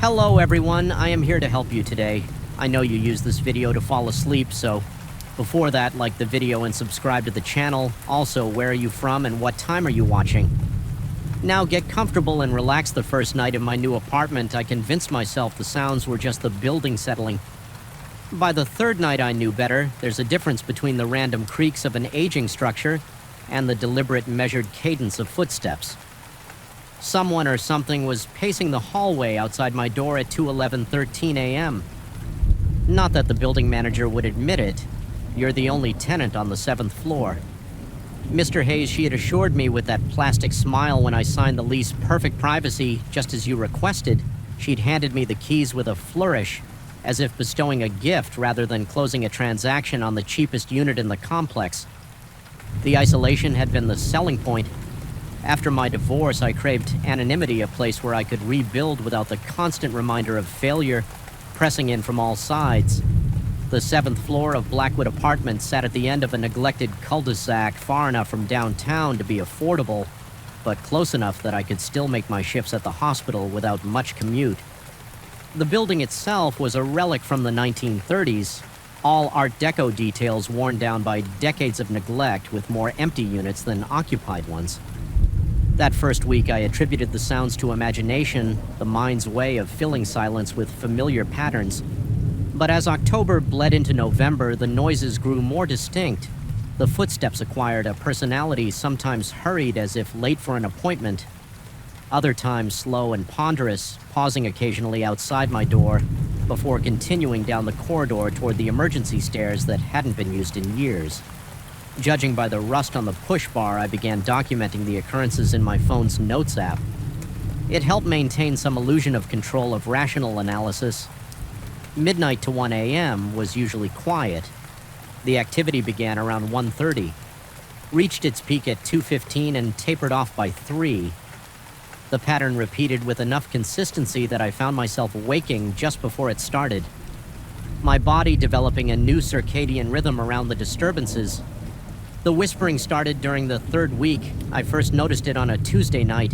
Hello everyone, I am here to help you today. I know you use this video to fall asleep, so before that, like the video and subscribe to the channel. Also, where are you from and what time are you watching? Now get comfortable and relax. The first night in my new apartment, I convinced myself the sounds were just the building settling. By the third night I knew better. There's a difference between the random creaks of an aging structure and the deliberate measured cadence of footsteps. Someone or something was pacing the hallway outside my door at 2:11:13 a.m. Not that the building manager would admit it. You're the only tenant on the 7th floor. Mr. Hayes, she had assured me with that plastic smile when I signed the lease, perfect privacy, just as you requested. She'd handed me the keys with a flourish, as if bestowing a gift rather than closing a transaction on the cheapest unit in the complex. The isolation had been the selling point. After my divorce, I craved anonymity, a place where I could rebuild without the constant reminder of failure pressing in from all sides. The 7th floor of Blackwood Apartments sat at the end of a neglected cul-de-sac, far enough from downtown to be affordable, but close enough that I could still make my shifts at the hospital without much commute. The building itself was a relic from the 1930s, all Art Deco details worn down by decades of neglect, with more empty units than occupied ones. That first week, I attributed the sounds to imagination, the mind's way of filling silence with familiar patterns. But as October bled into November, the noises grew more distinct. The footsteps acquired a personality, sometimes hurried as if late for an appointment, other times slow and ponderous, pausing occasionally outside my door before continuing down the corridor toward the emergency stairs that hadn't been used in years. Judging by the rust on the push bar, I began documenting the occurrences in my phone's Notes app. It helped maintain some illusion of control of rational analysis. Midnight to 1 a.m. was usually quiet. The activity began around 1:30, reached its peak at 2:15 and tapered off by 3. The pattern repeated with enough consistency that I found myself waking just before it started, my body developing a new circadian rhythm around the disturbances. The whispering started during the third week. I first noticed it on a Tuesday night.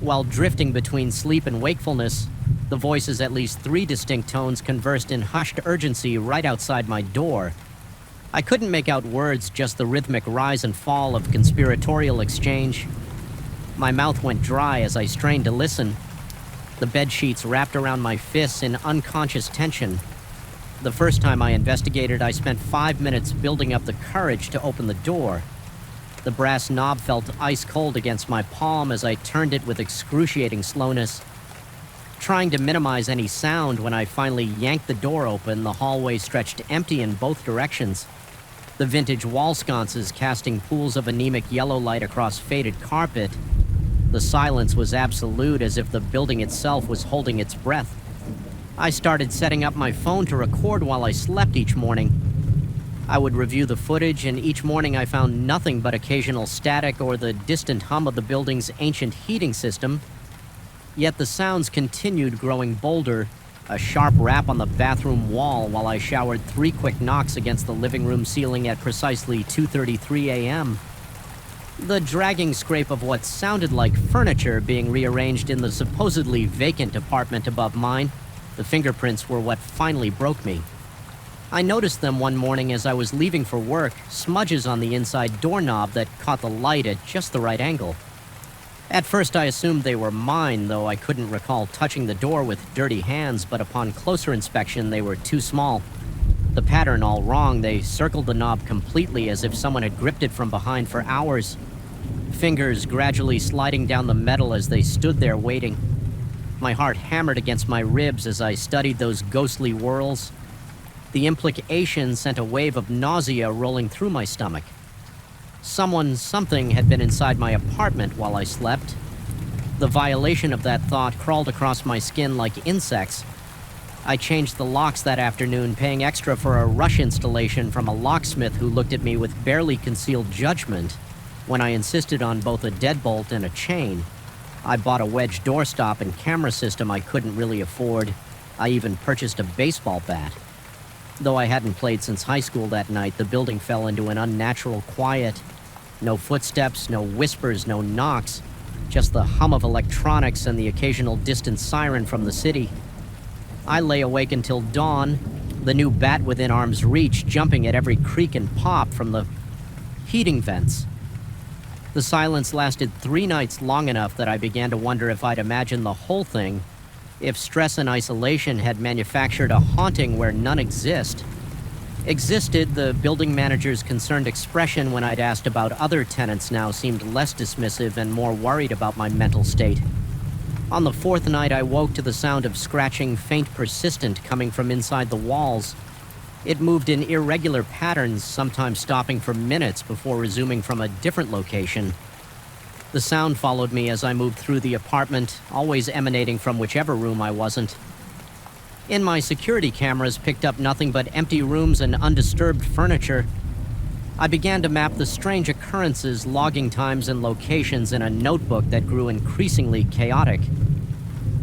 While drifting between sleep and wakefulness, the voices, at least 3 distinct tones, conversed in hushed urgency right outside my door. I couldn't make out words, just the rhythmic rise and fall of conspiratorial exchange. My mouth went dry as I strained to listen. The bed sheets wrapped around my fists in unconscious tension. The first time I investigated, I spent 5 minutes building up the courage to open the door. The brass knob felt ice cold against my palm as I turned it with excruciating slowness. Trying to minimize any sound, when I finally yanked the door open, the hallway stretched empty in both directions. The vintage wall sconces casting pools of anemic yellow light across faded carpet. The silence was absolute, as if the building itself was holding its breath. I started setting up my phone to record while I slept each morning. I would review the footage, and each morning I found nothing but occasional static or the distant hum of the building's ancient heating system. Yet the sounds continued, growing bolder. A sharp rap on the bathroom wall while I showered 3 quick knocks against the living room ceiling at precisely 2:33 a.m. The dragging scrape of what sounded like furniture being rearranged in the supposedly vacant apartment above mine. The fingerprints were what finally broke me. I noticed them one morning as I was leaving for work, smudges on the inside doorknob that caught the light at just the right angle. At first I assumed they were mine, though I couldn't recall touching the door with dirty hands, but upon closer inspection they were too small. The pattern all wrong. They circled the knob completely, as if someone had gripped it from behind for hours. Fingers gradually sliding down the metal as they stood there waiting. My heart hammered against my ribs as I studied those ghostly whirls. The implication sent a wave of nausea rolling through my stomach. Something had been inside my apartment while I slept. The violation of that thought crawled across my skin like insects. I changed the locks that afternoon, paying extra for a rush installation from a locksmith who looked at me with barely concealed judgment when I insisted on both a deadbolt and a chain. I bought a wedge doorstop and camera system I couldn't really afford. I even purchased a baseball bat. Though I hadn't played since high school that night, the building fell into an unnatural quiet. No footsteps, no whispers, no knocks. just the hum of electronics and the occasional distant siren from the city. I lay awake until dawn, the new bat within arm's reach jumping at every creak and pop from the heating vents. The silence lasted 3 nights, long enough that I began to wonder if I'd imagined the whole thing, if stress and isolation had manufactured a haunting where none existed. The building manager's concerned expression when I'd asked about other tenants now seemed less dismissive and more worried about my mental state. On the 4th night, I woke to the sound of scratching, faint, persistent, coming from inside the walls. It moved in irregular patterns, sometimes stopping for minutes before resuming from a different location. The sound followed me as I moved through the apartment, always emanating from whichever room I wasn't. In my security cameras picked up nothing but empty rooms and undisturbed furniture. I began to map the strange occurrences, logging times and locations in a notebook that grew increasingly chaotic.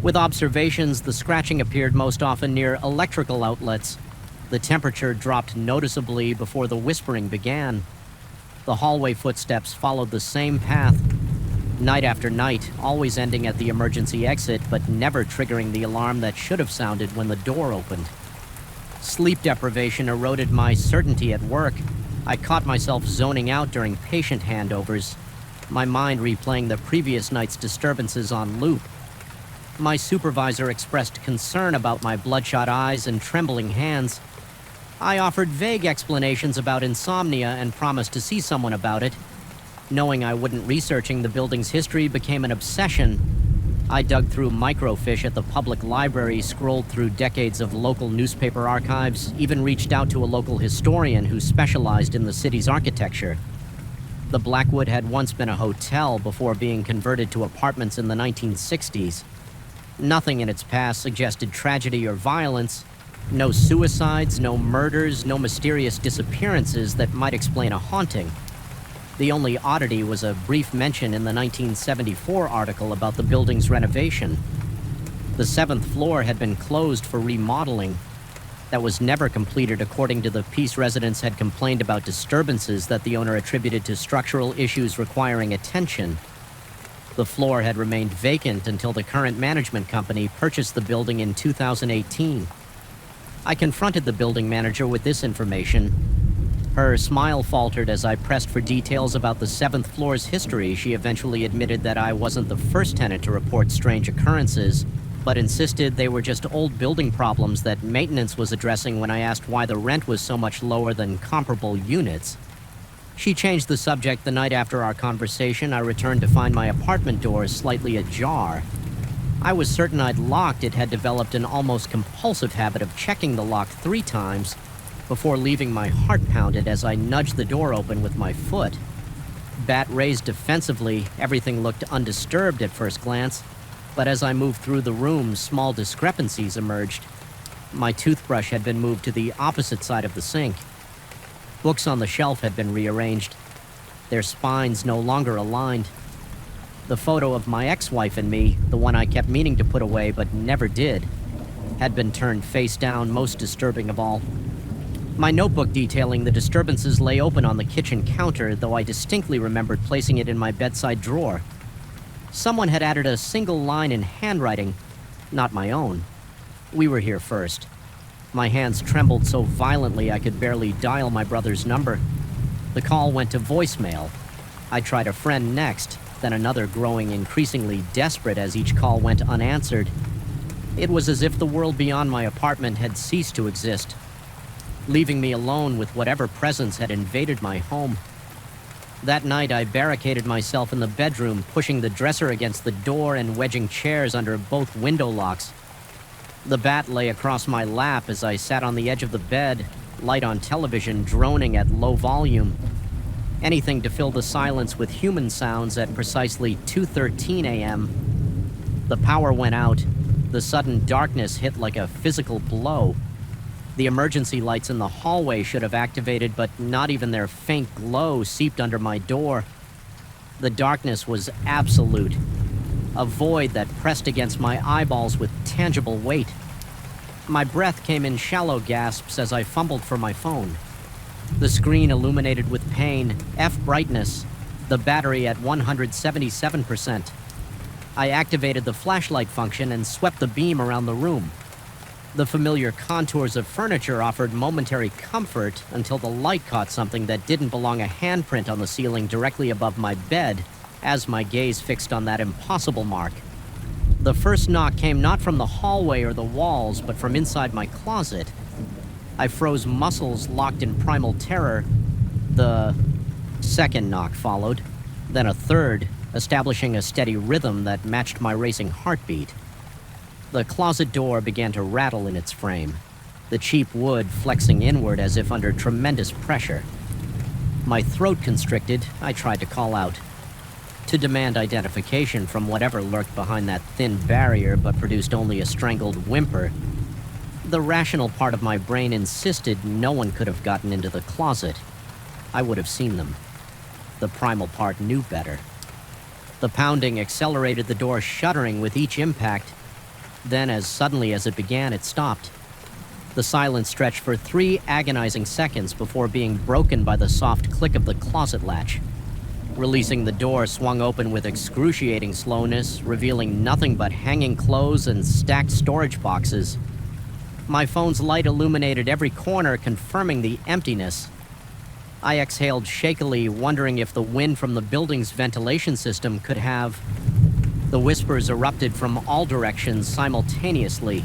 With observations, the scratching appeared most often near electrical outlets. The temperature dropped noticeably before the whispering began. The hallway footsteps followed the same path, night after night, always ending at the emergency exit, but never triggering the alarm that should have sounded when the door opened. Sleep deprivation eroded my certainty at work. I caught myself zoning out during patient handovers, my mind replaying the previous night's disturbances on loop. My supervisor expressed concern about my bloodshot eyes and trembling hands. I offered vague explanations about insomnia and promised to see someone about it. Knowing I wouldn't, researching the building's history became an obsession. I dug through microfiche at the public library, scrolled through decades of local newspaper archives, even reached out to a local historian who specialized in the city's architecture. The Blackwood had once been a hotel before being converted to apartments in the 1960s. Nothing in its past suggested tragedy or violence. No suicides, no murders, no mysterious disappearances that might explain a haunting. The only oddity was a brief mention in the 1974 article about the building's renovation. The 7th floor had been closed for remodeling. That was never completed, according to the piece. Residents had complained about disturbances that the owner attributed to structural issues requiring attention. The floor had remained vacant until the current management company purchased the building in 2018. I confronted the building manager with this information. Her smile faltered as I pressed for details about the 7th floor's history. She eventually admitted that I wasn't the first tenant to report strange occurrences, but insisted they were just old building problems that maintenance was addressing when I asked why the rent was so much lower than comparable units. She changed the subject the night after our conversation. I returned to find my apartment door slightly ajar. I was certain I'd locked it, had developed an almost compulsive habit of checking the lock 3 times before leaving. My heart pounded as I nudged the door open with my foot. Bat raised defensively, everything looked undisturbed at first glance, but as I moved through the room, small discrepancies emerged. My toothbrush had been moved to the opposite side of the sink. Books on the shelf had been rearranged, their spines no longer aligned. The photo of my ex-wife and me, the one I kept meaning to put away but never did, had been turned face down. Most disturbing of all, my notebook detailing the disturbances lay open on the kitchen counter, though I distinctly remembered placing it in my bedside drawer. Someone had added a single line in handwriting, not my own. "We were here first." My hands trembled so violently I could barely dial my brother's number. The call went to voicemail. I tried a friend next, then another, growing increasingly desperate as each call went unanswered. It was as if the world beyond my apartment had ceased to exist, leaving me alone with whatever presence had invaded my home. That night, I barricaded myself in the bedroom, pushing the dresser against the door and wedging chairs under both window locks. The bat lay across my lap as I sat on the edge of the bed, light on television droning at low volume. Anything to fill the silence with human sounds at precisely 2:13 a.m. The power went out. The sudden darkness hit like a physical blow. The emergency lights in the hallway should have activated, but not even their faint glow seeped under my door. The darkness was absolute, a void that pressed against my eyeballs with tangible weight. My breath came in shallow gasps as I fumbled for my phone. The screen illuminated with pain, F brightness, the battery at 177%. I activated the flashlight function and swept the beam around the room. The familiar contours of furniture offered momentary comfort until the light caught something that didn't belong, a handprint on the ceiling directly above my bed, as my gaze fixed on that impossible mark. The first knock came not from the hallway or the walls, but from inside my closet. I froze, muscles locked in primal terror. The second knock followed, then a third, establishing a steady rhythm that matched my racing heartbeat. The closet door began to rattle in its frame, the cheap wood flexing inward as if under tremendous pressure. My throat constricted, I tried to call out, to demand identification from whatever lurked behind that thin barrier but produced only a strangled whimper. The rational part of my brain insisted no one could have gotten into the closet. I would have seen them. The primal part knew better. The pounding accelerated, the door shuddering with each impact. Then, as suddenly as it began, it stopped. The silence stretched for 3 agonizing seconds before being broken by the soft click of the closet latch. Releasing the door swung open with excruciating slowness, revealing nothing but hanging clothes and stacked storage boxes. My phone's light illuminated every corner, confirming the emptiness. I exhaled shakily, wondering if the wind from the building's ventilation system could have... The whispers erupted from all directions simultaneously.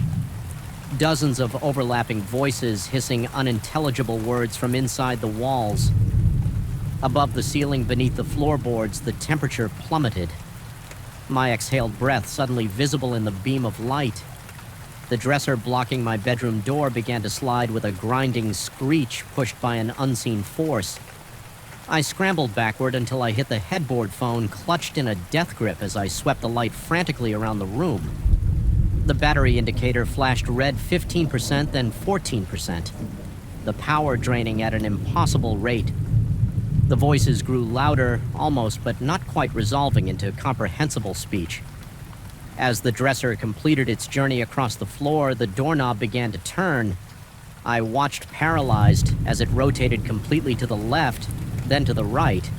Dozens of overlapping voices hissing unintelligible words from inside the walls. Above the ceiling, beneath the floorboards, the temperature plummeted. My exhaled breath suddenly visible in the beam of light. The dresser blocking my bedroom door began to slide with a grinding screech pushed by an unseen force. I scrambled backward until I hit the headboard phone, clutched in a death grip as I swept the light frantically around the room. The battery indicator flashed red 15%, then 14%. The power draining at an impossible rate. The voices grew louder, almost but not quite resolving into comprehensible speech. As the dresser completed its journey across the floor, the doorknob began to turn. I watched paralyzed as it rotated completely to the left, then to the right,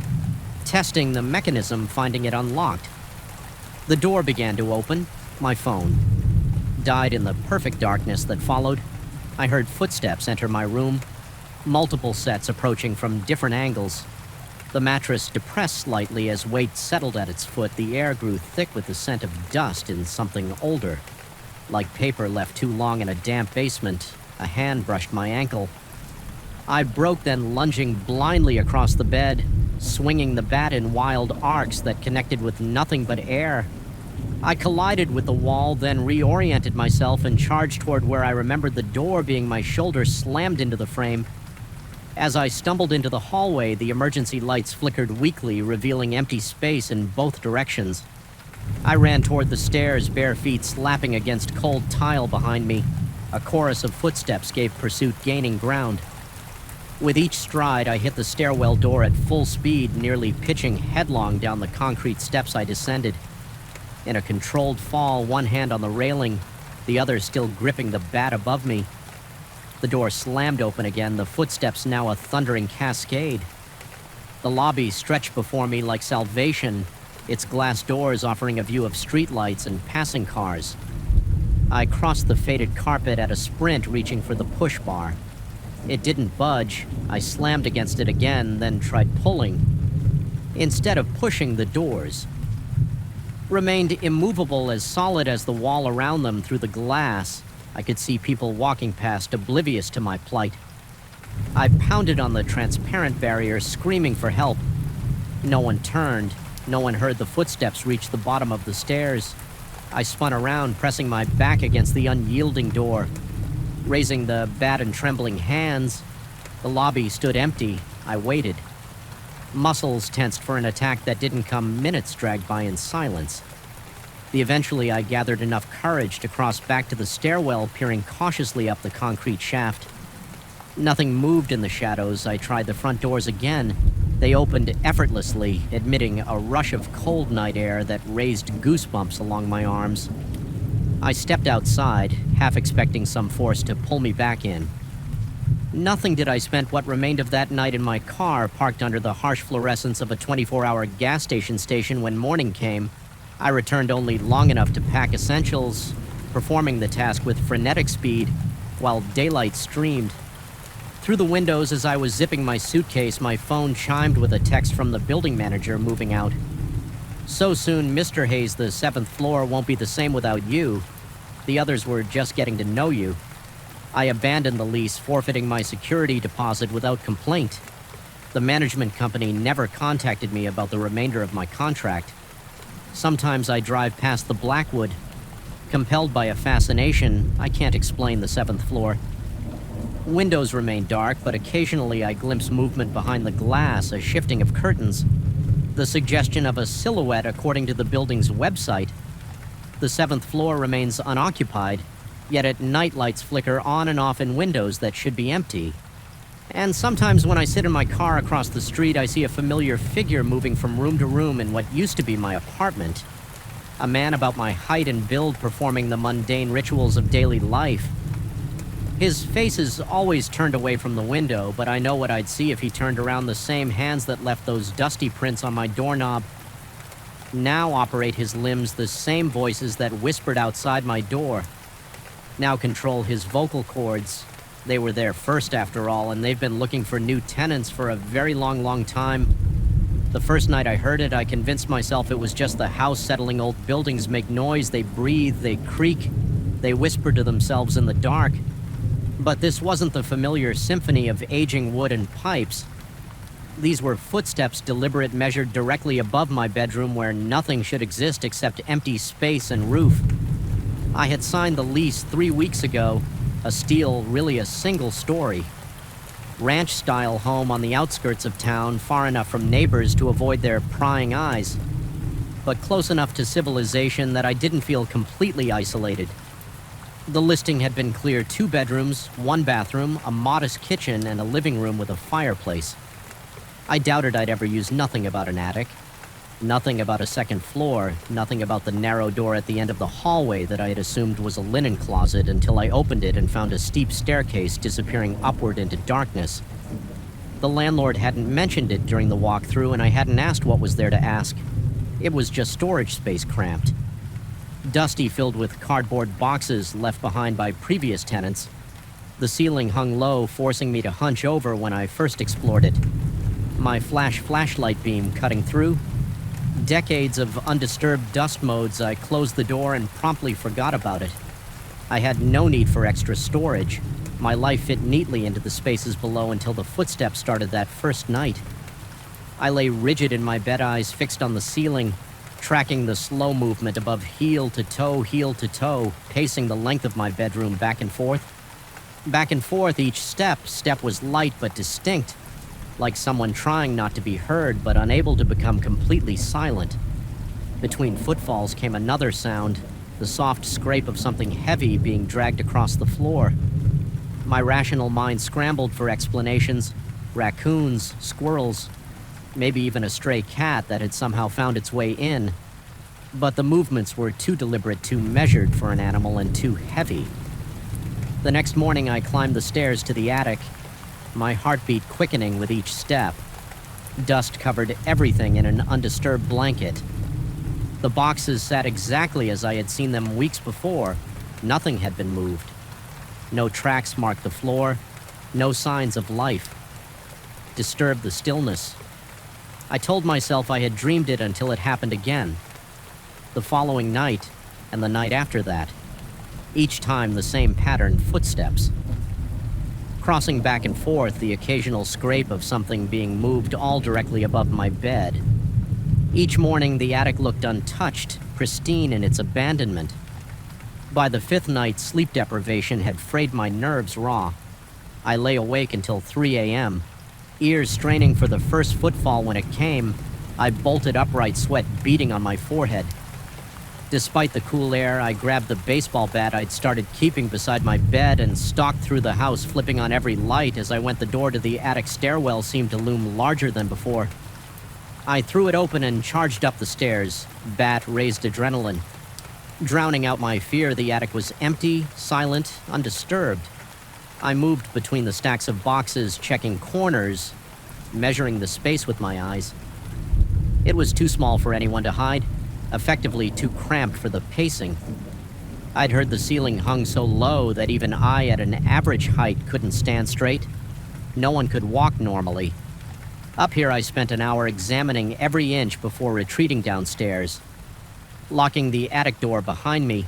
testing the mechanism, finding it unlocked. The door began to open. My phone died in the perfect darkness that followed. I heard footsteps enter my room, multiple sets approaching from different angles. The mattress depressed slightly as weight settled at its foot. The air grew thick with the scent of dust and something older. Like paper left too long in a damp basement, a hand brushed my ankle. I broke, then lunging blindly across the bed, swinging the bat in wild arcs that connected with nothing but air. I collided with the wall, then reoriented myself and charged toward where I remembered the door being. My shoulder slammed into the frame. As I stumbled into the hallway, the emergency lights flickered weakly, revealing empty space in both directions. I ran toward the stairs, bare feet slapping against cold tile behind me. A chorus of footsteps gave pursuit gaining ground. With each stride, I hit the stairwell door at full speed, nearly pitching headlong down the concrete steps I descended. In a controlled fall, one hand on the railing, the other still gripping the bat above me. The door slammed open again, the footsteps now a thundering cascade. The lobby stretched before me like salvation, its glass doors offering a view of streetlights and passing cars. I crossed the faded carpet at a sprint, reaching for the push bar. It didn't budge. I slammed against it again, then tried pulling. Instead of pushing, the doors remained immovable, as solid as the wall around them. Through the glass, I could see people walking past, oblivious to my plight. I pounded on the transparent barrier, screaming for help. No one turned. No one heard the footsteps reach the bottom of the stairs. I spun around, pressing my back against the unyielding door. Raising the bat in trembling hands, the lobby stood empty. I waited. Muscles tensed for an attack that didn't come. Minutes dragged by in silence. Eventually, I gathered enough courage to cross back to the stairwell, peering cautiously up the concrete shaft. Nothing moved in the shadows. I tried the front doors again. They opened effortlessly, admitting a rush of cold night air that raised goosebumps along my arms. I stepped outside, half expecting some force to pull me back in. Nothing did. I spent what remained of that night in my car, parked under the harsh fluorescence of a 24-hour gas station when morning came. I returned only long enough to pack essentials, performing the task with frenetic speed while daylight streamed. Through the windows as I was zipping my suitcase, my phone chimed with a text from the building manager moving out. "So soon, Mr. Hayes, the 7th floor won't be the same without you. The others were just getting to know you. I abandoned the lease, forfeiting my security deposit without complaint. The management company never contacted me about the remainder of my contract. Sometimes I drive past the Blackwood. Compelled by a fascination, I can't explain the 7th floor. Windows remain dark, but occasionally I glimpse movement behind the glass, a shifting of curtains. The suggestion of a silhouette according to the building's website. The 7th floor remains unoccupied, yet at night lights flicker on and off in windows that should be empty. And sometimes when I sit in my car across the street, I see a familiar figure moving from room to room in what used to be my apartment. A man about my height and build performing the mundane rituals of daily life. His face is always turned away from the window, but I know what I'd see if he turned around. The same hands that left those dusty prints on my doorknob now operate his limbs, the same voices that whispered outside my door now control his vocal cords. They were there first, after all, and they've been looking for new tenants for a very long time. The first night I heard it, I convinced myself it was just the house settling. Old buildings make noise, they breathe, they creak, they whisper to themselves in the dark. But this wasn't the familiar symphony of aging wood and pipes. These were footsteps, deliberate, measured directly above my bedroom where nothing should exist except empty space and roof. I had signed the lease 3 weeks ago, a steel, really a single story. Ranch-style home on the outskirts of town, far enough from neighbors to avoid their prying eyes, but close enough to civilization that I didn't feel completely isolated. The listing had been clear: 2 bedrooms, 1 bathroom, a modest kitchen, and a living room with a fireplace. I doubted I'd ever use nothing about an attic, nothing about a 2nd floor, nothing about the narrow door at the end of the hallway that I had assumed was a linen closet until I opened it and found a steep staircase disappearing upward into darkness. The landlord hadn't mentioned it during the walkthrough, and I hadn't asked what was there to ask. It was just storage space cramped. Dusty, filled with cardboard boxes left behind by previous tenants. The ceiling hung low, forcing me to hunch over when I first explored it. My flashlight beam cutting through. Decades of undisturbed dust modes. I closed the door and promptly forgot about it. I had no need for extra storage. My life fit neatly into the spaces below until the footsteps started that first night. I lay rigid in my bed, eyes fixed on the ceiling, tracking the slow movement above heel to toe, pacing the length of my bedroom back and forth. Back and forth, each step was light but distinct, like someone trying not to be heard but unable to become completely silent. Between footfalls came another sound, the soft scrape of something heavy being dragged across the floor. My rational mind scrambled for explanations: raccoons, squirrels, maybe even a stray cat that had somehow found its way in. But the movements were too deliberate, too measured for an animal, and too heavy. The next morning I climbed the stairs to the attic, my heartbeat quickening with each step. Dust covered everything in an undisturbed blanket. The boxes sat exactly as I had seen them weeks before. Nothing had been moved. No tracks marked the floor, no signs of life. Disturbed the stillness. I told myself I had dreamed it until it happened again. The following night, and the night after that. Each time the same pattern: footsteps. Crossing back and forth, the occasional scrape of something being moved, all directly above my bed. Each morning, the attic looked untouched, pristine in its abandonment. By the 5th night, sleep deprivation had frayed my nerves raw. I lay awake until 3 a.m., ears straining for the first footfall when it came. I bolted upright, sweat beading on my forehead. Despite the cool air, I grabbed the baseball bat I'd started keeping beside my bed and stalked through the house, flipping on every light. As I went, the door to the attic stairwell seemed to loom larger than before. I threw it open and charged up the stairs. Bat raised adrenaline. Drowning out my fear, the attic was empty, silent, undisturbed. I moved between the stacks of boxes, checking corners, measuring the space with my eyes. It was too small for anyone to hide. effectively too cramped for the pacing. I'd heard the ceiling hung so low that even I at an average height couldn't stand straight. No one could walk normally. Up here, I spent an hour examining every inch before retreating downstairs. Locking the attic door behind me,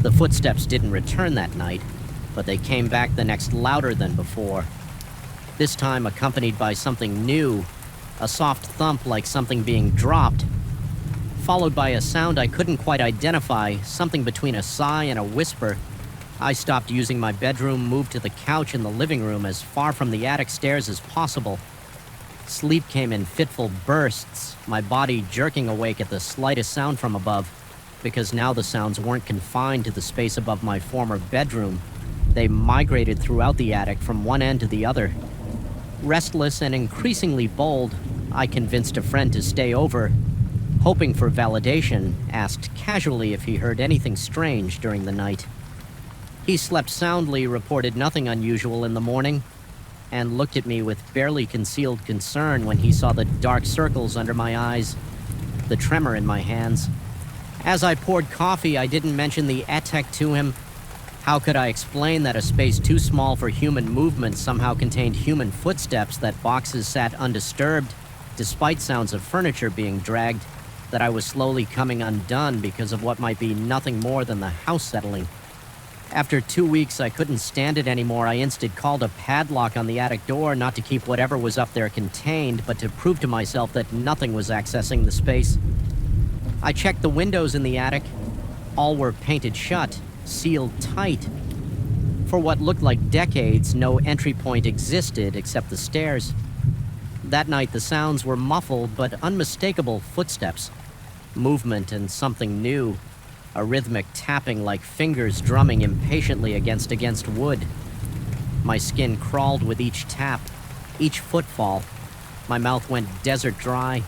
the footsteps didn't return that night, but they came back the next louder than before. This time accompanied by something new, a soft thump like something being dropped, followed by a sound I couldn't quite identify, something between a sigh and a whisper. I stopped using my bedroom, moved to the couch in the living room as far from the attic stairs as possible. Sleep came in fitful bursts, my body jerking awake at the slightest sound from above, because now the sounds weren't confined to the space above my former bedroom. They migrated throughout the attic from one end to the other. Restless and increasingly bold, I convinced a friend to stay over. Hoping for validation, asked casually if he heard anything strange during the night. He slept soundly, reported nothing unusual in the morning, and looked at me with barely concealed concern when he saw the dark circles under my eyes, the tremor in my hands. As I poured coffee, I didn't mention the attic to him. How could I explain that a space too small for human movement somehow contained human footsteps, that boxes sat undisturbed, despite sounds of furniture being dragged, that I was slowly coming undone because of what might be nothing more than the house settling? After 2 weeks, I couldn't stand it anymore. I instead called a padlock on the attic door, not to keep whatever was up there contained, but to prove to myself that nothing was accessing the space. I checked the windows in the attic. All were painted shut, sealed tight. For what looked like decades, no entry point existed except the stairs. That night, the sounds were muffled but unmistakable footsteps. Movement and something new. A rhythmic tapping like fingers drumming impatiently against wood. My skin crawled with each tap, each footfall. My mouth went desert dry,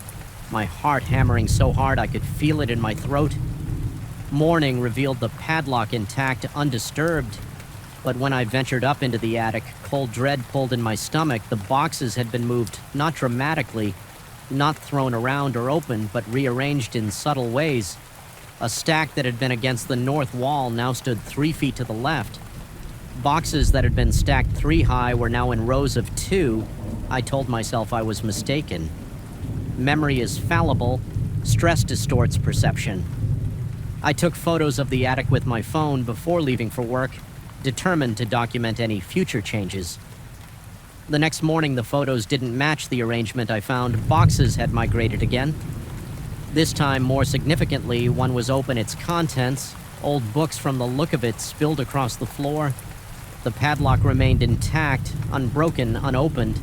my heart hammering so hard I could feel it in my throat. Morning revealed the padlock intact, undisturbed. But when I ventured up into the attic, cold dread pulled in my stomach. The boxes had been moved, not dramatically, not thrown around or open, but rearranged in subtle ways. A stack that had been against the north wall now stood 3 feet to the left. Boxes that had been stacked 3 high were now in rows of 2. I told myself I was mistaken. Memory is fallible. Stress distorts perception. I took photos of the attic with my phone before leaving for work, determined to document any future changes. The next morning, the photos didn't match the arrangement I found. Boxes had migrated again. This time, more significantly, one was open, its contents, old books from the look of it, spilled across the floor. The padlock remained intact, unbroken, unopened.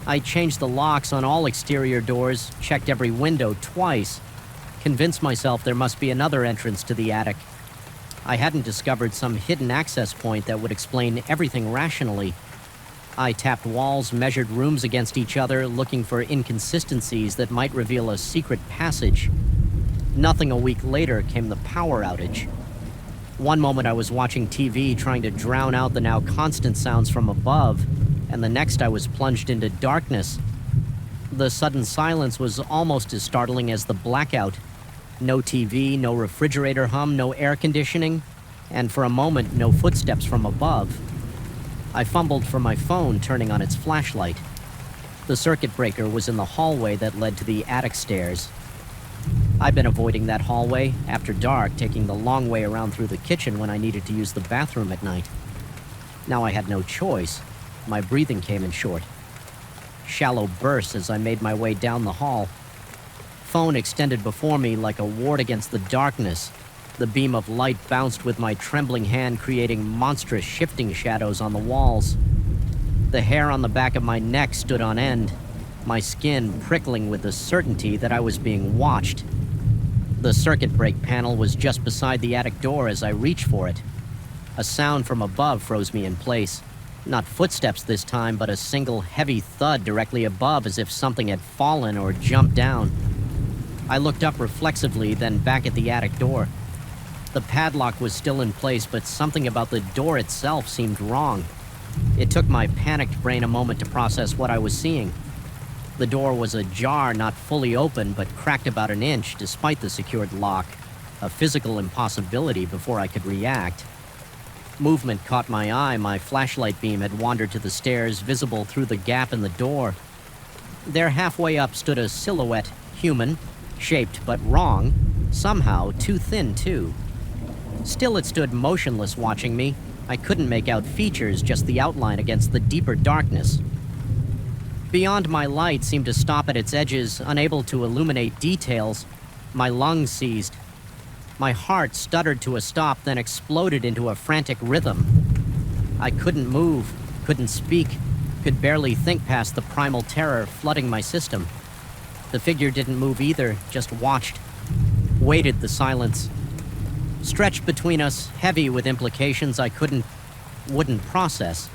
I changed the locks on all exterior doors, checked every window twice, convinced myself there must be another entrance to the attic. I hadn't discovered some hidden access point that would explain everything rationally. I tapped walls, measured rooms against each other, looking for inconsistencies that might reveal a secret passage. Nothing. A week later came the power outage. One moment I was watching TV, trying to drown out the now constant sounds from above, and the next I was plunged into darkness. The sudden silence was almost as startling as the blackout. No TV, no refrigerator hum, no air conditioning, and for a moment, no footsteps from above. I fumbled for my phone, turning on its flashlight. The circuit breaker was in the hallway that led to the attic stairs. I'd been avoiding that hallway after dark, taking the long way around through the kitchen when I needed to use the bathroom at night. Now I had no choice. My breathing came in short. Shallow bursts as I made my way down the hall. Phone extended before me like a ward against the darkness. The beam of light bounced with my trembling hand, creating monstrous shifting shadows on the walls. The hair on the back of my neck stood on end, my skin prickling with the certainty that I was being watched. The circuit break panel was just beside the attic door as I reached for it. A sound from above froze me in place. Not footsteps this time, but a single heavy thud directly above, as if something had fallen or jumped down. I looked up reflexively, then back at the attic door. The padlock was still in place, but something about the door itself seemed wrong. It took my panicked brain a moment to process what I was seeing. The door was ajar, not fully open, but cracked about an inch despite the secured lock, a physical impossibility before I could react. Movement caught my eye. My flashlight beam had wandered to the stairs visible through the gap in the door. There, halfway up, stood a silhouette, human, shaped but wrong, somehow too thin, too. Still, it stood motionless, watching me. I couldn't make out features, just the outline against the deeper darkness. Beyond, my light seemed to stop at its edges, unable to illuminate details. My lungs seized. My heart stuttered to a stop, then exploded into a frantic rhythm. I couldn't move, couldn't speak, could barely think past the primal terror flooding my system. The figure didn't move either, just watched, waited the silence. Stretched between us, heavy with implications I wouldn't process.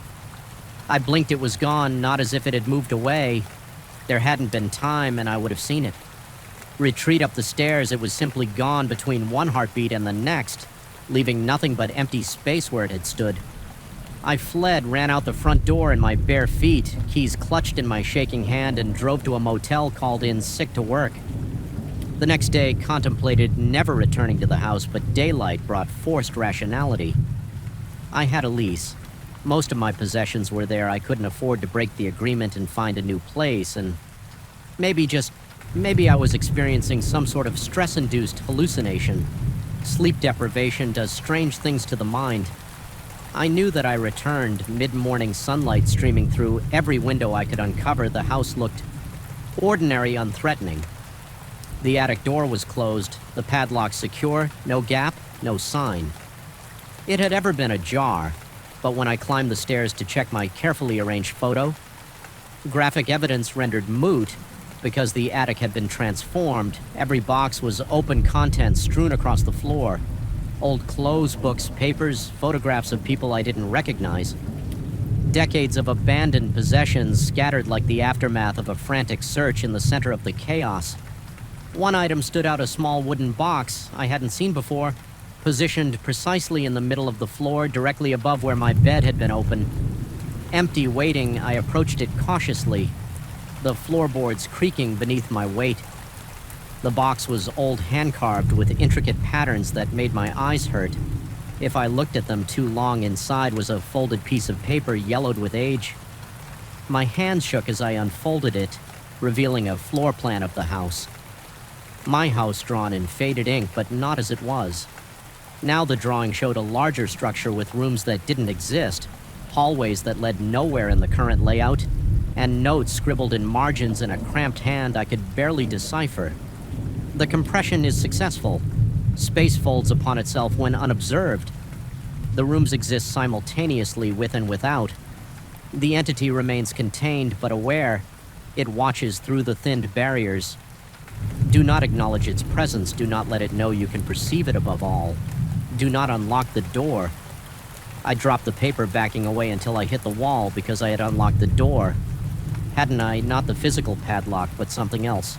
I blinked, it was gone, not as if it had moved away. There hadn't been time, and I would have seen it. Retreat up the stairs, it was simply gone between one heartbeat and the next, leaving nothing but empty space where it had stood. I fled, ran out the front door in my bare feet, keys clutched in my shaking hand, and drove to a motel, called in sick to work. The next day, contemplated never returning to the house, but daylight brought forced rationality. I had a lease. Most of my possessions were there. I couldn't afford to break the agreement and find a new place, and maybe I was experiencing some sort of stress-induced hallucination. Sleep deprivation does strange things to the mind. I knew that I returned, mid-morning sunlight streaming through every window I could uncover. The house looked ordinary, unthreatening. The attic door was closed, the padlock secure, no gap, no sign. It had ever been ajar, but when I climbed the stairs to check my carefully arranged photo, graphic evidence rendered moot because the attic had been transformed. Every box was open contents strewn across the floor. Old clothes, books, papers, photographs of people I didn't recognize. Decades of abandoned possessions scattered like the aftermath of a frantic search in the center of the chaos. One item stood out, a small wooden box I hadn't seen before, positioned precisely in the middle of the floor, directly above where my bed had been open. Empty, waiting, I approached it cautiously, the floorboards creaking beneath my weight. The box was old, hand-carved with intricate patterns that made my eyes hurt. If I looked at them too long, inside was a folded piece of paper yellowed with age. My hands shook as I unfolded it, revealing a floor plan of the house. My house drawn in faded ink, but not as it was. Now the drawing showed a larger structure with rooms that didn't exist, hallways that led nowhere in the current layout, and notes scribbled in margins in a cramped hand I could barely decipher. The compression is successful. Space folds upon itself when unobserved. The rooms exist simultaneously with and without. The entity remains contained but aware. It watches through the thinned barriers. Do not acknowledge its presence. Do not let it know you can perceive it above all. Do not unlock the door. I dropped the paper, backing away until I hit the wall because I had unlocked the door. Hadn't I? Not the physical padlock, but something else.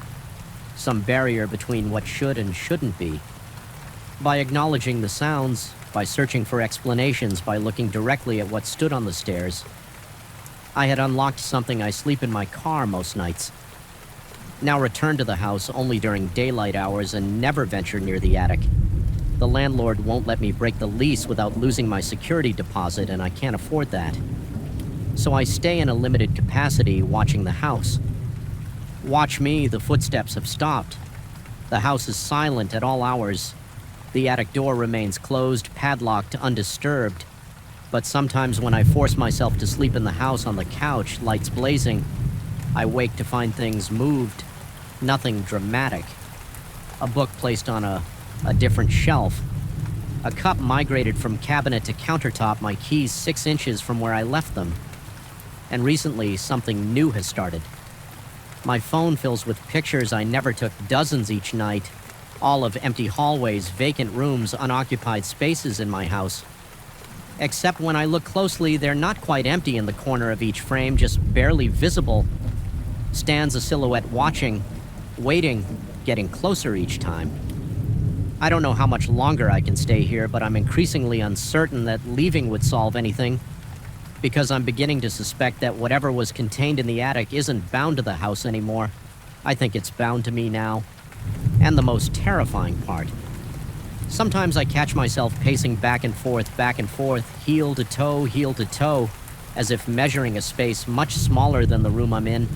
Some barrier between what should and shouldn't be. By acknowledging the sounds, by searching for explanations, by looking directly at what stood on the stairs, I had unlocked something. I sleep in my car most nights. Now return to the house only during daylight hours and never venture near the attic. The landlord won't let me break the lease without losing my security deposit, and I can't afford that. So I stay in a limited capacity, watching the house. Watch me, the footsteps have stopped. The house is silent at all hours. The attic door remains closed, padlocked, undisturbed. But sometimes when I force myself to sleep in the house on the couch, lights blazing, I wake to find things moved. Nothing dramatic. A book placed on a different shelf. A cup migrated from cabinet to countertop, my keys 6 inches from where I left them. And recently, something new has started. My phone fills with pictures I never took, dozens each night, all of empty hallways, vacant rooms, unoccupied spaces in my house. Except when I look closely, they're not quite empty. In the corner of each frame, just barely visible, stands a silhouette watching, waiting, getting closer each time. I don't know how much longer I can stay here, but I'm increasingly uncertain that leaving would solve anything. because I'm beginning to suspect that whatever was contained in the attic isn't bound to the house anymore. I think it's bound to me now. And the most terrifying part. Sometimes I catch myself pacing back and forth, heel to toe, as if measuring a space much smaller than the room I'm in,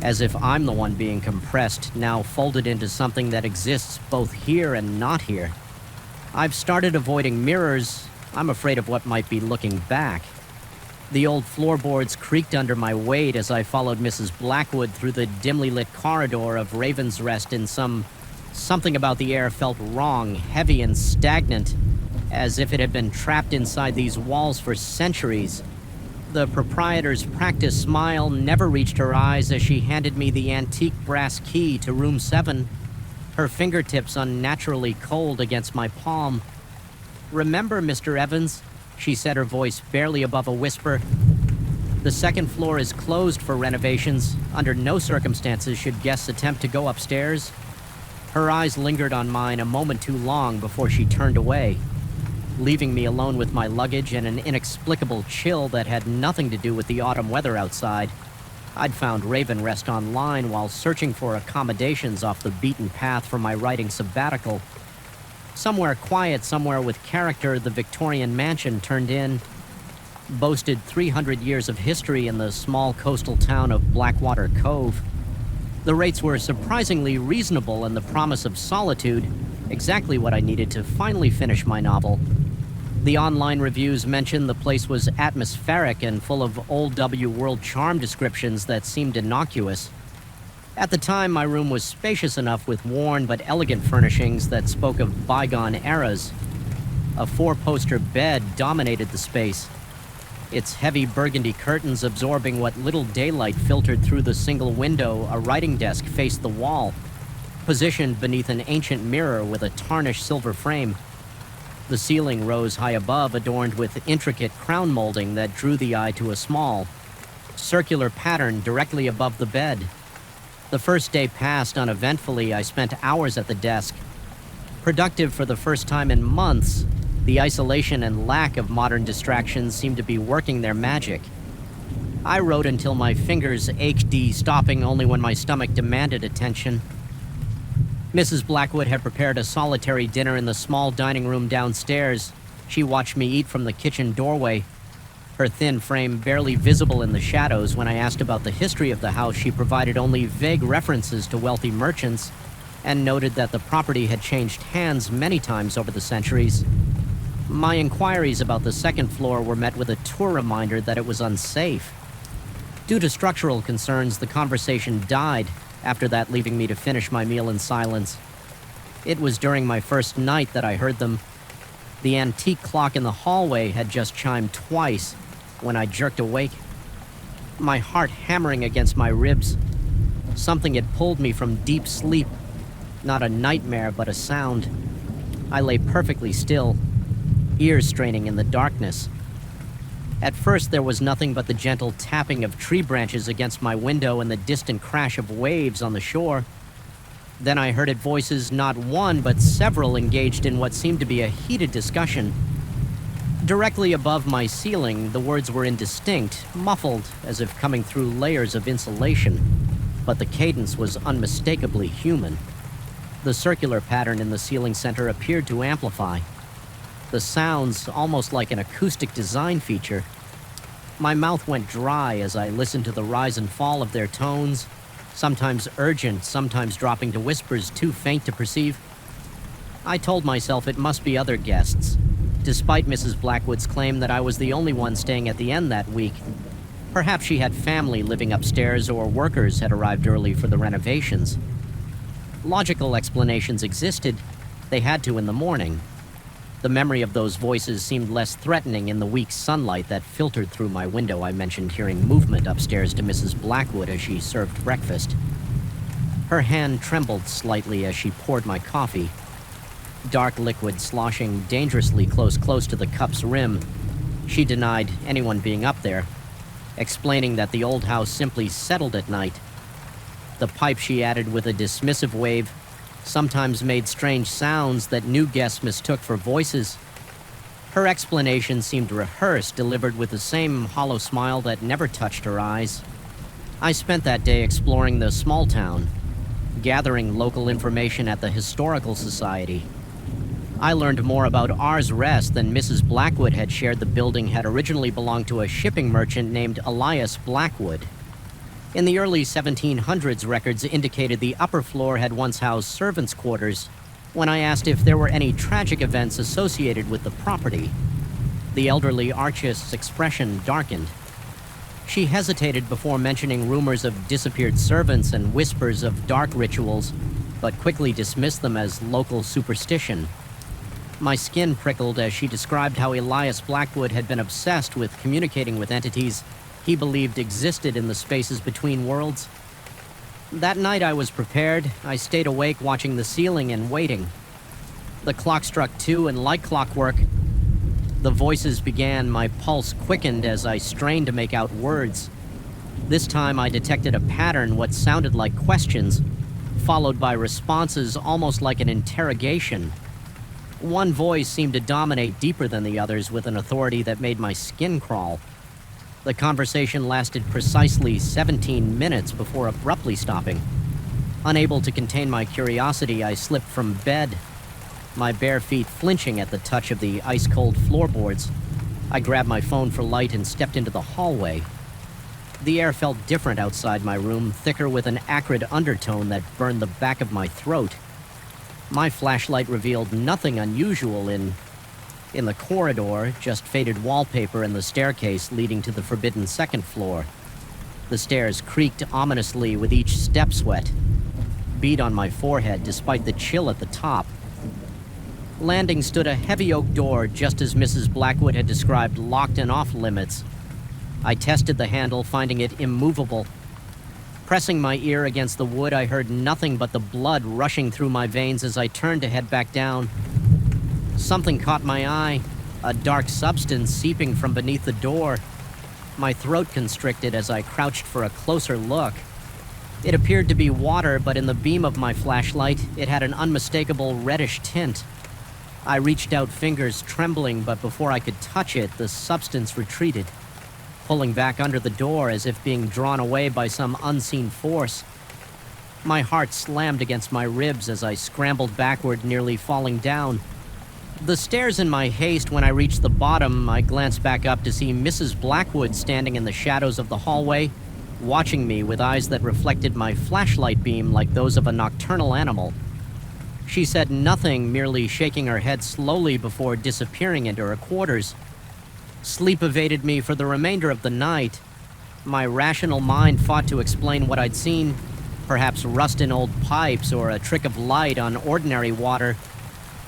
as if I'm the one being compressed, now folded into something that exists both here and not here. I've started avoiding mirrors. I'm afraid of what might be looking back. The old floorboards creaked under my weight as I followed Mrs. Blackwood through the dimly lit corridor of Raven's Rest in something about the air felt wrong, heavy and stagnant, as if it had been trapped inside these walls for centuries. The proprietor's practiced smile never reached her eyes as she handed me the antique brass key to room 7, her fingertips unnaturally cold against my palm. "Remember, Mr. Evans," she said, her voice barely above a whisper, "the second floor is closed for renovations. Under no circumstances should guests attempt to go upstairs." Her eyes lingered on mine a moment too long before she turned away, leaving me alone with my luggage and an inexplicable chill that had nothing to do with the autumn weather outside. I'd found Raven Rest online while searching for accommodations off the beaten path for my writing sabbatical. Somewhere quiet, somewhere with character, the Victorian mansion turned in. Boasted 300 years of history in the small coastal town of Blackwater Cove. The rates were surprisingly reasonable and the promise of solitude, exactly what I needed to finally finish my novel. The online reviews mentioned the place was atmospheric and full of old W world charm descriptions that seemed innocuous. At the time, my room was spacious enough with worn but elegant furnishings that spoke of bygone eras. A 4-poster bed dominated the space, its heavy burgundy curtains absorbing what little daylight filtered through the single window. A writing desk faced the wall, positioned beneath an ancient mirror with a tarnished silver frame. The ceiling rose high above, adorned with intricate crown molding that drew the eye to a small, circular pattern directly above the bed. The first day passed uneventfully. I spent hours at the desk. Productive for the first time in months, the isolation and lack of modern distractions seemed to be working their magic. I wrote until my fingers ached, stopping only when my stomach demanded attention. Mrs. Blackwood had prepared a solitary dinner in the small dining room downstairs. She watched me eat from the kitchen doorway, her thin frame barely visible in the shadows. When I asked about the history of the house, she provided only vague references to wealthy merchants and noted that the property had changed hands many times over the centuries. My inquiries about the second floor were met with a tour reminder that it was unsafe. Due to structural concerns, the conversation died, after that leaving me to finish my meal in silence. It was during my first night that I heard them. The antique clock in the hallway had just chimed twice when I jerked awake, my heart hammering against my ribs. Something had pulled me from deep sleep, not a nightmare, but a sound. I lay perfectly still, ears straining in the darkness. At first, there was nothing but the gentle tapping of tree branches against my window and the distant crash of waves on the shore. Then I heard voices, not one, but several, engaged in what seemed to be a heated discussion. Directly above my ceiling, the words were indistinct, muffled, as if coming through layers of insulation, but the cadence was unmistakably human. The circular pattern in the ceiling center appeared to amplify. The sounds, almost like an acoustic design feature. My mouth went dry as I listened to the rise and fall of their tones, sometimes urgent, sometimes dropping to whispers too faint to perceive. I told myself it must be other guests, despite Mrs. Blackwood's claim that I was the only one staying at the inn that week. Perhaps she had family living upstairs, or workers had arrived early for the renovations. Logical explanations existed. They had to in the morning. The memory of those voices seemed less threatening in the weak sunlight that filtered through my window. I mentioned hearing movement upstairs to Mrs. Blackwood as she served breakfast. Her hand trembled slightly as she poured my coffee, dark liquid sloshing dangerously close to the cup's rim. She denied anyone being up there, explaining that the old house simply settled at night. The pipe, she added with a dismissive wave, sometimes made strange sounds that new guests mistook for voices. Her explanation seemed rehearsed, delivered with the same hollow smile that never touched her eyes. I spent that day exploring the small town, gathering local information at the Historical Society. I learned more about R's Rest than Mrs. Blackwood had shared. The building had originally belonged to a shipping merchant named Elias Blackwood. In the early 1700s, records indicated the upper floor had once housed servants' quarters. When I asked if there were any tragic events associated with the property, the elderly archist's expression darkened. She hesitated before mentioning rumors of disappeared servants and whispers of dark rituals, but quickly dismissed them as local superstition. My skin prickled as she described how Elias Blackwood had been obsessed with communicating with entities he believed existed in the spaces between worlds. That night I was prepared. I stayed awake watching the ceiling and waiting. The clock struck 2, and like clockwork, the voices began. My pulse quickened as I strained to make out words. This time I detected a pattern, what sounded like questions, followed by responses almost like an interrogation. One voice seemed to dominate deeper than the others with an authority that made my skin crawl. The conversation lasted precisely 17 minutes before abruptly stopping. Unable to contain my curiosity, I slipped from bed, my bare feet flinching at the touch of the ice-cold floorboards. I grabbed my phone for light and stepped into the hallway. The air felt different outside my room, thicker with an acrid undertone that burned the back of my throat. My flashlight revealed nothing unusual in the corridor, just faded wallpaper and the staircase leading to the forbidden second floor. The stairs creaked ominously with each step sweat, beat on my forehead despite the chill at the top. Landing stood a heavy oak door, just as Mrs. Blackwood had described, locked and off limits. I tested the handle, finding it immovable. Pressing my ear against the wood, I heard nothing but the blood rushing through my veins as I turned to head back down. Something caught my eye, a dark substance seeping from beneath the door. My throat constricted as I crouched for a closer look. It appeared to be water, but in the beam of my flashlight, it had an unmistakable reddish tint. I reached out, fingers trembling, but before I could touch it, the substance retreated, pulling back under the door as if being drawn away by some unseen force. My heart slammed against my ribs as I scrambled backward, nearly falling down. The stairs in my haste. When I reached the bottom, I glanced back up to see Mrs. Blackwood standing in the shadows of the hallway, watching me with eyes that reflected my flashlight beam like those of a nocturnal animal. She said nothing, merely shaking her head slowly before disappearing into her quarters. Sleep evaded me for the remainder of the night. My rational mind fought to explain what I'd seen, perhaps rust in old pipes or a trick of light on ordinary water.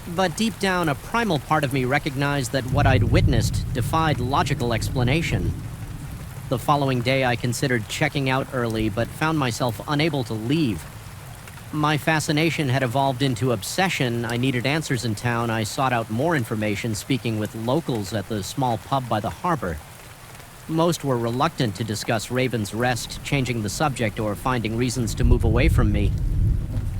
But deep down, a primal part of me recognized that what I'd witnessed defied logical explanation. The following day, I considered checking out early, but found myself unable to leave. My fascination had evolved into obsession. I needed answers in town. I sought out more information, speaking with locals at the small pub by the harbor. Most were reluctant to discuss Raven's Rest, changing the subject or finding reasons to move away from me.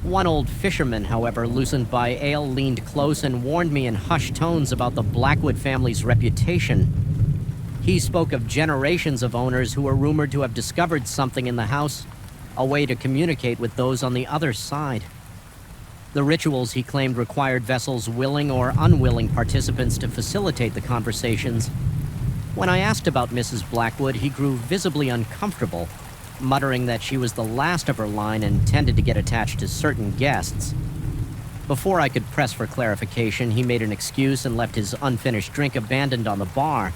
One old fisherman, however, loosened by ale, leaned close and warned me in hushed tones about the Blackwood family's reputation. He spoke of generations of owners who were rumored to have discovered something in the house, a way to communicate with those on the other side. The rituals, he claimed, required vessels' willing or unwilling participants to facilitate the conversations. When I asked about Mrs. Blackwood, he grew visibly uncomfortable, muttering that she was the last of her line and tended to get attached to certain guests. Before I could press for clarification, he made an excuse and left his unfinished drink abandoned on the bar.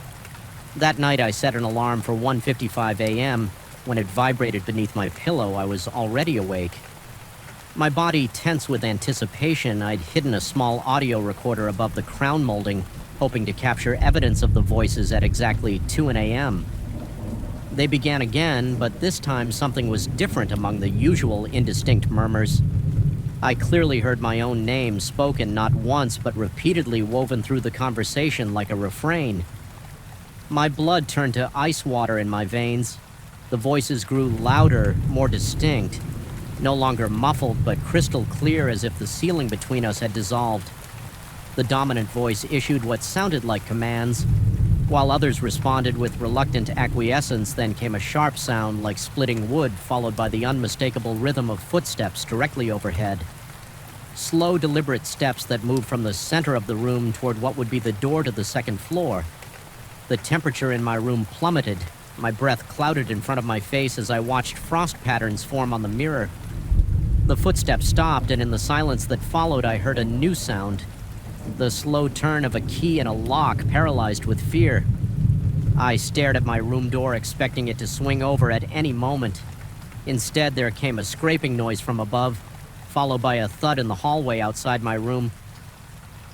That night, I set an alarm for 1:55 a.m. When it vibrated beneath my pillow, I was already awake. My body tense with anticipation, I'd hidden a small audio recorder above the crown molding, hoping to capture evidence of the voices at exactly 2 a.m. They began again, but this time something was different among the usual indistinct murmurs. I clearly heard my own name spoken not once, but repeatedly woven through the conversation like a refrain. My blood turned to ice water in my veins. The voices grew louder, more distinct, no longer muffled, but crystal clear, as if the ceiling between us had dissolved. The dominant voice issued what sounded like commands, while others responded with reluctant acquiescence. Then came a sharp sound like splitting wood, followed by the unmistakable rhythm of footsteps directly overhead. Slow, deliberate steps that moved from the center of the room toward what would be the door to the second floor. The temperature in my room plummeted. My breath clouded in front of my face as I watched frost patterns form on the mirror. The footsteps stopped, and in the silence that followed, I heard a new sound. The slow turn of a key in a lock, paralyzed with fear. I stared at my room door, expecting it to swing over at any moment. Instead, there came a scraping noise from above, followed by a thud in the hallway outside my room.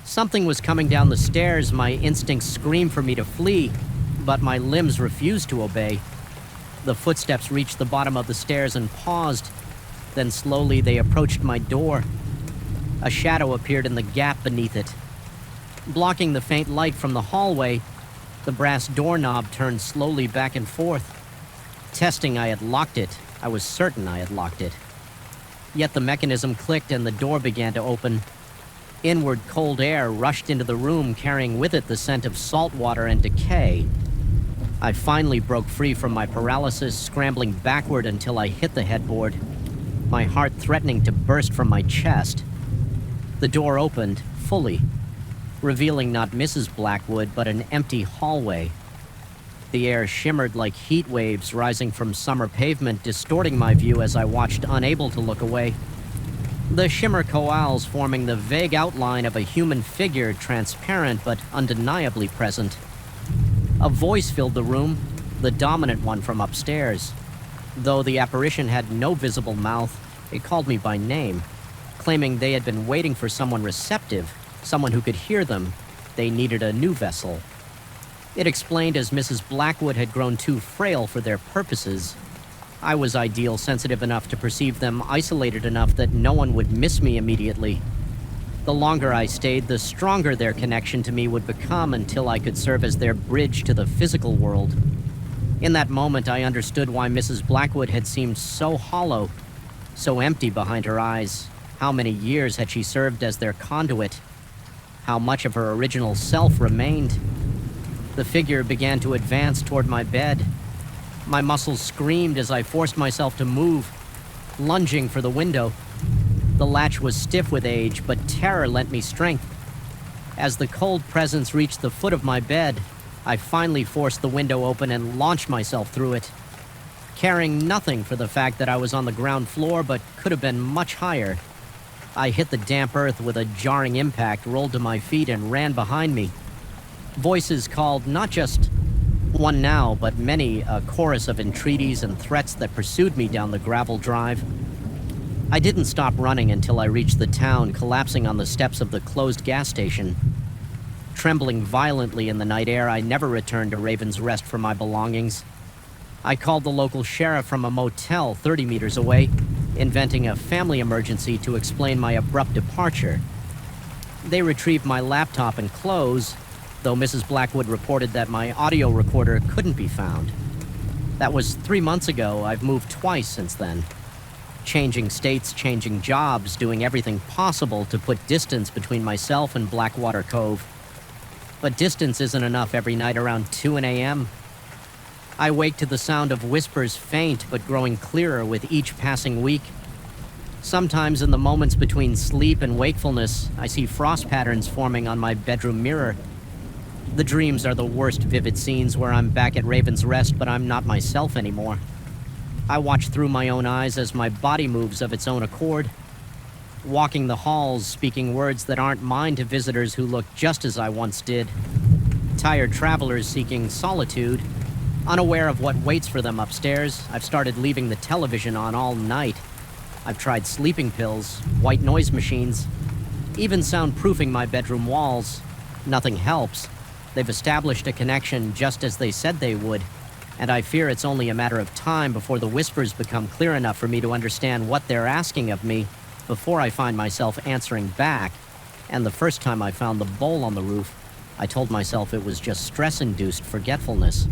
Something was coming down the stairs. My instincts screamed for me to flee, but my limbs refused to obey. The footsteps reached the bottom of the stairs and paused. Then slowly they approached my door. A shadow appeared in the gap beneath it. Blocking the faint light from the hallway, the brass doorknob turned slowly back and forth. Testing, I had locked it. I was certain I had locked it. Yet the mechanism clicked and the door began to open. Inward cold air rushed into the room, carrying with it the scent of salt water and decay. I finally broke free from my paralysis, scrambling backward until I hit the headboard, my heart threatening to burst from my chest. The door opened fully, revealing not Mrs. Blackwood, but an empty hallway. The air shimmered like heat waves rising from summer pavement, distorting my view as I watched, unable to look away. The shimmer coalesced, forming the vague outline of a human figure, transparent but undeniably present. A voice filled the room, the dominant one from upstairs. Though the apparition had no visible mouth, it called me by name, claiming they had been waiting for someone receptive, someone who could hear them. They needed a new vessel. It explained as Mrs. Blackwood had grown too frail for their purposes. I was ideal, sensitive enough to perceive them, isolated enough that no one would miss me immediately. The longer I stayed, the stronger their connection to me would become, until I could serve as their bridge to the physical world. In that moment, I understood why Mrs. Blackwood had seemed so hollow, so empty behind her eyes. How many years had she served as their conduit? How much of her original self remained? The figure began to advance toward my bed. My muscles screamed as I forced myself to move, lunging for the window. The latch was stiff with age, but terror lent me strength. As the cold presence reached the foot of my bed, I finally forced the window open and launched myself through it, caring nothing for the fact that I was on the ground floor but could have been much higher. I hit the damp earth with a jarring impact, rolled to my feet, and ran behind me. Voices called, not just one now, but many, a chorus of entreaties and threats that pursued me down the gravel drive. I didn't stop running until I reached the town, collapsing on the steps of the closed gas station. Trembling violently in the night air, I never returned to Raven's Rest for my belongings. I called the local sheriff from a motel 30 meters away, inventing a family emergency to explain my abrupt departure. They retrieved my laptop and clothes, though Mrs. Blackwood reported that my audio recorder couldn't be found. That was 3 months ago. I've moved twice since then. Changing states, changing jobs, doing everything possible to put distance between myself and Blackwater Cove. But distance isn't enough every night around 2 a.m. I wake to the sound of whispers, faint but growing clearer with each passing week. Sometimes in the moments between sleep and wakefulness, I see frost patterns forming on my bedroom mirror. The dreams are the worst vivid scenes where I'm back at Raven's Rest, but I'm not myself anymore. I watch through my own eyes as my body moves of its own accord, walking the halls, speaking words that aren't mine to visitors who look just as I once did. Tired travelers seeking solitude, unaware of what waits for them upstairs. I've started leaving the television on all night. I've tried sleeping pills, white noise machines, even soundproofing my bedroom walls. Nothing helps. They've established a connection just as they said they would, and I fear it's only a matter of time before the whispers become clear enough for me to understand what they're asking of me before I find myself answering back. And the first time I found the bowl on the roof, I told myself it was just stress-induced forgetfulness.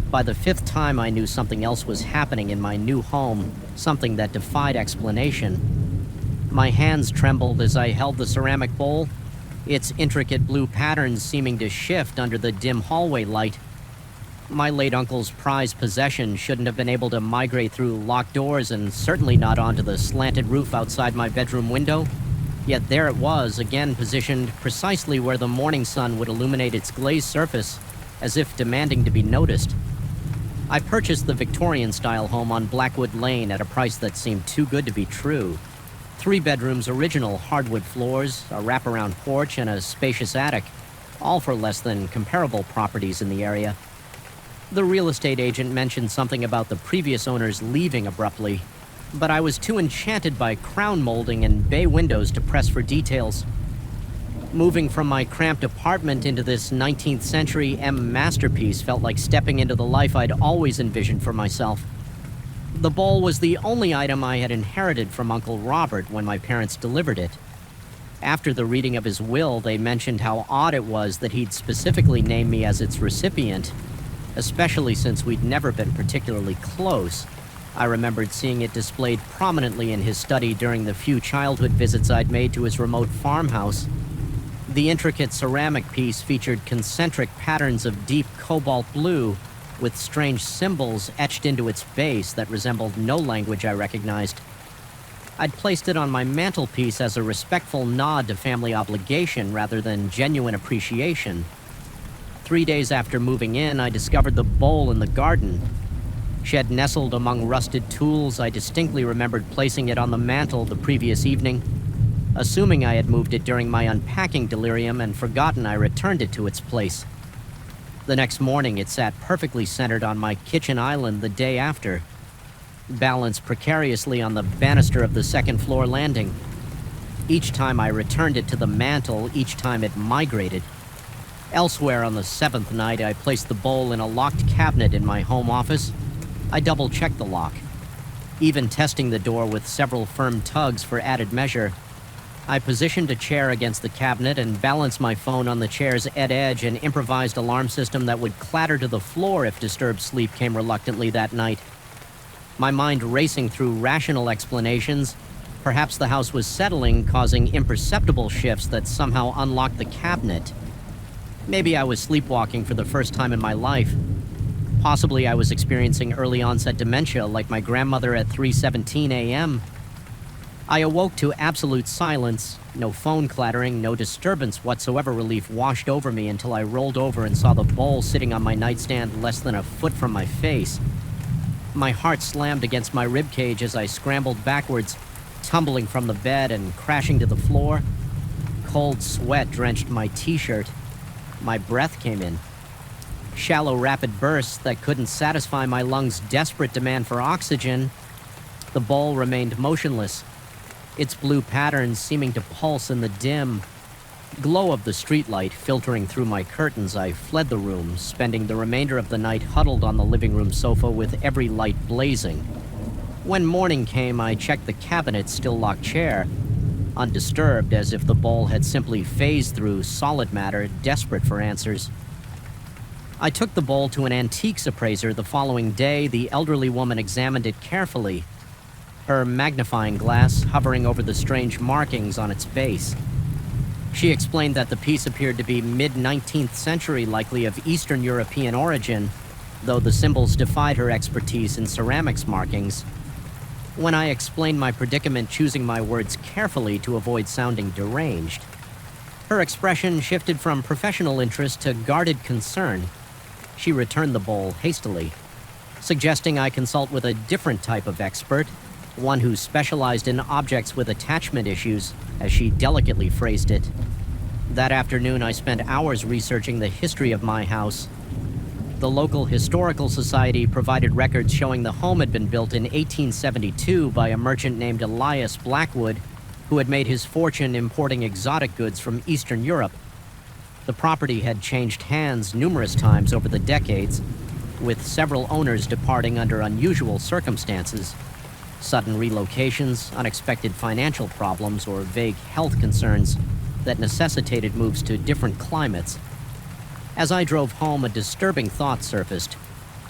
By the 5th time, I knew something else was happening in my new home, something that defied explanation. My hands trembled as I held the ceramic bowl, its intricate blue patterns seeming to shift under the dim hallway light. My late uncle's prized possession shouldn't have been able to migrate through locked doors and certainly not onto the slanted roof outside my bedroom window. Yet there it was, again positioned precisely where the morning sun would illuminate its glazed surface, as if demanding to be noticed. I purchased the Victorian-style home on Blackwood Lane at a price that seemed too good to be true. 3 bedrooms, original hardwood floors, a wraparound porch, and a spacious attic, all for less than comparable properties in the area. The real estate agent mentioned something about the previous owners leaving abruptly, but I was too enchanted by crown molding and bay windows to press for details. Moving from my cramped apartment into this 19th century M masterpiece felt like stepping into the life I'd always envisioned for myself. The bowl was the only item I had inherited from Uncle Robert when my parents delivered it. After the reading of his will, they mentioned how odd it was that he'd specifically named me as its recipient, especially since we'd never been particularly close. I remembered seeing it displayed prominently in his study during the few childhood visits I'd made to his remote farmhouse. The intricate ceramic piece featured concentric patterns of deep cobalt blue, with strange symbols etched into its base that resembled no language I recognized. I'd placed it on my mantelpiece as a respectful nod to family obligation rather than genuine appreciation. 3 days after moving in, I discovered the bowl in the garden. She had nestled among rusted tools. I distinctly remembered placing it on the mantel the previous evening. Assuming I had moved it during my unpacking delirium and forgotten, I returned it to its place. The next morning, it sat perfectly centered on my kitchen island the day after, balanced precariously on the banister of the second-floor landing. Each time I returned it to the mantel, each time it migrated. Elsewhere on the 7th night, I placed the bowl in a locked cabinet in my home office. I double-checked the lock, even testing the door with several firm tugs for added measure. I positioned a chair against the cabinet and balanced my phone on the chair's edge, an improvised alarm system that would clatter to the floor if disturbed sleep came reluctantly that night. My mind racing through rational explanations. Perhaps the house was settling, causing imperceptible shifts that somehow unlocked the cabinet. Maybe I was sleepwalking for the first time in my life. Possibly I was experiencing early onset dementia like my grandmother at 3:17 a.m. I awoke to absolute silence, no phone clattering, no disturbance whatsoever. Relief washed over me until I rolled over and saw the bowl sitting on my nightstand less than a foot from my face. My heart slammed against my ribcage as I scrambled backwards, tumbling from the bed and crashing to the floor. Cold sweat drenched my t-shirt. My breath came in. Shallow, rapid bursts that couldn't satisfy my lungs' desperate demand for oxygen. The bowl remained motionless, its blue patterns seeming to pulse in the dim glow of the streetlight filtering through my curtains. I fled the room, spending the remainder of the night huddled on the living room sofa with every light blazing. When morning came, I checked the cabinet's still-locked chair, undisturbed, as if the bowl had simply phased through solid matter, desperate for answers. I took the bowl to an antiques appraiser the following day. The elderly woman examined it carefully, her magnifying glass hovering over the strange markings on its base. She explained that the piece appeared to be mid-19th century, likely of Eastern European origin, though the symbols defied her expertise in ceramics markings. When I explained my predicament, choosing my words carefully to avoid sounding deranged, her expression shifted from professional interest to guarded concern. She returned the bowl hastily, suggesting I consult with a different type of expert, one who specialized in objects with attachment issues, as she delicately phrased it. That afternoon, I spent hours researching the history of my house. The local historical society provided records showing the home had been built in 1872 by a merchant named Elias Blackwood, who had made his fortune importing exotic goods from Eastern Europe. The property had changed hands numerous times over the decades, with several owners departing under unusual circumstances. Sudden relocations, unexpected financial problems, or vague health concerns that necessitated moves to different climates. As I drove home, a disturbing thought surfaced.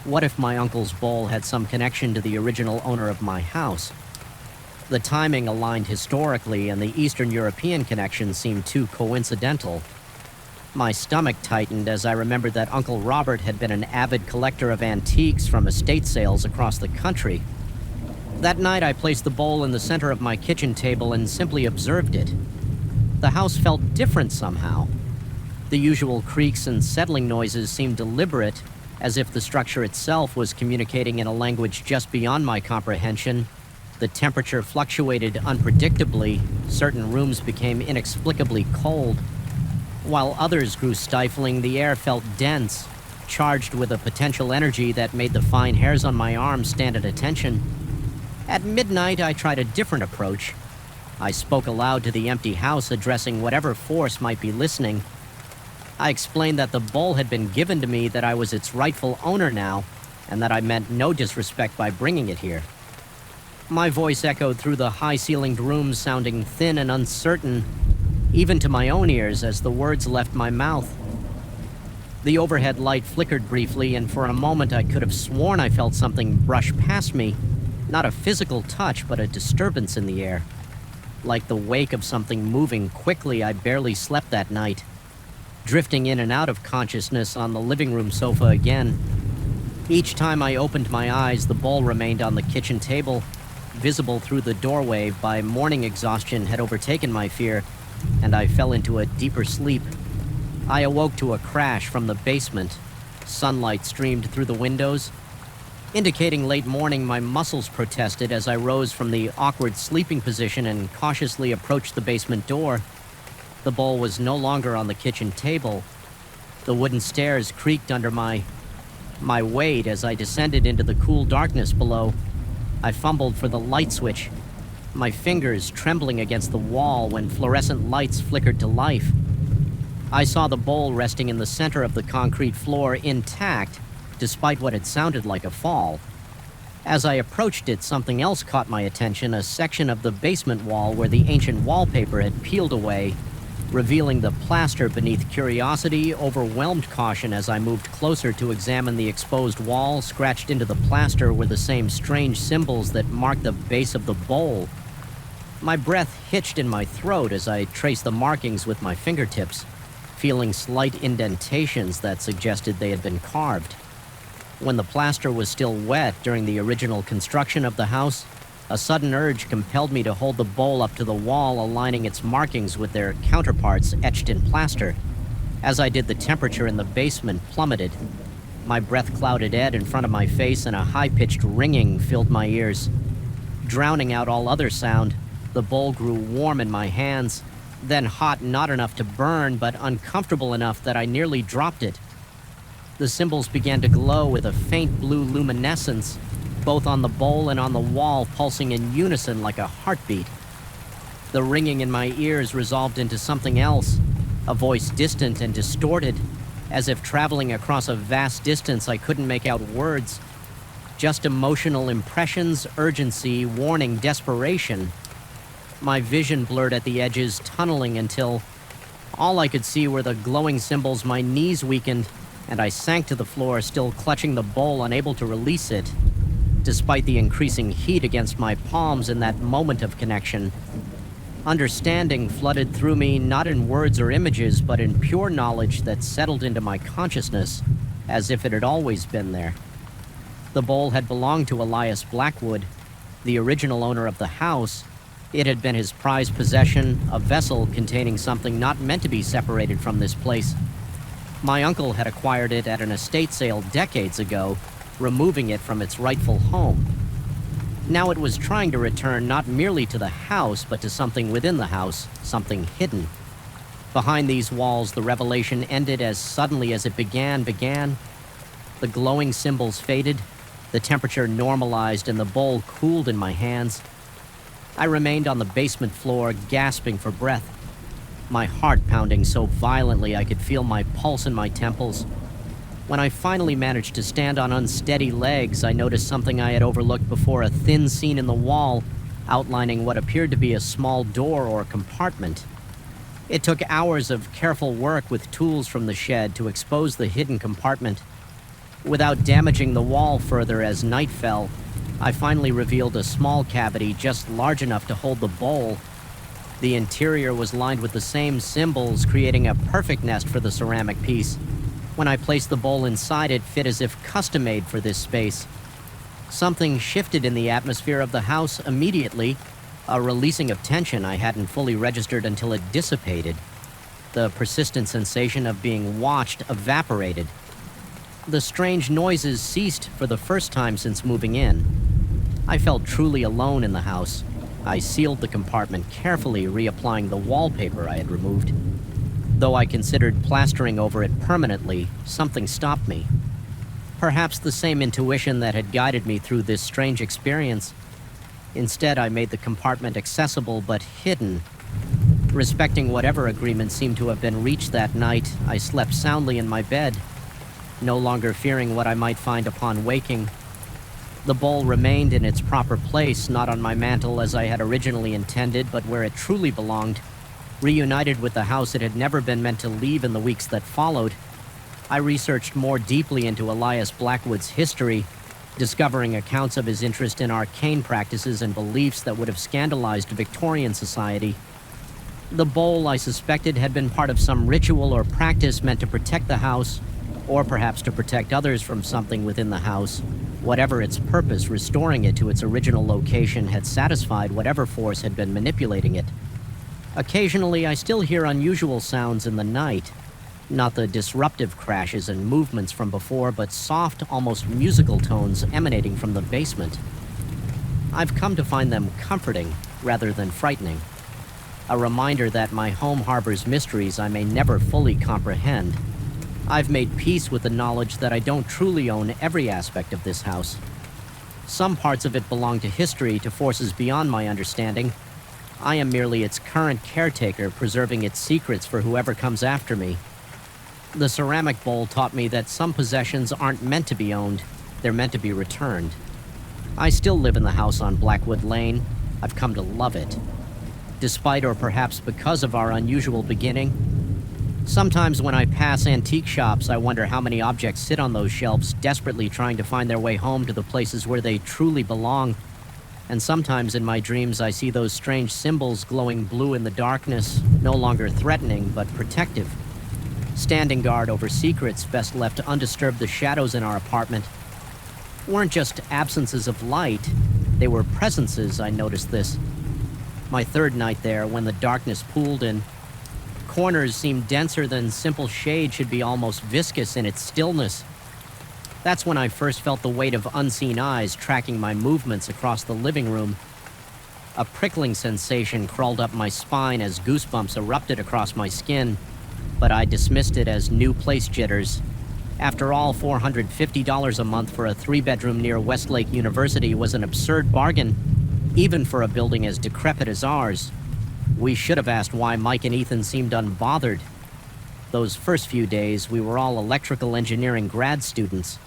What if my uncle's bowl had some connection to the original owner of my house? The timing aligned historically, and the Eastern European connection seemed too coincidental. My stomach tightened as I remembered that Uncle Robert had been an avid collector of antiques from estate sales across the country. That night, I placed the bowl in the center of my kitchen table and simply observed it. The house felt different somehow. The usual creaks and settling noises seemed deliberate, as if the structure itself was communicating in a language just beyond my comprehension. The temperature fluctuated unpredictably, certain rooms became inexplicably cold. While others grew stifling, the air felt dense, charged with a potential energy that made the fine hairs on my arms stand at attention. At midnight, I tried a different approach. I spoke aloud to the empty house, addressing whatever force might be listening. I explained that the bowl had been given to me, that I was its rightful owner now, and that I meant no disrespect by bringing it here. My voice echoed through the high-ceilinged room, sounding thin and uncertain, even to my own ears as the words left my mouth. The overhead light flickered briefly, and for a moment I could have sworn I felt something brush past me. Not a physical touch, but a disturbance in the air. Like the wake of something moving quickly, I barely slept that night, drifting in and out of consciousness on the living room sofa again. Each time I opened my eyes, the bowl remained on the kitchen table, visible through the doorway. By morning, exhaustion had overtaken my fear, and I fell into a deeper sleep. I awoke to a crash from the basement. Sunlight streamed through the windows. Indicating late morning, my muscles protested as I rose from the awkward sleeping position and cautiously approached the basement door. The bowl was no longer on the kitchen table. The wooden stairs creaked under my weight as I descended into the cool darkness below. I fumbled for the light switch, my fingers trembling against the wall when fluorescent lights flickered to life. I saw the bowl resting in the center of the concrete floor, intact, despite what had sounded like a fall. As I approached it, something else caught my attention, a section of the basement wall where the ancient wallpaper had peeled away, revealing the plaster beneath. Curiosity overwhelmed caution as I moved closer to examine the exposed wall. Scratched into the plaster were the same strange symbols that marked the base of the bowl. My breath hitched in my throat as I traced the markings with my fingertips, feeling slight indentations that suggested they had been carved. When the plaster was still wet during the original construction of the house, a sudden urge compelled me to hold the bowl up to the wall, aligning its markings with their counterparts etched in plaster. As I did, the temperature in the basement plummeted. My breath clouded air in front of my face, and a high-pitched ringing filled my ears. Drowning out all other sound, the bowl grew warm in my hands, then hot, not enough to burn, but uncomfortable enough that I nearly dropped it. The symbols began to glow with a faint blue luminescence, both on the bowl and on the wall, pulsing in unison like a heartbeat. The ringing in my ears resolved into something else, a voice distant and distorted, as if traveling across a vast distance. I couldn't make out words, just emotional impressions, urgency, warning, desperation. My vision blurred at the edges, tunneling until all I could see were the glowing symbols. My knees weakened, and I sank to the floor, still clutching the bowl, unable to release it. Despite the increasing heat against my palms in that moment of connection, understanding flooded through me, not in words or images, but in pure knowledge that settled into my consciousness as if it had always been there. The bowl had belonged to Elias Blackwood, the original owner of the house. It had been his prized possession, a vessel containing something not meant to be separated from this place. My uncle had acquired it at an estate sale decades ago, removing it from its rightful home. Now it was trying to return not merely to the house, but to something within the house, something hidden. Behind these walls, the revelation ended as suddenly as it began. The glowing symbols faded, the temperature normalized, and the bowl cooled in my hands. I remained on the basement floor, gasping for breath, my heart pounding so violently I could feel my pulse in my temples. When I finally managed to stand on unsteady legs, I noticed something I had overlooked before, a thin seam in the wall, outlining what appeared to be a small door or compartment. It took hours of careful work with tools from the shed to expose the hidden compartment. Without damaging the wall further as night fell, I finally revealed a small cavity just large enough to hold the bowl. The interior was lined with the same symbols, creating a perfect nest for the ceramic piece. When I placed the bowl inside, it fit as if custom-made for this space. Something shifted in the atmosphere of the house immediately, a releasing of tension I hadn't fully registered until it dissipated. The persistent sensation of being watched evaporated. The strange noises ceased for the first time since moving in. I felt truly alone in the house. I sealed the compartment carefully, reapplying the wallpaper I had removed. Though I considered plastering over it permanently, something stopped me. Perhaps the same intuition that had guided me through this strange experience. Instead, I made the compartment accessible but hidden. Respecting whatever agreement seemed to have been reached that night, I slept soundly in my bed, no longer fearing what I might find upon waking. The bowl remained in its proper place, not on my mantel as I had originally intended, but where it truly belonged. Reunited with the house it had never been meant to leave in the weeks that followed, I researched more deeply into Elias Blackwood's history, discovering accounts of his interest in arcane practices and beliefs that would have scandalized Victorian society. The bowl, I suspected, had been part of some ritual or practice meant to protect the house, or perhaps to protect others from something within the house. Whatever its purpose, restoring it to its original location had satisfied whatever force had been manipulating it. Occasionally, I still hear unusual sounds in the night. Not the disruptive crashes and movements from before, but soft, almost musical tones emanating from the basement. I've come to find them comforting rather than frightening. A reminder that my home harbors mysteries I may never fully comprehend. I've made peace with the knowledge that I don't truly own every aspect of this house. Some parts of it belong to history, to forces beyond my understanding. I am merely its current caretaker, preserving its secrets for whoever comes after me. The ceramic bowl taught me that some possessions aren't meant to be owned, they're meant to be returned. I still live in the house on Blackwood Lane. I've come to love it. Despite or perhaps because of our unusual beginning. Sometimes when I pass antique shops, I wonder how many objects sit on those shelves, desperately trying to find their way home to the places where they truly belong. And sometimes in my dreams, I see those strange symbols glowing blue in the darkness, no longer threatening, but protective. Standing guard over secrets best left to undisturb the shadows in our apartment. Weren't just absences of light, they were presences, I noticed this. My third night there, when the darkness pooled in, corners seemed denser than simple shade should be almost viscous in its stillness. That's when I first felt the weight of unseen eyes tracking my movements across the living room. A prickling sensation crawled up my spine as goosebumps erupted across my skin, but I dismissed it as new place jitters. After all, $450 a month for a 3-bedroom near Westlake University was an absurd bargain, even for a building as decrepit as ours. We should have asked why Mike and Ethan seemed unbothered. Those first few days, we were all electrical engineering grad students.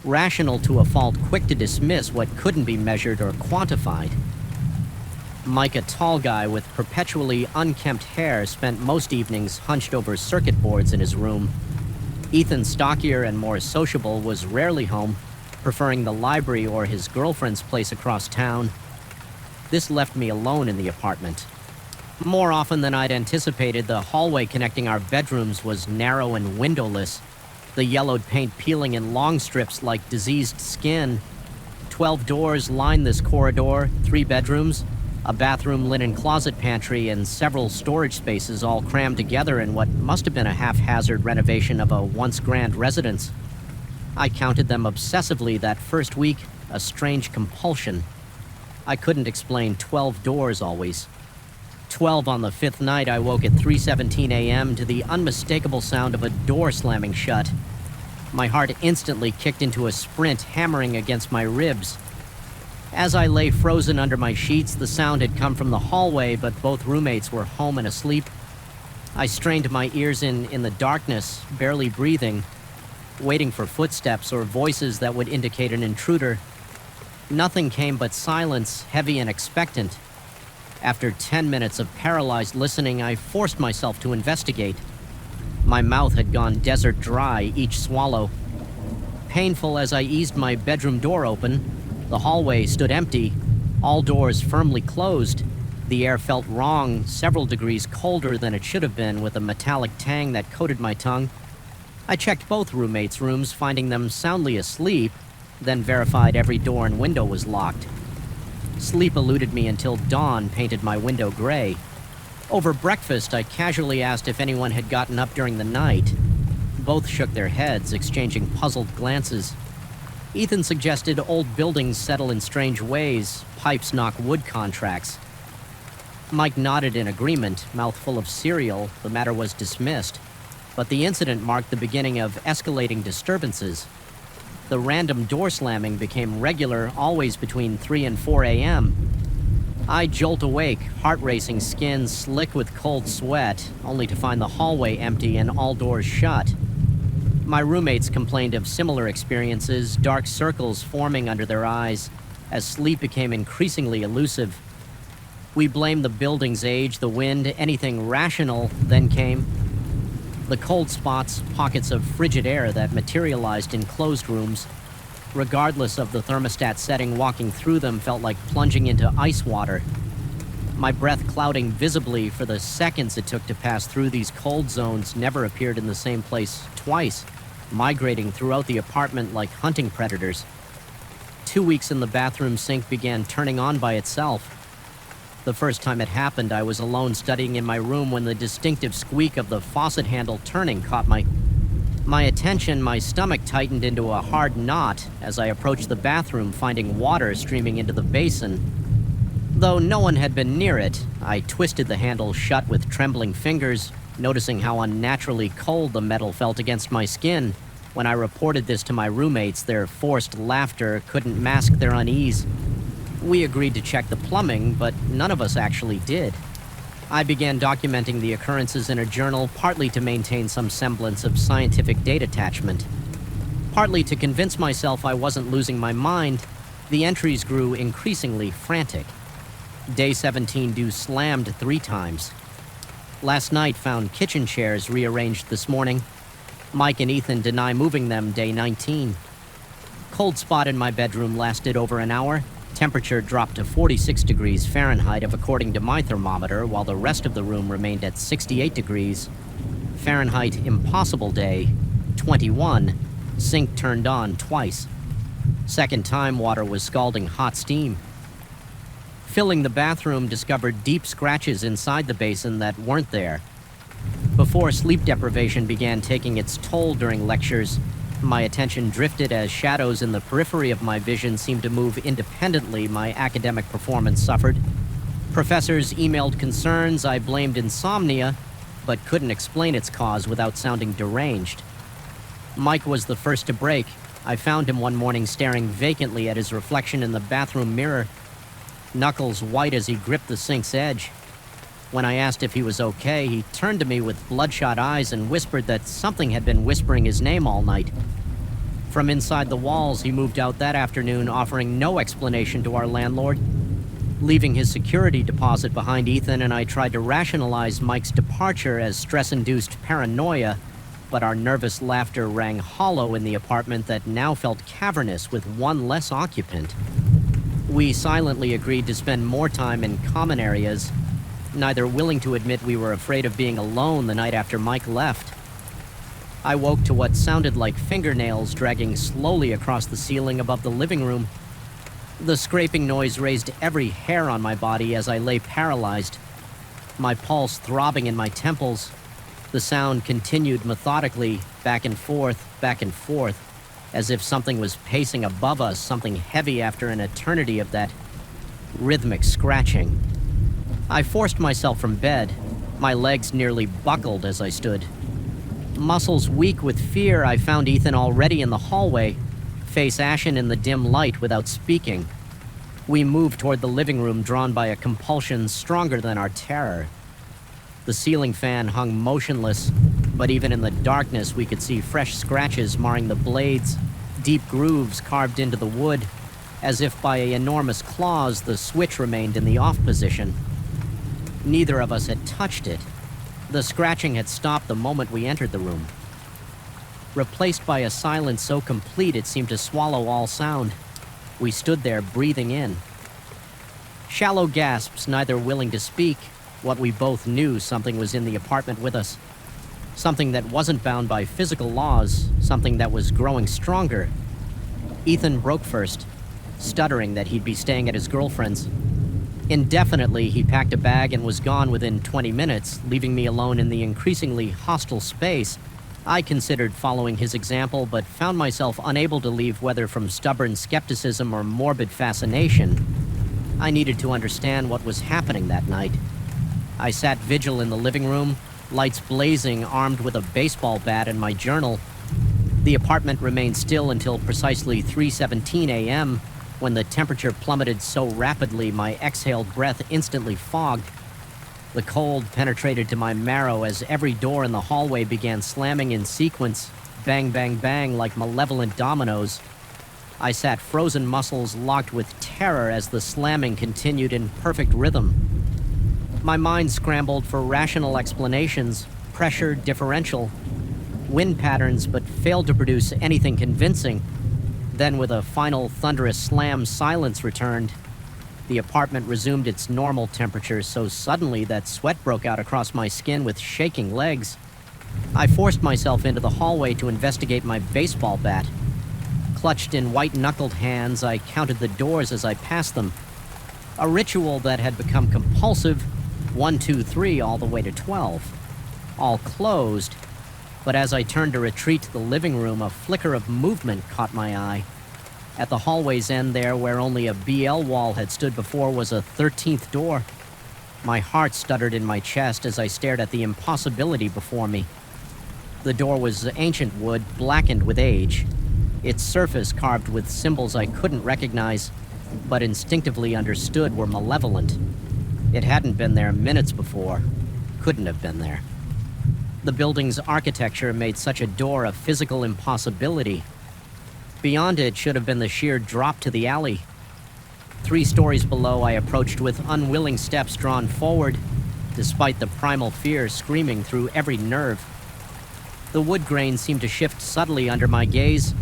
Rational to a fault, quick to dismiss what couldn't be measured or quantified. Mike, a tall guy with perpetually unkempt hair, spent most evenings hunched over circuit boards in his room. Ethan, stockier and more sociable, was rarely home, preferring the library or his girlfriend's place across town. This left me alone in the apartment. More often than I'd anticipated, the hallway connecting our bedrooms was narrow and windowless, the yellowed paint peeling in long strips like diseased skin. 12 doors lined this corridor, 3 bedrooms, a bathroom, linen closet, pantry, and several storage spaces all crammed together in what must have been a haphazard renovation of a once grand residence. I counted them obsessively that first week, a strange compulsion. I couldn't explain 12 doors always. 12 on the 5th night, I woke at 3:17 a.m. to the unmistakable sound of a door slamming shut. My heart instantly kicked into a sprint, hammering against my ribs. As I lay frozen under my sheets, the sound had come from the hallway, but both roommates were home and asleep. I strained my ears in the darkness, barely breathing, waiting for footsteps or voices that would indicate an intruder. Nothing came but silence, heavy and expectant. After 10 minutes of paralyzed listening, I forced myself to investigate. My mouth had gone desert dry each swallow. Painful as I eased my bedroom door open, The hallway stood empty, all doors firmly closed. The air felt wrong, several degrees colder than it should have been, with a metallic tang that coated my tongue. I checked both roommates' rooms, finding them soundly asleep, then verified every door and window was locked. Sleep eluded me until dawn painted my window gray. Over breakfast, I casually asked if anyone had gotten up during the night. Both shook their heads, exchanging puzzled glances. Ethan suggested old buildings settle in strange ways, pipes knock wood contracts. Mike nodded in agreement, mouth full of cereal. The matter was dismissed. But the incident marked the beginning of escalating disturbances. The random door slamming became regular, always between 3 and 4 a.m. I jolt awake, heart-racing, skin slick with cold sweat, only to find the hallway empty and all doors shut. My roommates complained of similar experiences, dark circles forming under their eyes, as sleep became increasingly elusive. We blamed the building's age, the wind, anything rational then came. The cold spots, pockets of frigid air that materialized in closed rooms. Regardless of the thermostat setting, walking through them felt like plunging into ice water. My breath clouding visibly for the seconds it took to pass through these cold zones never appeared in the same place twice, migrating throughout the apartment like hunting predators. 2 weeks in the bathroom sink began turning on by itself. The first time it happened, I was alone studying in my room when the distinctive squeak of the faucet handle turning caught my attention. My stomach tightened into a hard knot as I approached the bathroom, finding water streaming into the basin. Though no one had been near it, I twisted the handle shut with trembling fingers, noticing how unnaturally cold the metal felt against my skin. When I reported this to my roommates, their forced laughter couldn't mask their unease. We agreed to check the plumbing, but none of us actually did. I began documenting the occurrences in a journal, partly to maintain some semblance of scientific date attachment. Partly to convince myself I wasn't losing my mind, the entries grew increasingly frantic. Day 17 due slammed 3 times. Last night found kitchen chairs rearranged this morning. Mike and Ethan deny moving them day 19. Cold spot in my bedroom lasted over an hour. Temperature dropped to 46 degrees Fahrenheit according to my thermometer, while the rest of the room remained at 68 degrees. Fahrenheit impossible day, 21. Sink turned on twice. Second time, water was scalding hot steam. Filling the bathroom, discovered deep scratches inside the basin that weren't there. Before sleep deprivation began taking its toll during lectures, my attention drifted as shadows in the periphery of my vision seemed to move independently. My academic performance suffered. Professors emailed concerns. I blamed insomnia, but couldn't explain its cause without sounding deranged. Mike was the first to break. I found him one morning staring vacantly at his reflection in the bathroom mirror, knuckles white as he gripped the sink's edge. When I asked if he was okay, he turned to me with bloodshot eyes and whispered that something had been whispering his name all night. From inside the walls, he moved out that afternoon, offering no explanation to our landlord. Leaving his security deposit behind, Ethan and I tried to rationalize Mike's departure as stress-induced paranoia, but our nervous laughter rang hollow in the apartment that now felt cavernous with one less occupant. We silently agreed to spend more time in common areas, neither willing to admit we were afraid of being alone the night after Mike left. I woke to what sounded like fingernails dragging slowly across the ceiling above the living room. The scraping noise raised every hair on my body as I lay paralyzed, my pulse throbbing in my temples. The sound continued methodically, back and forth, as if something was pacing above us, something heavy after an eternity of that rhythmic scratching. I forced myself from bed. My legs nearly buckled as I stood. Muscles weak with fear, I found Ethan already in the hallway, face ashen in the dim light without speaking. We moved toward the living room, drawn by a compulsion stronger than our terror. The ceiling fan hung motionless, but even in the darkness we could see fresh scratches marring the blades, deep grooves carved into the wood. As if by enormous claws, the switch remained in the off position. Neither of us had touched it. The scratching had stopped the moment we entered the room, replaced by a silence so complete it seemed to swallow all sound. We stood there, breathing in. Shallow gasps, neither willing to speak, what we both knew something was in the apartment with us. Something that wasn't bound by physical laws, something that was growing stronger. Ethan broke first, stuttering that he'd be staying at his girlfriend's. Indefinitely, he packed a bag and was gone within 20 minutes, leaving me alone in the increasingly hostile space. I considered following his example, but found myself unable to leave, whether from stubborn skepticism or morbid fascination. I needed to understand what was happening that night. I sat vigil in the living room, lights blazing, armed with a baseball bat and my journal. The apartment remained still until precisely 3:17 a.m., when the temperature plummeted so rapidly my exhaled breath instantly fogged. The cold penetrated to my marrow as every door in the hallway began slamming in sequence, bang, bang, bang, like malevolent dominoes. I sat frozen, muscles locked with terror as the slamming continued in perfect rhythm. My mind scrambled for rational explanations, pressure differential, wind patterns, but failed to produce anything convincing. Then, with a final thunderous slam, silence returned. The apartment resumed its normal temperature so suddenly that sweat broke out across my skin with shaking legs. I forced myself into the hallway to investigate my baseball bat. Clutched in white-knuckled hands, I counted the doors as I passed them. A ritual that had become compulsive, 1, 2, 3, all the way to 12. All closed. But as I turned to retreat to the living room, a flicker of movement caught my eye. At the hallway's end there, where only a BL wall had stood before, was a 13th door. My heart stuttered in my chest as I stared at the impossibility before me. The door was ancient wood, blackened with age. Its surface carved with symbols I couldn't recognize, but instinctively understood were malevolent. It hadn't been there minutes before. Couldn't have been there. The building's architecture made such a door a physical impossibility. Beyond it should have been the sheer drop to the alley. 3 stories below, I approached with unwilling steps drawn forward, despite the primal fear screaming through every nerve. The wood grain seemed to shift subtly under my gaze,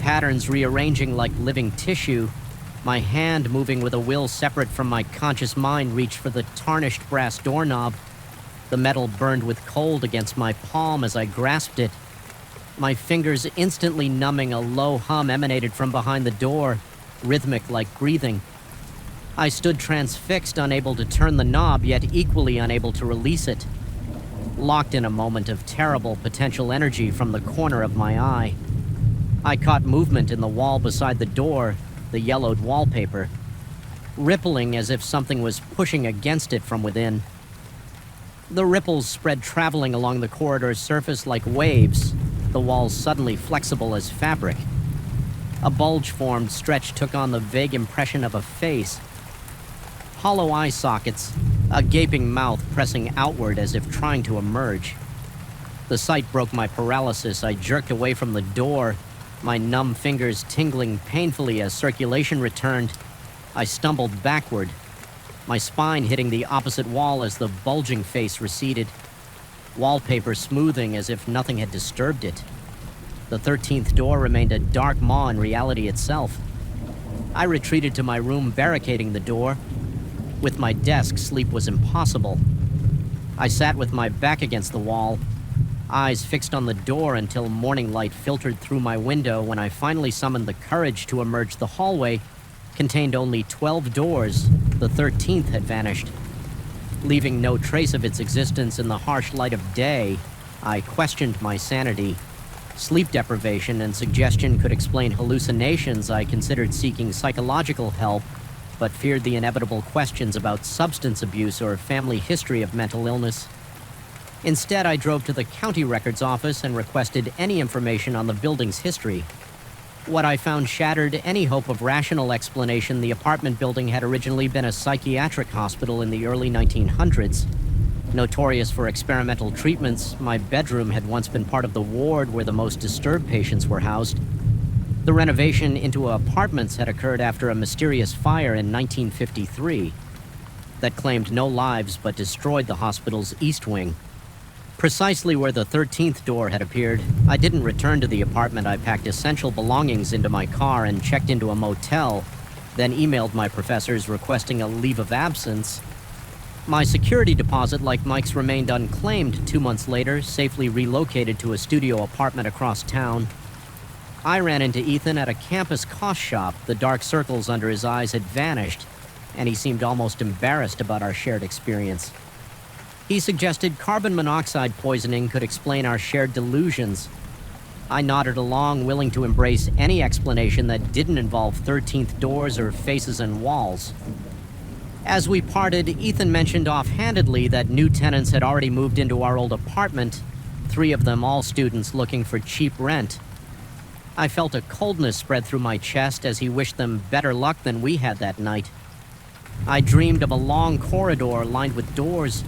patterns rearranging like living tissue. My hand, moving with a will separate from my conscious mind, reached for the tarnished brass doorknob. The metal burned with cold against my palm as I grasped it. My fingers instantly numbing, a low hum emanated from behind the door, rhythmic like breathing. I stood transfixed, unable to turn the knob, yet equally unable to release it. Locked in a moment of terrible potential energy from the corner of my eye. I caught movement in the wall beside the door, the yellowed wallpaper, rippling as if something was pushing against it from within. The ripples spread, traveling along the corridor's surface like waves, the walls suddenly flexible as fabric. A bulge-formed stretch took on the vague impression of a face. Hollow eye sockets, a gaping mouth pressing outward as if trying to emerge. The sight broke my paralysis. I jerked away from the door, my numb fingers tingling painfully as circulation returned. I stumbled backward, my spine hitting the opposite wall as the bulging face receded, wallpaper smoothing as if nothing had disturbed it. The 13th door remained a dark maw in reality itself. I retreated to my room, barricading the door. With my desk, sleep was impossible. I sat with my back against the wall, eyes fixed on the door until morning light filtered through my window. When I finally summoned the courage to emerge, the hallway contained only 12 doors. The 13th had vanished. Leaving no trace of its existence in the harsh light of day, I questioned my sanity. Sleep deprivation and suggestion could explain hallucinations. I considered seeking psychological help, but feared the inevitable questions about substance abuse or family history of mental illness. Instead, I drove to the county records office and requested any information on the building's history. What I found shattered any hope of rational explanation. The apartment building had originally been a psychiatric hospital in the early 1900s. Notorious for experimental treatments, my bedroom had once been part of the ward where the most disturbed patients were housed. The renovation into apartments had occurred after a mysterious fire in 1953 that claimed no lives but destroyed the hospital's east wing. Precisely where the 13th door had appeared, I didn't return to the apartment. I packed essential belongings into my car and checked into a motel, then emailed my professors requesting a leave of absence. My security deposit, like Mike's, remained unclaimed 2 months later, safely relocated to a studio apartment across town. I ran into Ethan at a campus cost shop. The dark circles under his eyes had vanished, and he seemed almost embarrassed about our shared experience. He suggested carbon monoxide poisoning could explain our shared delusions. I nodded along, willing to embrace any explanation that didn't involve 13th doors or faces and walls. As we parted, Ethan mentioned offhandedly that new tenants had already moved into our old apartment, 3 of them all students looking for cheap rent. I felt a coldness spread through my chest as he wished them better luck than we had that night. I dreamed of a long corridor lined with doors,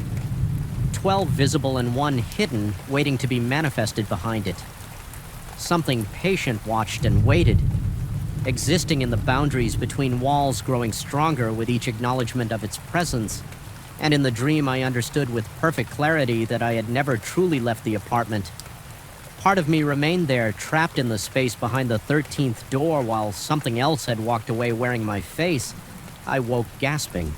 12 visible and 1 hidden, waiting to be manifested behind it. Something patient watched and waited, existing in the boundaries between walls, growing stronger with each acknowledgement of its presence. And in the dream, I understood with perfect clarity that I had never truly left the apartment. Part of me remained there, trapped in the space behind the 13th door, while something else had walked away wearing my face. I woke gasping.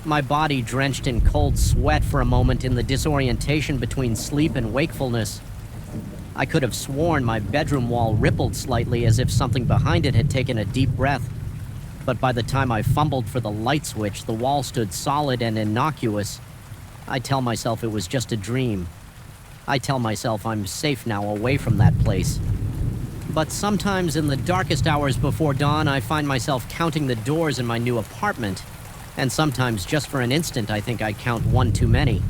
My body drenched in cold sweat for a moment in the disorientation between sleep and wakefulness. I could have sworn my bedroom wall rippled slightly as if something behind it had taken a deep breath. But by the time I fumbled for the light switch, the wall stood solid and innocuous. I tell myself it was just a dream. I tell myself I'm safe now away from that place. But sometimes in the darkest hours before dawn, I find myself counting the doors in my new apartment. And sometimes, just for an instant, I think I count 1 too many.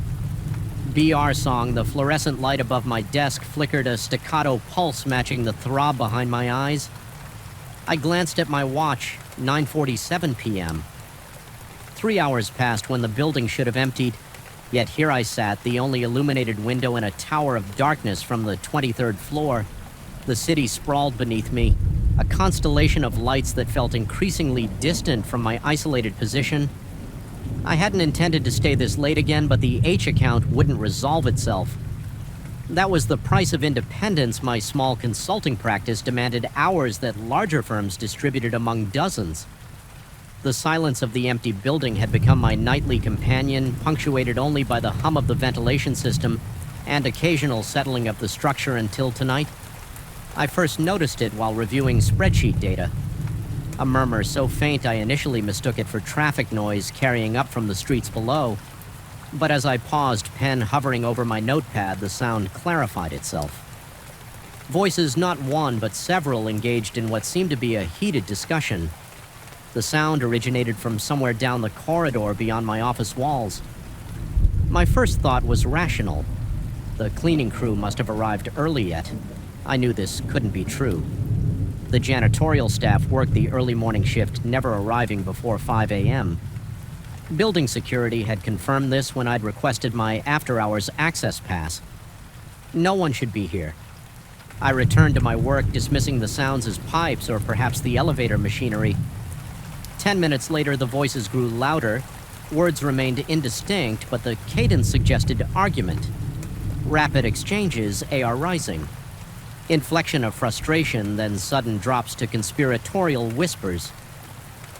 BR song, the fluorescent light above my desk flickered a staccato pulse matching the throb behind my eyes. I glanced at my watch, 9:47 p.m. 3 hours passed when the building should have emptied, yet here I sat, the only illuminated window in a tower of darkness from the 23rd floor. The city sprawled beneath me, a constellation of lights that felt increasingly distant from my isolated position. I hadn't intended to stay this late again, but the H account wouldn't resolve itself. That was the price of independence. My small consulting practice demanded hours that larger firms distributed among dozens. The silence of the empty building had become my nightly companion, punctuated only by the hum of the ventilation system and occasional settling of the structure until tonight. I first noticed it while reviewing spreadsheet data. A murmur so faint I initially mistook it for traffic noise carrying up from the streets below. But as I paused, pen hovering over my notepad, the sound clarified itself. Voices, not one but several, engaged in what seemed to be a heated discussion. The sound originated from somewhere down the corridor beyond my office walls. My first thought was rational. The cleaning crew must have arrived early yet. I knew this couldn't be true. The janitorial staff worked the early morning shift, never arriving before 5 a.m. Building security had confirmed this when I'd requested my after-hours access pass. No one should be here. I returned to my work, dismissing the sounds as pipes or perhaps the elevator machinery. 10 minutes later, the voices grew louder. Words remained indistinct, but the cadence suggested argument. Rapid exchanges, AR rising. Inflection of frustration, then sudden drops to conspiratorial whispers.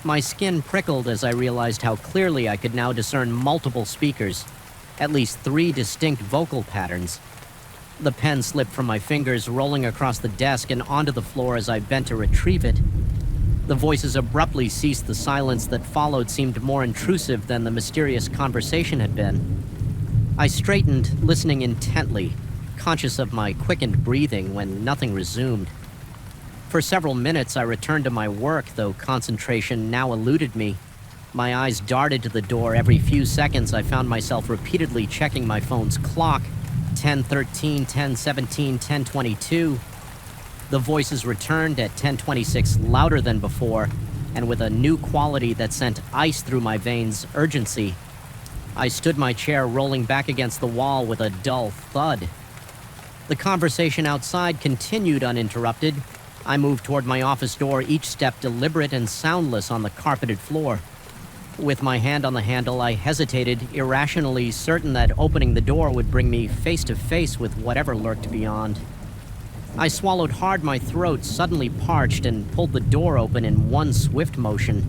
My skin prickled as I realized how clearly I could now discern multiple speakers, at least 3 distinct vocal patterns. The pen slipped from my fingers, rolling across the desk and onto the floor as I bent to retrieve it. The voices abruptly ceased. The silence that followed seemed more intrusive than the mysterious conversation had been. I straightened, listening intently, conscious of my quickened breathing when nothing resumed. For several minutes I returned to my work, though concentration now eluded me. My eyes darted to the door. Every few seconds I found myself repeatedly checking my phone's clock. 10:13, 10:17, 10:22. The voices returned at 10:26, louder than before, and with a new quality that sent ice through my veins, urgency. I stood my chair, rolling back against the wall with a dull thud. The conversation outside continued uninterrupted. I moved toward my office door, each step deliberate and soundless on the carpeted floor. With my hand on the handle, I hesitated, irrationally certain that opening the door would bring me face to face with whatever lurked beyond. I swallowed hard, my throat suddenly parched, and pulled the door open in one swift motion.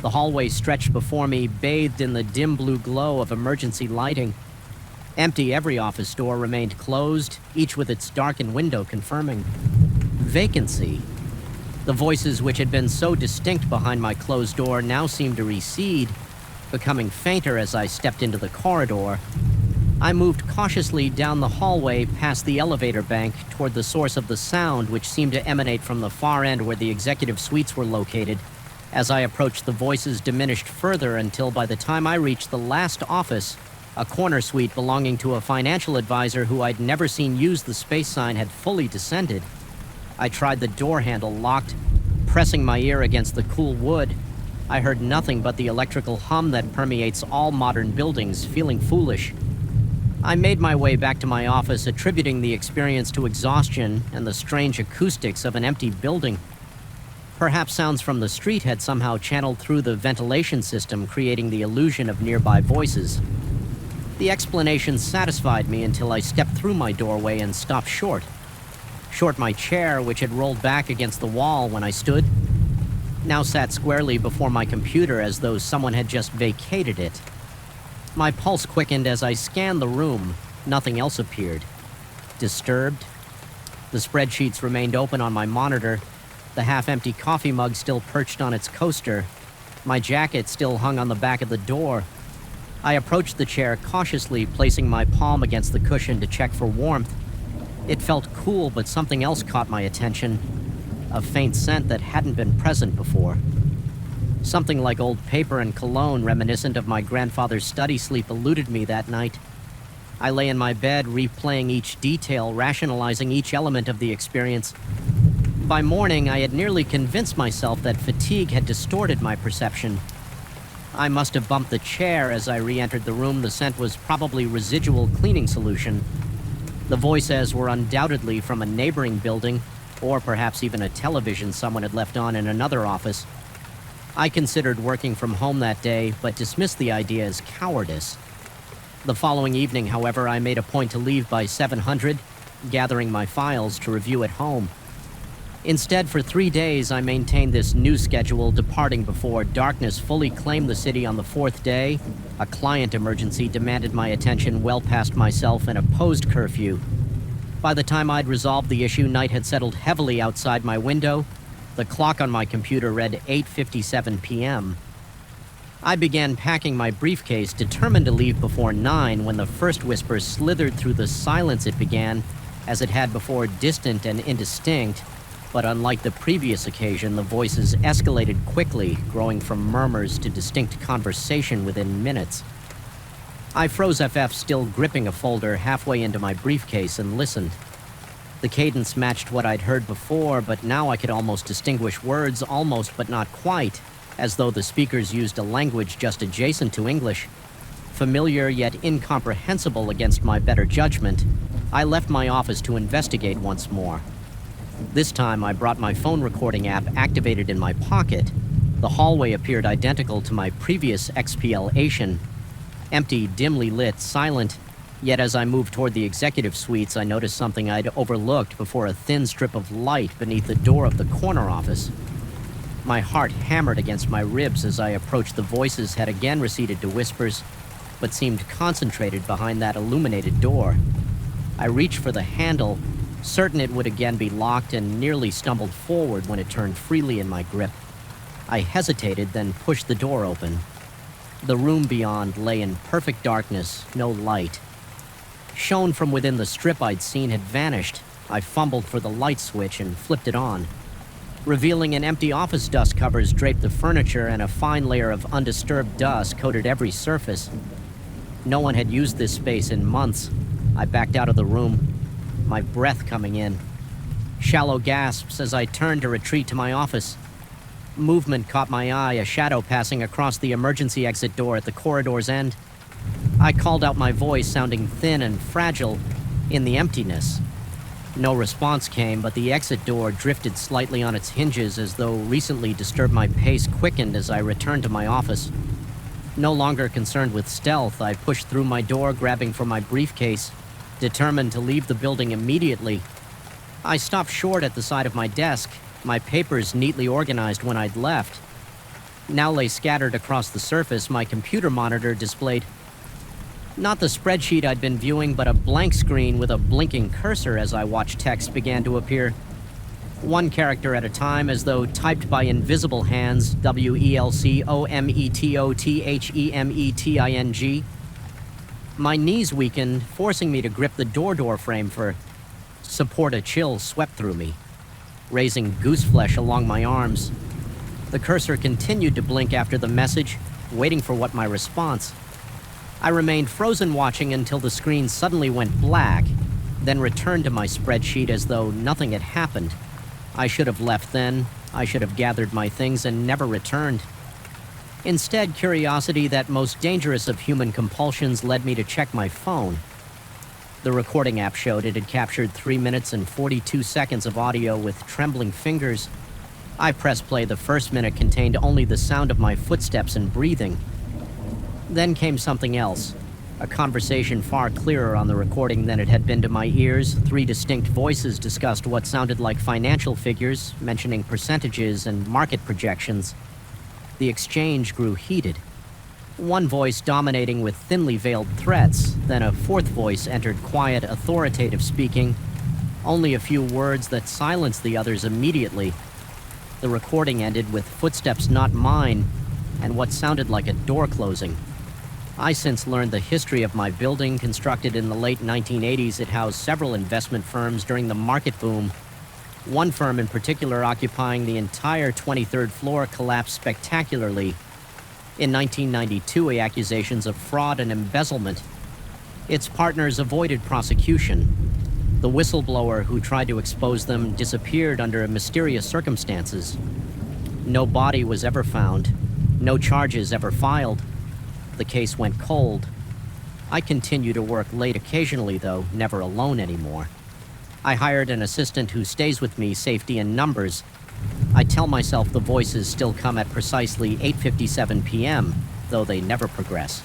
The hallway stretched before me, bathed in the dim blue glow of emergency lighting. Empty, every office door remained closed, each with its darkened window confirming vacancy. The voices which had been so distinct behind my closed door now seemed to recede, becoming fainter as I stepped into the corridor. I moved cautiously down the hallway past the elevator bank toward the source of the sound, which seemed to emanate from the far end where the executive suites were located. As I approached, the voices diminished further until by the time I reached the last office, a corner suite belonging to a financial advisor who I'd never seen use the space sign had fully descended. I tried the door handle locked, pressing my ear against the cool wood. I heard nothing but the electrical hum that permeates all modern buildings, feeling foolish. I made my way back to my office, attributing the experience to exhaustion and the strange acoustics of an empty building. Perhaps sounds from the street had somehow channeled through the ventilation system, creating the illusion of nearby voices. The explanation satisfied me until I stepped through my doorway and stopped short. Short my chair, which had rolled back against the wall when I stood, now sat squarely before my computer as though someone had just vacated it. My pulse quickened as I scanned the room. Nothing else appeared. Disturbed? The spreadsheets remained open on my monitor, the half-empty coffee mug still perched on its coaster. My jacket still hung on the back of the door. I approached the chair cautiously, placing my palm against the cushion to check for warmth. It felt cool, but something else caught my attention. A faint scent that hadn't been present before. Something like old paper and cologne reminiscent of my grandfather's study sleep eluded me that night. I lay in my bed, replaying each detail, rationalizing each element of the experience. By morning, I had nearly convinced myself that fatigue had distorted my perception. I must have bumped the chair as I re-entered the room. The scent was probably residual cleaning solution. The voices were undoubtedly from a neighboring building, or perhaps even a television someone had left on in another office. I considered working from home that day, but dismissed the idea as cowardice. The following evening, however, I made a point to leave by 700, gathering my files to review at home. Instead, for 3 days, I maintained this new schedule, departing before darkness fully claimed the city on the fourth day. A client emergency demanded my attention well past myself and opposed curfew. By the time I'd resolved the issue, night had settled heavily outside my window. The clock on my computer read 8:57 p.m. I began packing my briefcase, determined to leave before 9, when the first whisper slithered through the silence. It began, as it had before, distant and indistinct. But unlike the previous occasion, the voices escalated quickly, growing from murmurs to distinct conversation within minutes. I froze FF, still gripping a folder, halfway into my briefcase and listened. The cadence matched what I'd heard before, but now I could almost distinguish words, almost but not quite, as though the speakers used a language just adjacent to English. Familiar yet incomprehensible against my better judgment, I left my office to investigate once more. This time, I brought my phone recording app activated in my pocket. The hallway appeared identical to my previous expiation. Empty, dimly lit, silent. Yet as I moved toward the executive suites, I noticed something I'd overlooked before a thin strip of light beneath the door of the corner office. My heart hammered against my ribs as I approached. The voices had again receded to whispers, but seemed concentrated behind that illuminated door. I reached for the handle, certain it would again be locked, and nearly stumbled forward when it turned freely in my grip. I hesitated, then pushed the door open. The room beyond lay in perfect darkness, no light. Shone from within, the strip I'd seen had vanished. I fumbled for the light switch and flipped it on. Revealing an empty office, dust covers draped the furniture, and a fine layer of undisturbed dust coated every surface. No one had used this space in months. I backed out of the room, my breath coming in. Shallow gasps as I turned to retreat to my office. Movement caught my eye, a shadow passing across the emergency exit door at the corridor's end. I called out, my voice sounding thin and fragile in the emptiness. No response came, but the exit door drifted slightly on its hinges, as though recently disturbed. My pace quickened as I returned to my office. No longer concerned with stealth, I pushed through my door, grabbing for my briefcase, determined to leave the building immediately. I stopped short at the side of my desk, my papers neatly organized when I'd left. Now lay scattered across the surface, my computer monitor displayed not the spreadsheet I'd been viewing, but a blank screen with a blinking cursor as I watched text began to appear. One character at a time, as though typed by invisible hands, WELCOMETOTHEMETING. My knees weakened, forcing me to grip the door frame for support. A chill swept through me, raising gooseflesh along my arms. The cursor continued to blink after the message, waiting for what my response. I remained frozen watching until the screen suddenly went black, then returned to my spreadsheet as though nothing had happened. I should have left then. I should have gathered my things and never returned. Instead, curiosity, that most dangerous of human compulsions, led me to check my phone. The recording app showed it had captured 3 minutes and 42 seconds of audio with trembling fingers. I pressed play. The first minute contained only the sound of my footsteps and breathing. Then came something else, a conversation far clearer on the recording than it had been to my ears. 3 distinct voices discussed what sounded like financial figures, mentioning percentages and market projections. The exchange grew heated. One voice dominating with thinly veiled threats, then a fourth voice entered, quiet, authoritative speaking, only a few words that silenced the others immediately. The recording ended with footsteps not mine, and what sounded like a door closing. I since learned the history of my building. Constructed in the late 1980s, it housed several investment firms during the market boom. One firm in particular, occupying the entire 23rd floor, collapsed spectacularly. In 1992, accusations of fraud and embezzlement. Its partners avoided prosecution. The whistleblower who tried to expose them disappeared under mysterious circumstances. No body was ever found. No charges ever filed. The case went cold. I continue to work late occasionally, though, never alone anymore. I hired an assistant who stays with me, safety in numbers. I tell myself the voices still come at precisely 8:57 p.m., though they never progress.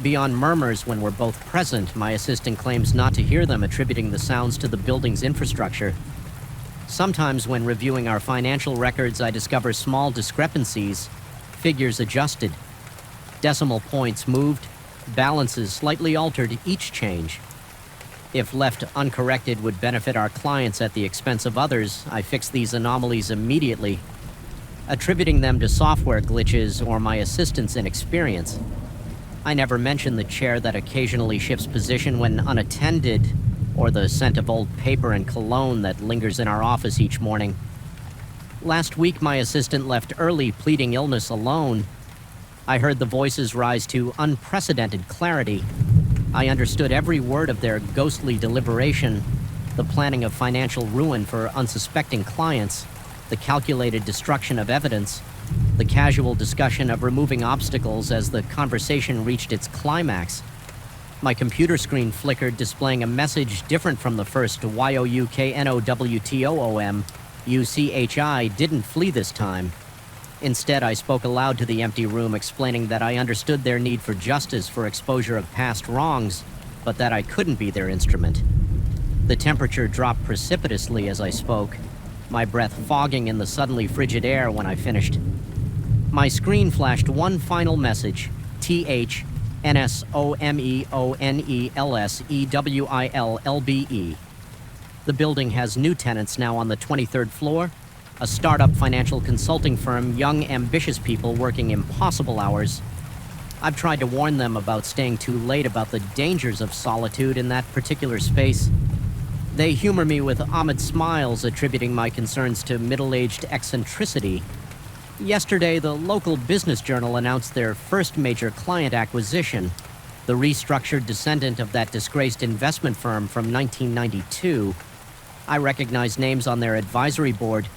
Beyond murmurs when we're both present, my assistant claims not to hear them, attributing the sounds to the building's infrastructure. Sometimes when reviewing our financial records, I discover small discrepancies, figures adjusted. Decimal points moved, balances slightly altered. Each change, if left uncorrected, would benefit our clients at the expense of others. I fix these anomalies immediately, attributing them to software glitches or my assistant's inexperience. I never mention the chair that occasionally shifts position when unattended, or the scent of old paper and cologne that lingers in our office each morning. Last week, my assistant left early, pleading illness alone. I heard the voices rise to unprecedented clarity. I understood every word of their ghostly deliberation, the planning of financial ruin for unsuspecting clients, the calculated destruction of evidence, the casual discussion of removing obstacles as the conversation reached its climax. My computer screen flickered, displaying a message different from the first. YOUKNOWTOOM, UCHI didn't flee this time. Instead, I spoke aloud to the empty room, explaining that I understood their need for justice for exposure of past wrongs, but that I couldn't be their instrument. The temperature dropped precipitously as I spoke, my breath fogging in the suddenly frigid air when I finished. My screen flashed one final message: THNSOMEONELSEWILLBE. The building has new tenants now on the 23rd floor, a startup financial consulting firm, young, ambitious people working impossible hours. I've tried to warn them about staying too late, about the dangers of solitude in that particular space. They humor me with odd smiles, attributing my concerns to middle-aged eccentricity. Yesterday, the local business journal announced their first major client acquisition, the restructured descendant of that disgraced investment firm from 1992. I recognize names on their advisory board,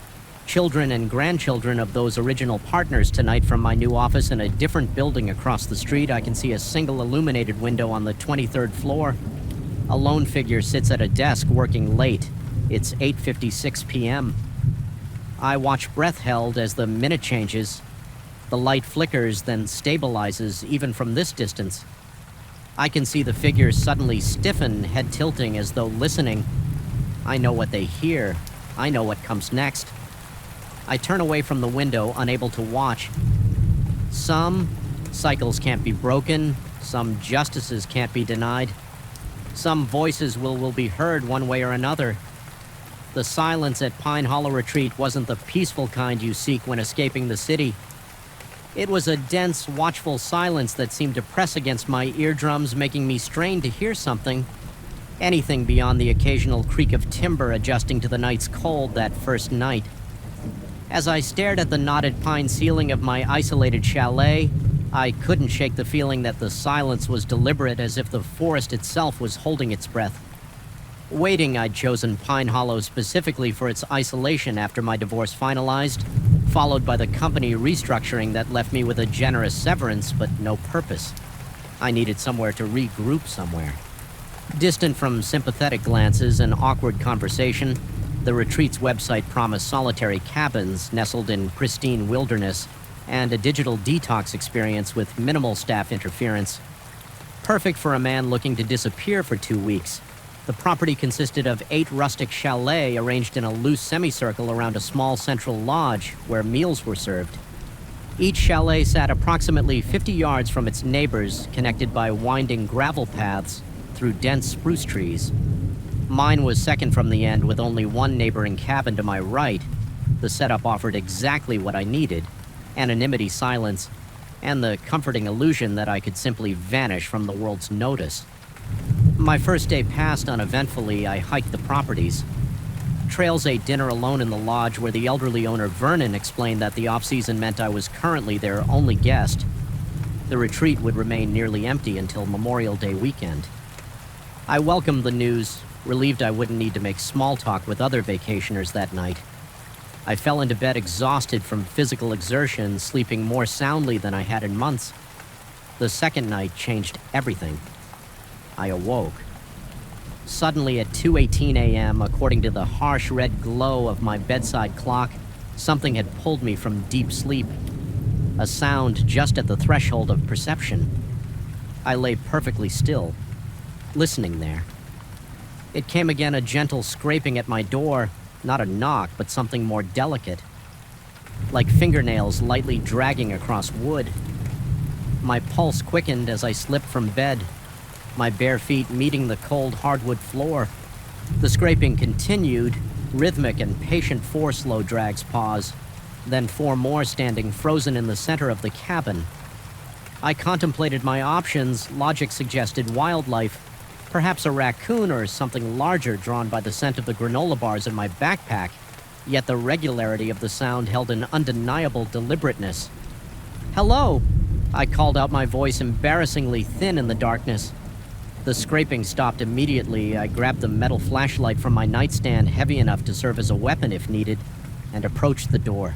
children and grandchildren of those original partners. Tonight, from my new office in a different building across the street, I can see a single illuminated window on the 23rd floor. A lone figure sits at a desk working late. It's 8:56 p.m. I watch, breath held, as the minute changes. The light flickers, then stabilizes, even from this distance. I can see the figure suddenly stiffen, head tilting as though listening. I know what they hear. I know what comes next. I turn away from the window, unable to watch. Some cycles can't be broken. Some justices can't be denied. Some voices will be heard one way or another. The silence at Pine Hollow Retreat wasn't the peaceful kind you seek when escaping the city. It was a dense, watchful silence that seemed to press against my eardrums, making me strain to hear something. Anything beyond the occasional creak of timber adjusting to the night's cold that first night. As I stared at the knotted pine ceiling of my isolated chalet, I couldn't shake the feeling that the silence was deliberate, as if the forest itself was holding its breath. Waiting, I'd chosen Pine Hollow specifically for its isolation after my divorce finalized, followed by the company restructuring that left me with a generous severance but no purpose. I needed somewhere to regroup somewhere. Distant from sympathetic glances and awkward conversation, the retreat's website promised solitary cabins nestled in pristine wilderness and a digital detox experience with minimal staff interference. Perfect for a man looking to disappear for 2 weeks. The property consisted of 8 rustic chalets arranged in a loose semicircle around a small central lodge where meals were served. Each chalet sat approximately 50 yards from its neighbors, connected by winding gravel paths through dense spruce trees. Mine was second from the end, with only one neighboring cabin to my right. The setup offered exactly what I needed: anonymity, silence, and the comforting illusion that I could simply vanish from the world's notice. My first day passed uneventfully. I hiked the properties. Trails ate dinner alone in the lodge, where the elderly owner Vernon explained that the off-season meant I was currently their only guest. The retreat would remain nearly empty until Memorial Day weekend. I welcomed the news, relieved I wouldn't need to make small talk with other vacationers that night. I fell into bed exhausted from physical exertion, sleeping more soundly than I had in months. The second night changed everything. I awoke. Suddenly at 2:18 a.m., according to the harsh red glow of my bedside clock, something had pulled me from deep sleep. A sound just at the threshold of perception. I lay perfectly still, listening there. It came again, a gentle scraping at my door, not a knock, but something more delicate, like fingernails lightly dragging across wood. My pulse quickened as I slipped from bed, my bare feet meeting the cold hardwood floor. The scraping continued, rhythmic and patient. 4 slow drags pause, then 4 more standing frozen in the center of the cabin. I contemplated my options. Logic suggested wildlife, perhaps a raccoon or something larger drawn by the scent of the granola bars in my backpack, yet the regularity of the sound held an undeniable deliberateness. "Hello!" I called out, my voice embarrassingly thin in the darkness. The scraping stopped immediately. I grabbed the metal flashlight from my nightstand, heavy enough to serve as a weapon if needed, and approached the door.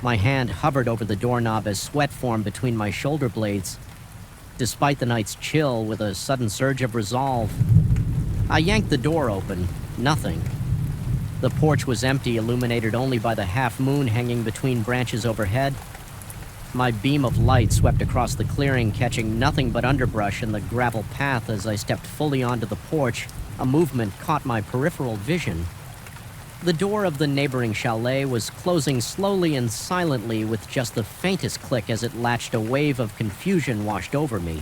My hand hovered over the doorknob as sweat formed between my shoulder blades. Despite the night's chill, with a sudden surge of resolve, I yanked the door open. Nothing. The porch was empty, illuminated only by the half-moon hanging between branches overhead. My beam of light swept across the clearing, catching nothing but underbrush and the gravel path. As I stepped fully onto the porch, a movement caught my peripheral vision. The door of the neighboring chalet was closing slowly and silently, with just the faintest click as it latched. A wave of confusion washed over me.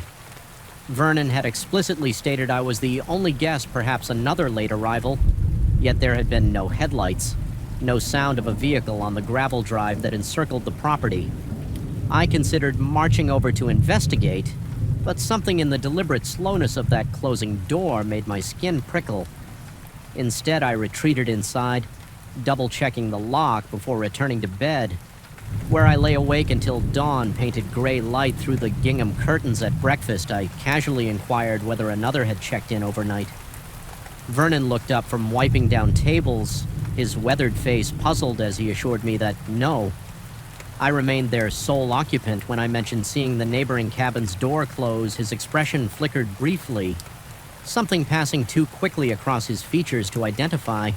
Vernon had explicitly stated I was the only guest, perhaps another late arrival, yet there had been no headlights, no sound of a vehicle on the gravel drive that encircled the property. I considered marching over to investigate, but something in the deliberate slowness of that closing door made my skin prickle. Instead, I retreated inside, double-checking the lock before returning to bed, where I lay awake until dawn painted gray light through the gingham curtains. At breakfast, I casually inquired whether another had checked in overnight. Vernon looked up from wiping down tables, his weathered face puzzled as he assured me that no. I remained their sole occupant. When I mentioned seeing the neighboring cabin's door close, his expression flickered briefly, something passing too quickly across his features to identify.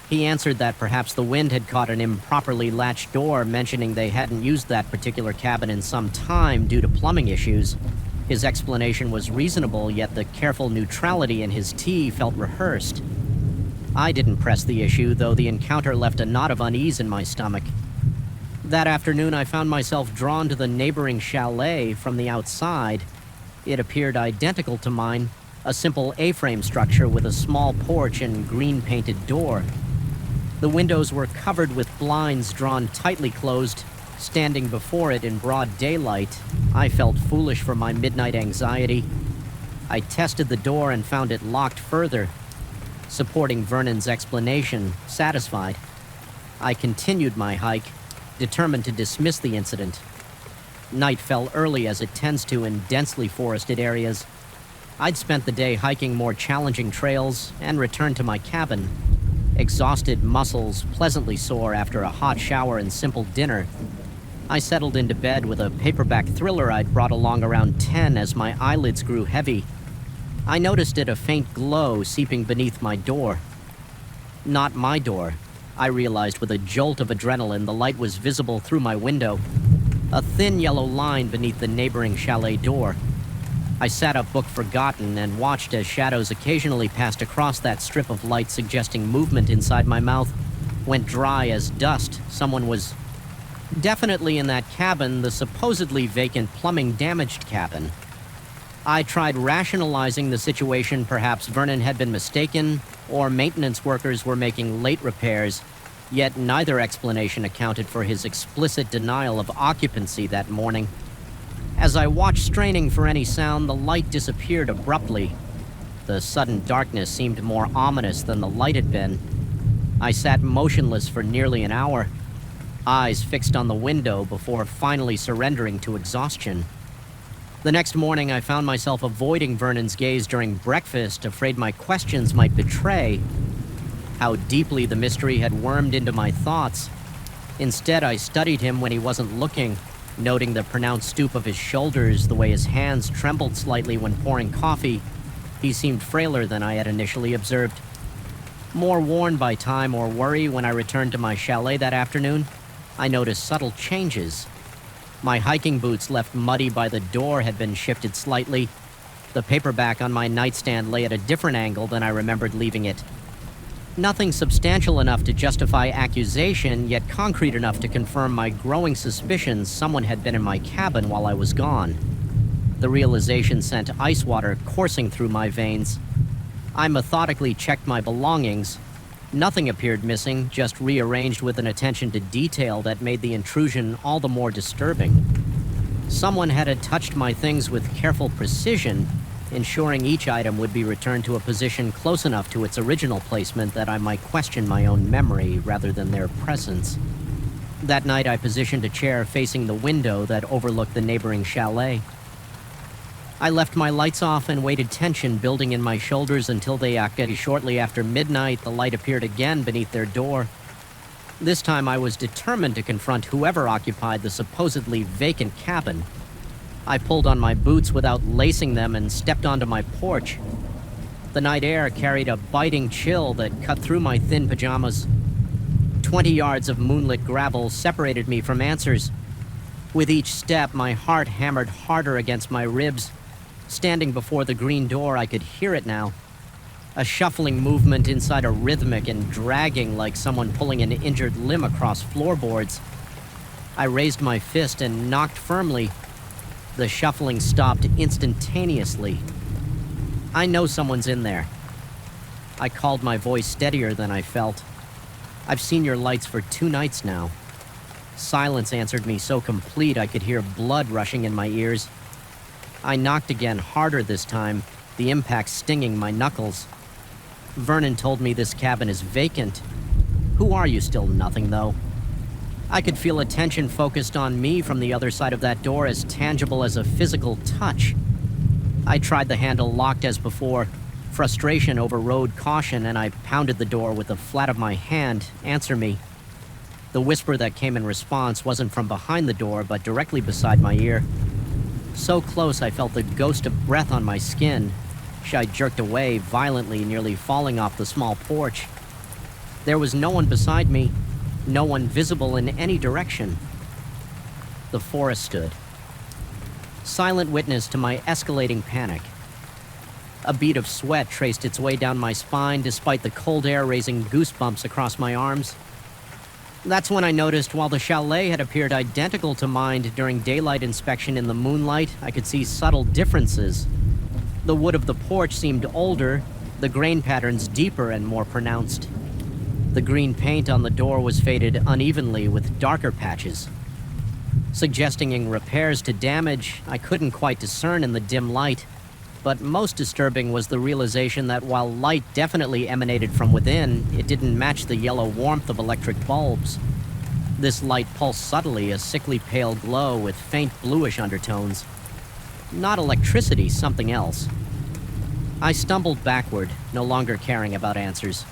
He answered that perhaps the wind had caught an improperly latched door, mentioning they hadn't used that particular cabin in some time due to plumbing issues. His explanation was reasonable, yet the careful neutrality in his tea felt rehearsed. I didn't press the issue, though the encounter left a knot of unease in my stomach. That afternoon, I found myself drawn to the neighboring chalet from the outside. It appeared identical to mine, a simple A-frame structure with a small porch and green-painted door. The windows were covered with blinds drawn tightly closed. Standing before it in broad daylight, I felt foolish for my midnight anxiety. I tested the door and found it locked further, supporting Vernon's explanation, satisfied. I continued my hike, determined to dismiss the incident. Night fell early, as it tends to in densely forested areas. I'd spent the day hiking more challenging trails and returned to my cabin. Exhausted, muscles pleasantly sore after a hot shower and simple dinner, I settled into bed with a paperback thriller I'd brought along around 10 as my eyelids grew heavy. I noticed a faint glow seeping beneath my door. Not my door, I realized with a jolt of adrenaline. The light was visible through my window, a thin yellow line beneath the neighboring chalet door. I sat up book forgotten and watched as shadows occasionally passed across that strip of light, suggesting movement. Inside my mouth went dry as dust. Someone was definitely in that cabin, the supposedly vacant plumbing-damaged cabin. I tried rationalizing the situation. Perhaps Vernon had been mistaken, or maintenance workers were making late repairs, yet neither explanation accounted for his explicit denial of occupancy that morning. As I watched, straining for any sound, the light disappeared abruptly. The sudden darkness seemed more ominous than the light had been. I sat motionless for nearly an hour, eyes fixed on the window before finally surrendering to exhaustion. The next morning, I found myself avoiding Vernon's gaze during breakfast, afraid my questions might betray how deeply the mystery had wormed into my thoughts. Instead, I studied him when he wasn't looking, noting the pronounced stoop of his shoulders, the way his hands trembled slightly when pouring coffee. He seemed frailer than I had initially observed. More worn by time or worry, when I returned to my chalet that afternoon, I noticed subtle changes. My hiking boots, left muddy by the door, had been shifted slightly. The paperback on my nightstand lay at a different angle than I remembered leaving it. Nothing substantial enough to justify accusation, yet concrete enough to confirm my growing suspicions someone had been in my cabin while I was gone. The realization sent ice water coursing through my veins. I methodically checked my belongings. Nothing appeared missing, just rearranged with an attention to detail that made the intrusion all the more disturbing. Someone had touched my things with careful precision, ensuring each item would be returned to a position close enough to its original placement that I might question my own memory rather than their presence. That night, I positioned a chair facing the window that overlooked the neighboring chalet. I left my lights off and waited, tension building in my shoulders until shortly after midnight, the light appeared again beneath their door. This time, I was determined to confront whoever occupied the supposedly vacant cabin. I pulled on my boots without lacing them and stepped onto my porch. The night air carried a biting chill that cut through my thin pajamas. 20 yards of moonlit gravel separated me from answers. With each step, my heart hammered harder against my ribs. Standing before the green door, I could hear it now. A shuffling movement inside, a rhythmic and dragging like someone pulling an injured limb across floorboards. I raised my fist and knocked firmly. The shuffling stopped instantaneously. I know someone's in there. I called, my voice steadier than I felt. I've seen your lights for 2 nights now. Silence answered me, so complete I could hear blood rushing in my ears. I knocked again, harder this time, the impact stinging my knuckles. Vernon told me this cabin is vacant. Who are you? Still nothing, though. I could feel attention focused on me from the other side of that door, as tangible as a physical touch. I tried the handle locked as before. Frustration overrode caution, and I pounded the door with the flat of my hand. Answer me. The whisper that came in response wasn't from behind the door, but directly beside my ear. So close I felt the ghost of breath on my skin. I jerked away violently, nearly falling off the small porch. There was no one beside me. No one visible in any direction. The forest stood, silent witness to my escalating panic. A bead of sweat traced its way down my spine despite the cold air raising goosebumps across my arms. That's when I noticed while the chalet had appeared identical to mine during daylight inspection in the moonlight, I could see subtle differences. The wood of the porch seemed older, the grain patterns deeper and more pronounced. The green paint on the door was faded unevenly with darker patches. Suggesting repairs to damage I couldn't quite discern in the dim light, but most disturbing was the realization that while light definitely emanated from within, it didn't match the yellow warmth of electric bulbs. This light pulsed subtly, a sickly pale glow with faint bluish undertones. Not electricity, something else. I stumbled backward, no longer caring about answers.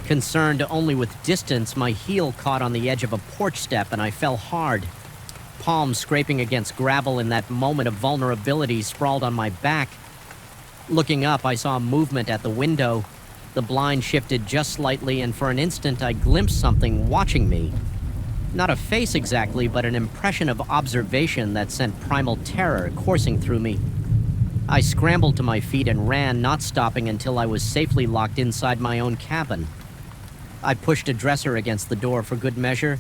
Concerned only with distance, my heel caught on the edge of a porch step and I fell hard. Palms scraping against gravel in that moment of vulnerability sprawled on my back. Looking up, I saw movement at the window. The blind shifted just slightly, and for an instant I glimpsed something watching me. Not a face exactly, but an impression of observation that sent primal terror coursing through me. I scrambled to my feet and ran, not stopping until I was safely locked inside my own cabin. I pushed a dresser against the door for good measure,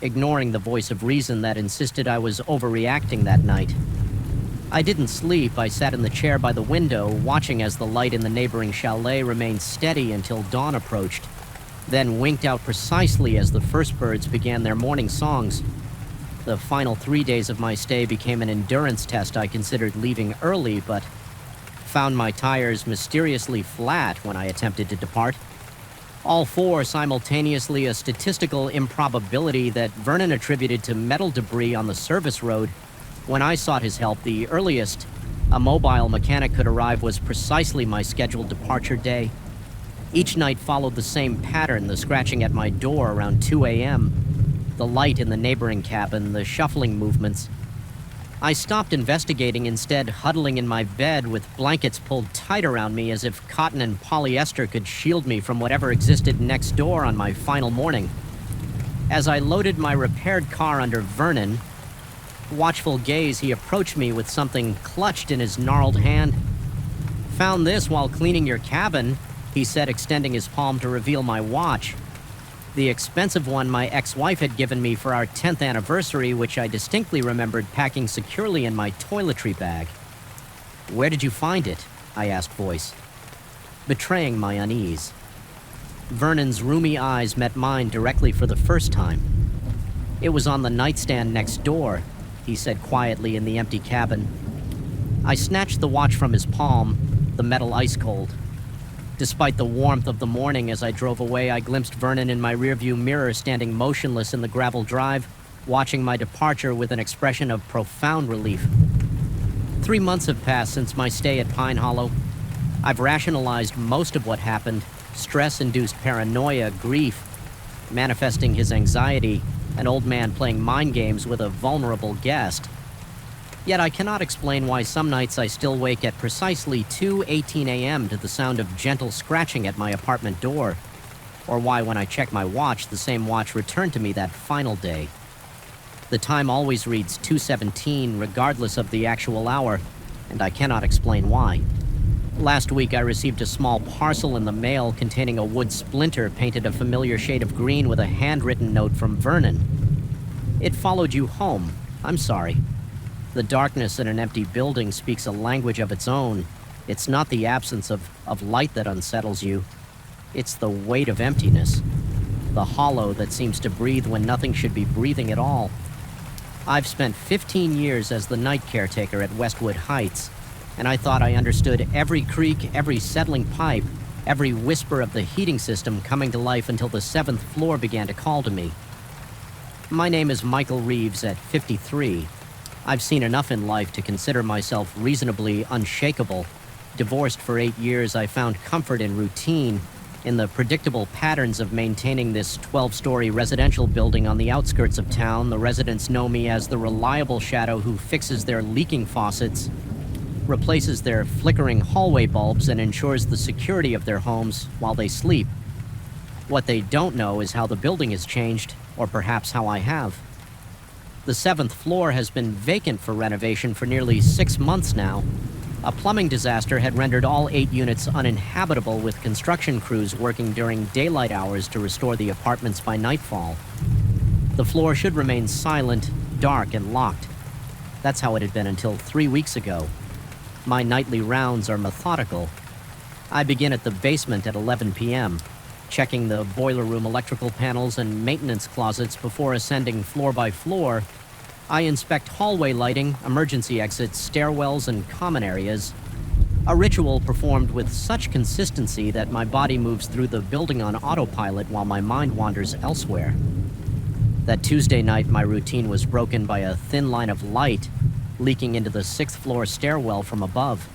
ignoring the voice of reason that insisted I was overreacting that night. I didn't sleep. I sat in the chair by the window, watching as the light in the neighboring chalet remained steady until dawn approached, then winked out precisely as the first birds began their morning songs. The final 3 days of my stay became an endurance test. I considered leaving early, but found my tires mysteriously flat when I attempted to depart. All four simultaneously, a statistical improbability that Vernon attributed to metal debris on the service road. When I sought his help, the earliest a mobile mechanic could arrive was precisely my scheduled departure day. Each night followed the same pattern, the scratching at my door around 2 a.m., the light in the neighboring cabin, the shuffling movements. I stopped investigating, instead huddling in my bed with blankets pulled tight around me as if cotton and polyester could shield me from whatever existed next door on my final morning. As I loaded my repaired car under Vernon, watchful gaze, he approached me with something clutched in his gnarled hand. "Found this while cleaning your cabin," he said, extending his palm to reveal my watch. The expensive one my ex-wife had given me for our 10th anniversary, which I distinctly remembered packing securely in my toiletry bag. "Where did you find it?" I asked voice, betraying my unease. Vernon's roomy eyes met mine directly for the first time. "It was on the nightstand next door," he said quietly in the empty cabin. I snatched the watch from his palm, the metal ice cold. Despite the warmth of the morning, as I drove away, I glimpsed Vernon in my rearview mirror standing motionless in the gravel drive, watching my departure with an expression of profound relief. 3 months have passed since my stay at Pine Hollow. I've rationalized most of what happened: stress-induced paranoia, grief, manifesting his anxiety, an old man playing mind games with a vulnerable guest. Yet I cannot explain why some nights I still wake at precisely 2:18 a.m. to the sound of gentle scratching at my apartment door, or why when I check my watch, the same watch returned to me that final day. The time always reads 2:17 regardless of the actual hour, and I cannot explain why. Last week I received a small parcel in the mail containing a wood splinter painted a familiar shade of green with a handwritten note from Vernon. "It followed you home. I'm sorry. The darkness in an empty building speaks a language of its own. It's not the absence of light that unsettles you. It's the weight of emptiness. The hollow that seems to breathe when nothing should be breathing at all. I've spent 15 years as the night caretaker at Westwood Heights, and I thought I understood every creak, every settling pipe, every whisper of the heating system coming to life until the 7th floor began to call to me. My name is Michael Reeves at 53. I've seen enough in life to consider myself reasonably unshakable. Divorced for 8 years, I found comfort in routine, in the predictable patterns of maintaining this 12-story residential building on the outskirts of town. The residents know me as the reliable shadow who fixes their leaking faucets, replaces their flickering hallway bulbs, and ensures the security of their homes while they sleep. What they don't know is how the building has changed, or perhaps how I have. The 7th floor has been vacant for renovation for nearly 6 months now. A plumbing disaster had rendered all 8 units uninhabitable, with construction crews working during daylight hours to restore the apartments by nightfall. The floor should remain silent, dark, and locked. That's how it had been until 3 weeks ago. My nightly rounds are methodical. I begin at the basement at 11 p.m., checking the boiler room electrical panels and maintenance closets before ascending floor by floor. I inspect hallway lighting, emergency exits, stairwells, and common areas. A ritual performed with such consistency that my body moves through the building on autopilot while my mind wanders elsewhere. That Tuesday night, my routine was broken by a thin line of light leaking into the 6th floor stairwell from above.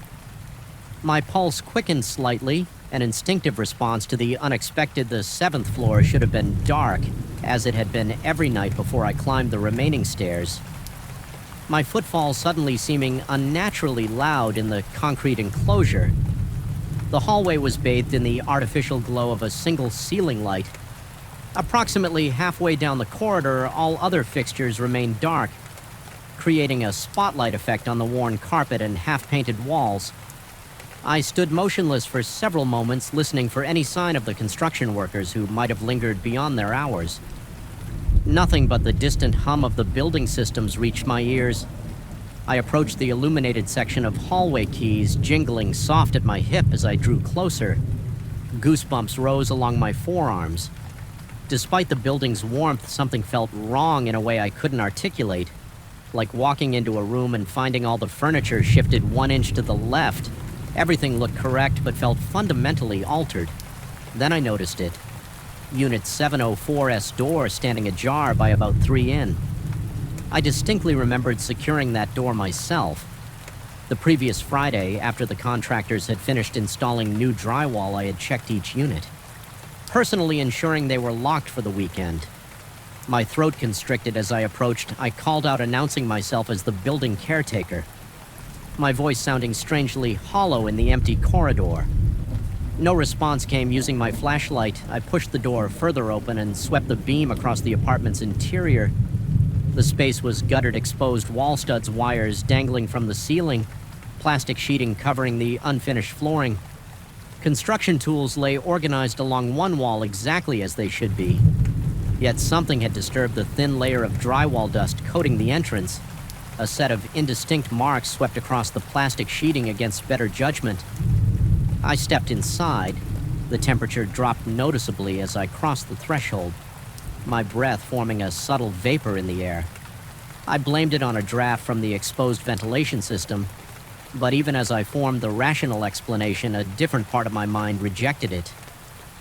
My pulse quickened slightly, an instinctive response to the unexpected. The 7th floor should have been dark, as it had been every night before I climbed the remaining stairs. My footfall suddenly seeming unnaturally loud in the concrete enclosure. The hallway was bathed in the artificial glow of a single ceiling light. Approximately halfway down the corridor, all other fixtures remained dark, creating a spotlight effect on the worn carpet and half-painted walls. I stood motionless for several moments, listening for any sign of the construction workers who might have lingered beyond their hours. Nothing but the distant hum of the building systems reached my ears. I approached the illuminated section of hallway keys, jingling soft at my hip as I drew closer. Goosebumps rose along my forearms. Despite the building's warmth, something felt wrong in a way I couldn't articulate, like walking into a room and finding all the furniture shifted 1 inch to the left. Everything looked correct, but felt fundamentally altered. Then I noticed it. Unit 704's door standing ajar by about 3 in. I distinctly remembered securing that door myself. The previous Friday, after the contractors had finished installing new drywall, I had checked each unit, personally ensuring they were locked for the weekend. My throat constricted as I approached. I called out, announcing myself as the building caretaker, my voice sounding strangely hollow in the empty corridor. No response came. Using my flashlight, I pushed the door further open and swept the beam across the apartment's interior. The space was guttered, exposed wall studs, wires dangling from the ceiling, plastic sheeting covering the unfinished flooring. Construction tools lay organized along one wall exactly as they should be. Yet something had disturbed the thin layer of drywall dust coating the entrance. A set of indistinct marks swept across the plastic sheeting against better judgment. I stepped inside. The temperature dropped noticeably as I crossed the threshold, my breath forming a subtle vapor in the air. I blamed it on a draft from the exposed ventilation system, but even as I formed the rational explanation, a different part of my mind rejected it.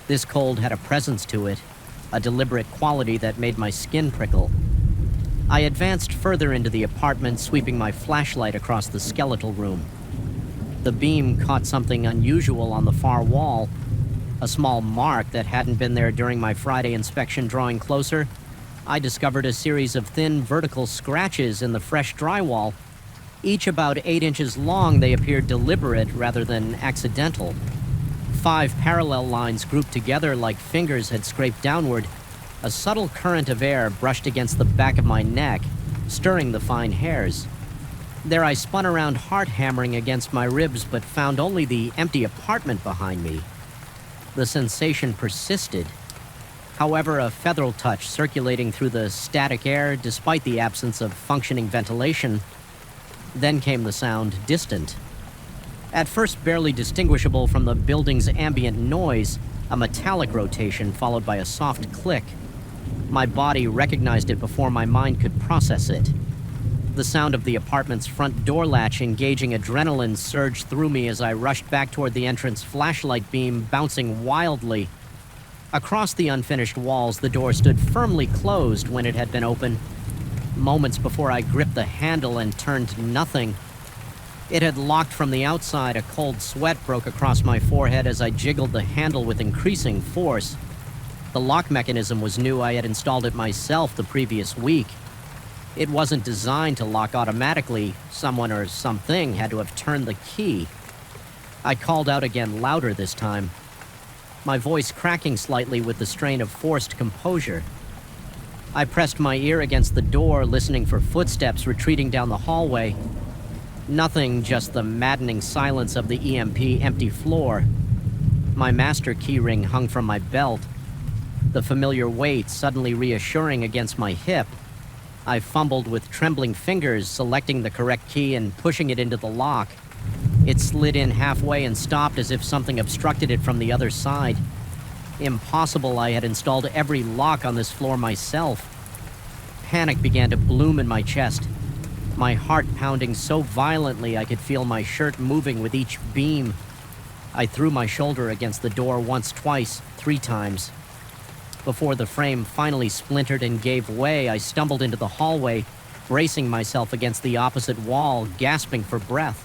This cold had a presence to it, a deliberate quality that made my skin prickle. I advanced further into the apartment, sweeping my flashlight across the skeletal room. The beam caught something unusual on the far wall, a small mark that hadn't been there during my Friday inspection. Drawing closer, I discovered a series of thin vertical scratches in the fresh drywall. Each about 8 inches long, they appeared deliberate rather than accidental. 5 parallel lines grouped together like fingers had scraped downward. A subtle current of air brushed against the back of my neck, stirring the fine hairs. There I spun around, heart hammering against my ribs, but found only the empty apartment behind me. The sensation persisted. However, a featheral touch circulating through the static air despite the absence of functioning ventilation. Then came the sound, distant. At first barely distinguishable from the building's ambient noise, a metallic rotation followed by a soft click. My body recognized it before my mind could process it. The sound of the apartment's front door latch engaging adrenaline surged through me as I rushed back toward the entrance, flashlight beam bouncing wildly. Across the unfinished walls, the door stood firmly closed when it had been open. Moments before I gripped the handle and turned nothing. It had locked from the outside. A cold sweat broke across my forehead as I jiggled the handle with increasing force. The lock mechanism was new. I had installed it myself the previous week. It wasn't designed to lock automatically. Someone or something had to have turned the key. I called out again, louder this time, my voice cracking slightly with the strain of forced composure. I pressed my ear against the door, listening for footsteps retreating down the hallway. Nothing, just the maddening silence of the EMP empty floor. My master keyring hung from my belt, the familiar weight suddenly reassuring against my hip. I fumbled with trembling fingers, selecting the correct key and pushing it into the lock. It slid in halfway and stopped as if something obstructed it from the other side. Impossible, I had installed every lock on this floor myself. Panic began to bloom in my chest, my heart pounding so violently I could feel my shirt moving with each beam. I threw my shoulder against the door once, twice, 3 times. Before the frame finally splintered and gave way, I stumbled into the hallway, bracing myself against the opposite wall, gasping for breath.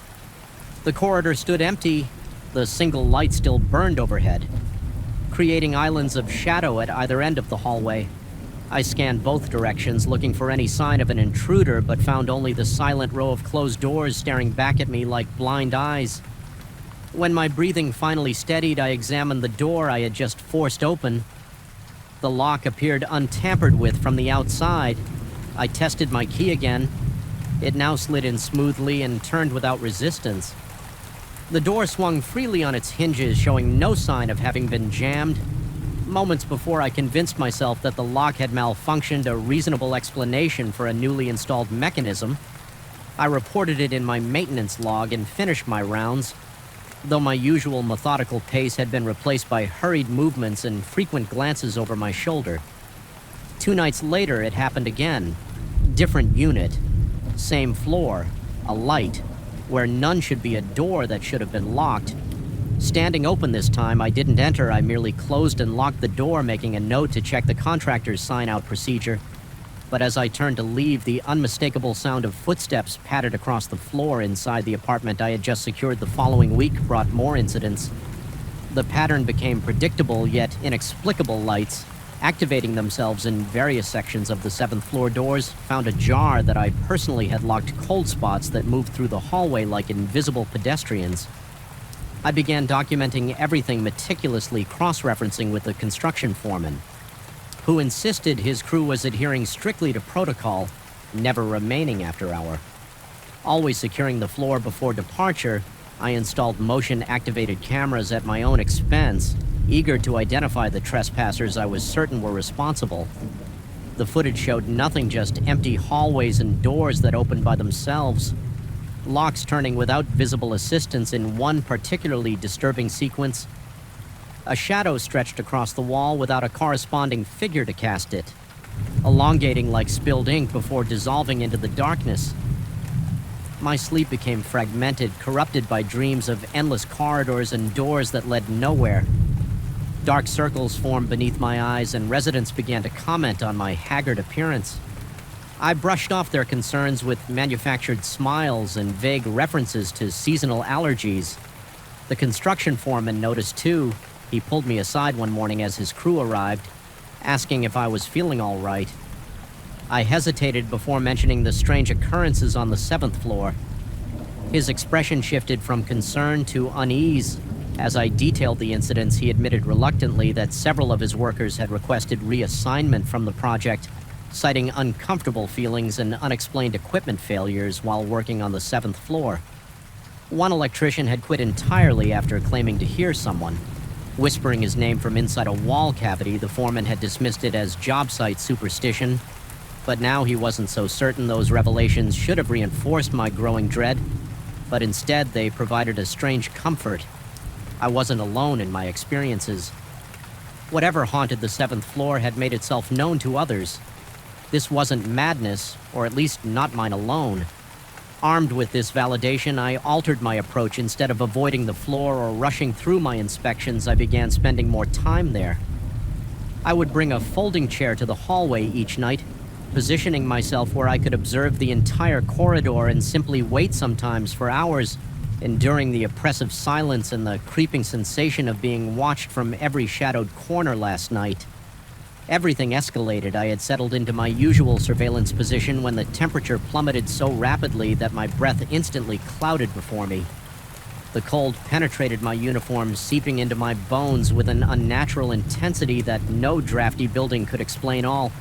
The corridor stood empty, the single light still burned overhead, creating islands of shadow at either end of the hallway. I scanned both directions, looking for any sign of an intruder, but found only the silent row of closed doors staring back at me like blind eyes. When my breathing finally steadied, I examined the door I had just forced open. The lock appeared untampered with from the outside. I tested my key again. It now slid in smoothly and turned without resistance. The door swung freely on its hinges, showing no sign of having been jammed. Moments before I convinced myself that the lock had malfunctioned, a reasonable explanation for a newly installed mechanism. I reported it in my maintenance log and finished my rounds, though my usual methodical pace had been replaced by hurried movements and frequent glances over my shoulder. 2 nights later, it happened again. Different unit, same floor, a light, where none should be a door that should have been locked. Standing open this time, I didn't enter, I merely closed and locked the door, making a note to check the contractor's sign-out procedure. But as I turned to leave, the unmistakable sound of footsteps pattered across the floor inside the apartment I had just secured the following week brought more incidents. The pattern became predictable yet inexplicable lights, activating themselves in various sections of the 7th floor doors, found ajar that I personally had locked cold spots that moved through the hallway like invisible pedestrians. I began documenting everything meticulously, cross-referencing with the construction foreman, who insisted his crew was adhering strictly to protocol, never remaining after hour. Always securing the floor before departure, I installed motion-activated cameras at my own expense, eager to identify the trespassers I was certain were responsible. The footage showed nothing, just empty hallways and doors that opened by themselves, locks turning without visible assistance in one particularly disturbing sequence. A shadow stretched across the wall without a corresponding figure to cast it, elongating like spilled ink before dissolving into the darkness. My sleep became fragmented, corrupted by dreams of endless corridors and doors that led nowhere. Dark circles formed beneath my eyes, and residents began to comment on my haggard appearance. I brushed off their concerns with manufactured smiles and vague references to seasonal allergies. The construction foreman noticed too. He pulled me aside one morning as his crew arrived, asking if I was feeling all right. I hesitated before mentioning the strange occurrences on the 7th floor. His expression shifted from concern to unease. As I detailed the incidents, he admitted reluctantly that several of his workers had requested reassignment from the project, citing uncomfortable feelings and unexplained equipment failures while working on the 7th floor. One electrician had quit entirely after claiming to hear someone. Whispering his name from inside a wall cavity, the foreman had dismissed it as job site superstition. But now he wasn't so certain. Those revelations should have reinforced my growing dread, but instead they provided a strange comfort. I wasn't alone in my experiences. Whatever haunted the 7th floor had made itself known to others. This wasn't madness, or at least not mine alone. Armed with this validation, I altered my approach. Instead of avoiding the floor or rushing through my inspections, I began spending more time there. I would bring a folding chair to the hallway each night, positioning myself where I could observe the entire corridor and simply wait, sometimes for hours, enduring the oppressive silence and the creeping sensation of being watched from every shadowed corner last night. Everything escalated. I had settled into my usual surveillance position when the temperature plummeted so rapidly that my breath instantly clouded before me. The cold penetrated my uniform, seeping into my bones with an unnatural intensity that no drafty building could explain all.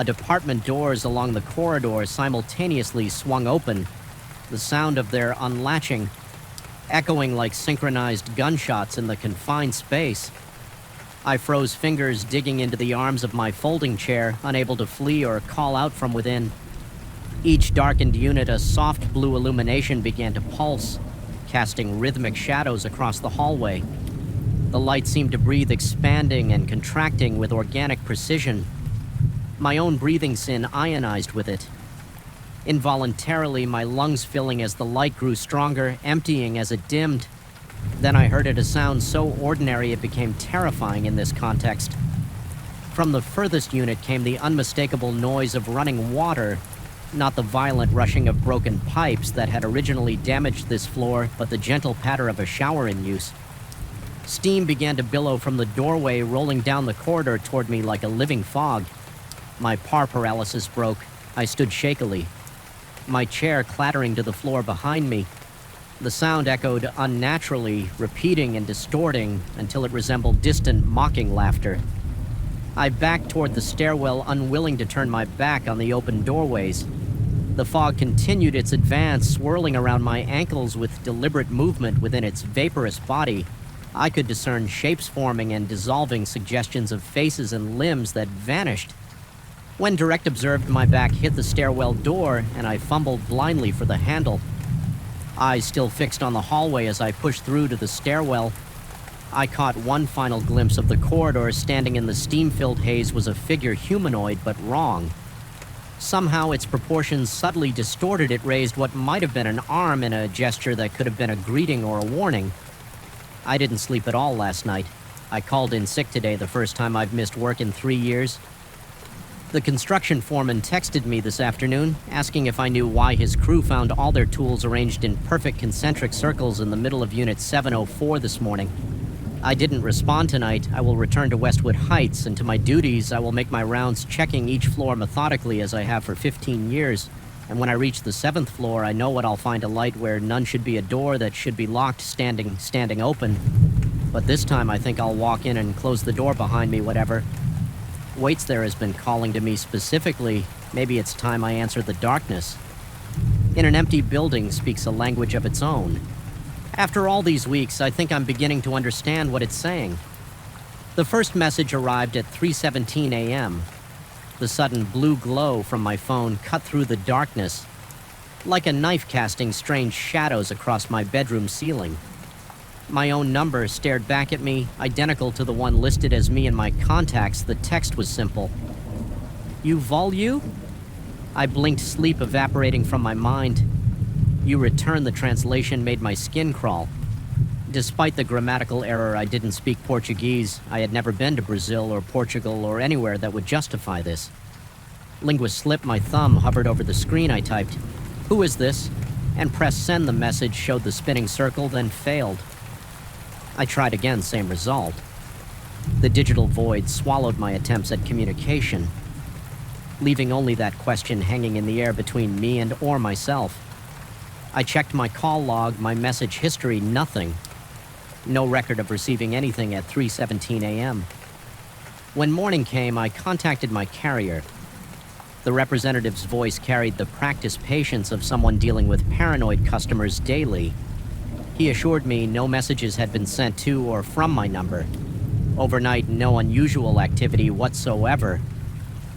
Department doors along the corridor simultaneously swung open. the sound of their unlatching, echoing like synchronized gunshots in the confined space. I froze fingers digging into the arms of my folding chair, unable to flee or call out from within. Each darkened unit, a soft blue illumination began to pulse, casting rhythmic shadows across the hallway. The light seemed to breathe, expanding and contracting with organic precision. My own breathing sin ionized with it. Involuntarily, my lungs filling as the light grew stronger, emptying as it dimmed. Then I heard it, a sound so ordinary it became terrifying in this context. From the furthest unit came the unmistakable noise of running water, not the violent rushing of broken pipes that had originally damaged this floor, but the gentle patter of a shower in use. Steam began to billow from the doorway, rolling down the corridor toward me like a living fog. My par paralysis broke. I stood shakily, my chair clattering to the floor behind me. The sound echoed unnaturally, repeating and distorting until it resembled distant, mocking laughter. I backed toward the stairwell, unwilling to turn my back on the open doorways. The fog continued its advance, swirling around my ankles with deliberate movement within its vaporous body. I could discern shapes forming and dissolving, suggestions of faces and limbs that vanished. When direct observed, my back hit the stairwell door, and I fumbled blindly for the handle. Eyes still fixed on the hallway as I pushed through to the stairwell. I caught one final glimpse of the corridor. Standing in the steam-filled haze was a figure, humanoid but wrong. Somehow its proportions subtly distorted. It raised what might have been an arm in a gesture that could have been a greeting or a warning. I didn't sleep at all last night. I called in sick today, the first time I've missed work in 3 years. The construction foreman texted me this afternoon, asking if I knew why his crew found all their tools arranged in perfect concentric circles in the middle of Unit 704 this morning. I didn't respond tonight. I will return to Westwood Heights, and to my duties, I will make my rounds, checking each floor methodically as I have for 15 years. And when I reach the 7th floor, I know what I'll find: a light where none should be, a door that should be locked standing open. But this time I think I'll walk in and close the door behind me, whatever waits there has been calling to me specifically. Maybe it's time I answer the darkness. In an empty building speaks a language of its own. After all these weeks, I think I'm beginning to understand what it's saying. The first message arrived at 3:17 a.m. The sudden blue glow from my phone cut through the darkness, like a knife casting strange shadows across my bedroom ceiling. My own number stared back at me, identical to the one listed as me in my contacts. The text was simple. "You Volu?" I blinked, sleep evaporating from my mind. "You return," the translation made my skin crawl. Despite the grammatical error, I didn't speak Portuguese. I had never been to Brazil or Portugal or anywhere that would justify this. Linguist slipped. My thumb hovered over the screen. I typed, "Who is this?" and pressed send. The message showed the spinning circle, then failed. I tried again, same result. The digital void swallowed my attempts at communication, leaving only that question hanging in the air between me and or myself. I checked my call log, my message history, nothing. No record of receiving anything at 3:17 a.m. When morning came, I contacted my carrier. The representative's voice carried the practiced patience of someone dealing with paranoid customers daily. He assured me no messages had been sent to or from my number. Overnight, no unusual activity whatsoever.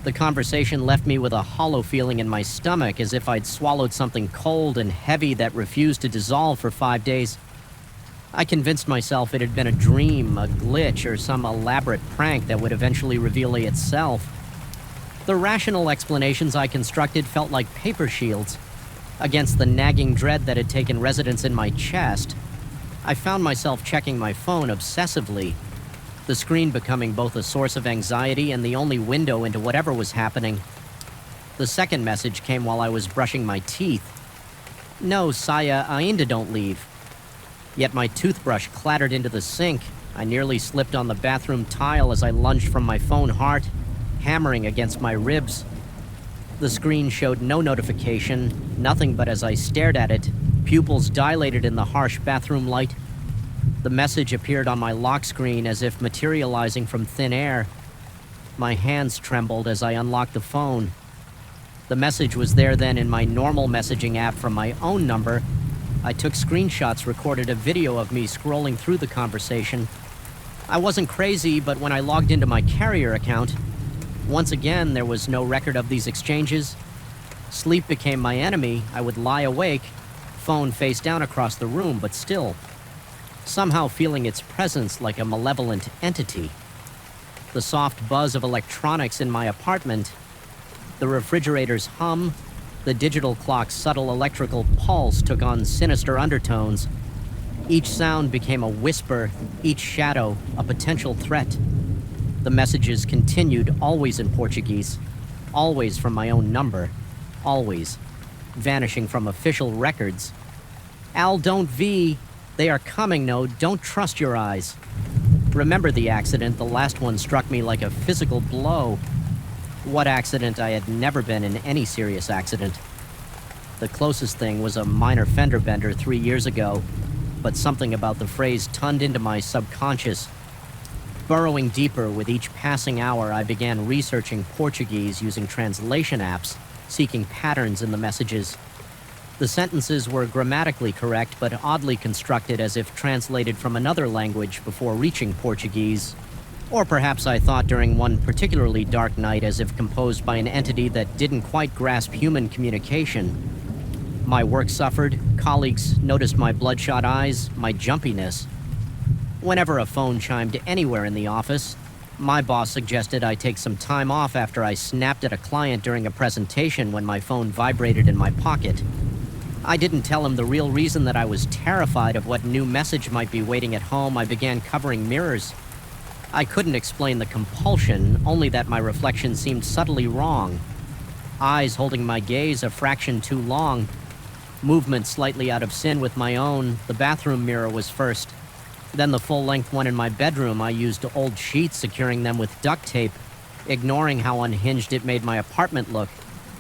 The conversation left me with a hollow feeling in my stomach, as if I'd swallowed something cold and heavy that refused to dissolve for 5 days. I convinced myself it had been a dream, a glitch, or some elaborate prank that would eventually reveal itself. The rational explanations I constructed felt like paper shields against the nagging dread that had taken residence in my chest. I found myself checking my phone obsessively, the screen becoming both a source of anxiety and the only window into whatever was happening. The second message came while I was brushing my teeth. "No, Saya, ainda don't leave." Yet my toothbrush clattered into the sink. I nearly slipped on the bathroom tile as I lunged from my phone, heart hammering against my ribs. The screen showed no notification, nothing, but as I stared at it, pupils dilated in the harsh bathroom light. The message appeared on my lock screen as if materializing from thin air. My hands trembled as I unlocked the phone. The message was there then in my normal messaging app from my own number. I took screenshots, recorded a video of me scrolling through the conversation. I wasn't crazy, but when I logged into my carrier account, once again, there was no record of these exchanges. Sleep became my enemy. I would lie awake, phone face down across the room, but still, somehow feeling its presence like a malevolent entity. The soft buzz of electronics in my apartment, the refrigerator's hum, the digital clock's subtle electrical pulse took on sinister undertones. Each sound became a whisper, each shadow a potential threat. The messages continued, always in Portuguese, always from my own number, always vanishing from official records. Al, don't V. They are coming, no, don't trust your eyes. Remember the accident, the last one struck me like a physical blow. What accident? I had never been in any serious accident. The closest thing was a minor fender bender 3 years ago, but something about the phrase tunned into my subconscious. Burrowing deeper with each passing hour, I began researching Portuguese using translation apps, seeking patterns in the messages. The sentences were grammatically correct, but oddly constructed as if translated from another language before reaching Portuguese. Or perhaps I thought during one particularly dark night as if composed by an entity that didn't quite grasp human communication. My work suffered, colleagues noticed my bloodshot eyes, my jumpiness. Whenever a phone chimed anywhere in the office, my boss suggested I take some time off after I snapped at a client during a presentation when my phone vibrated in my pocket. I didn't tell him the real reason that I was terrified of what new message might be waiting at home. I began covering mirrors. I couldn't explain the compulsion, only that my reflection seemed subtly wrong. Eyes holding my gaze a fraction too long. Movement slightly out of sync with my own. The bathroom mirror was first. Then the full-length one in my bedroom. I used old sheets, securing them with duct tape, ignoring how unhinged it made my apartment look.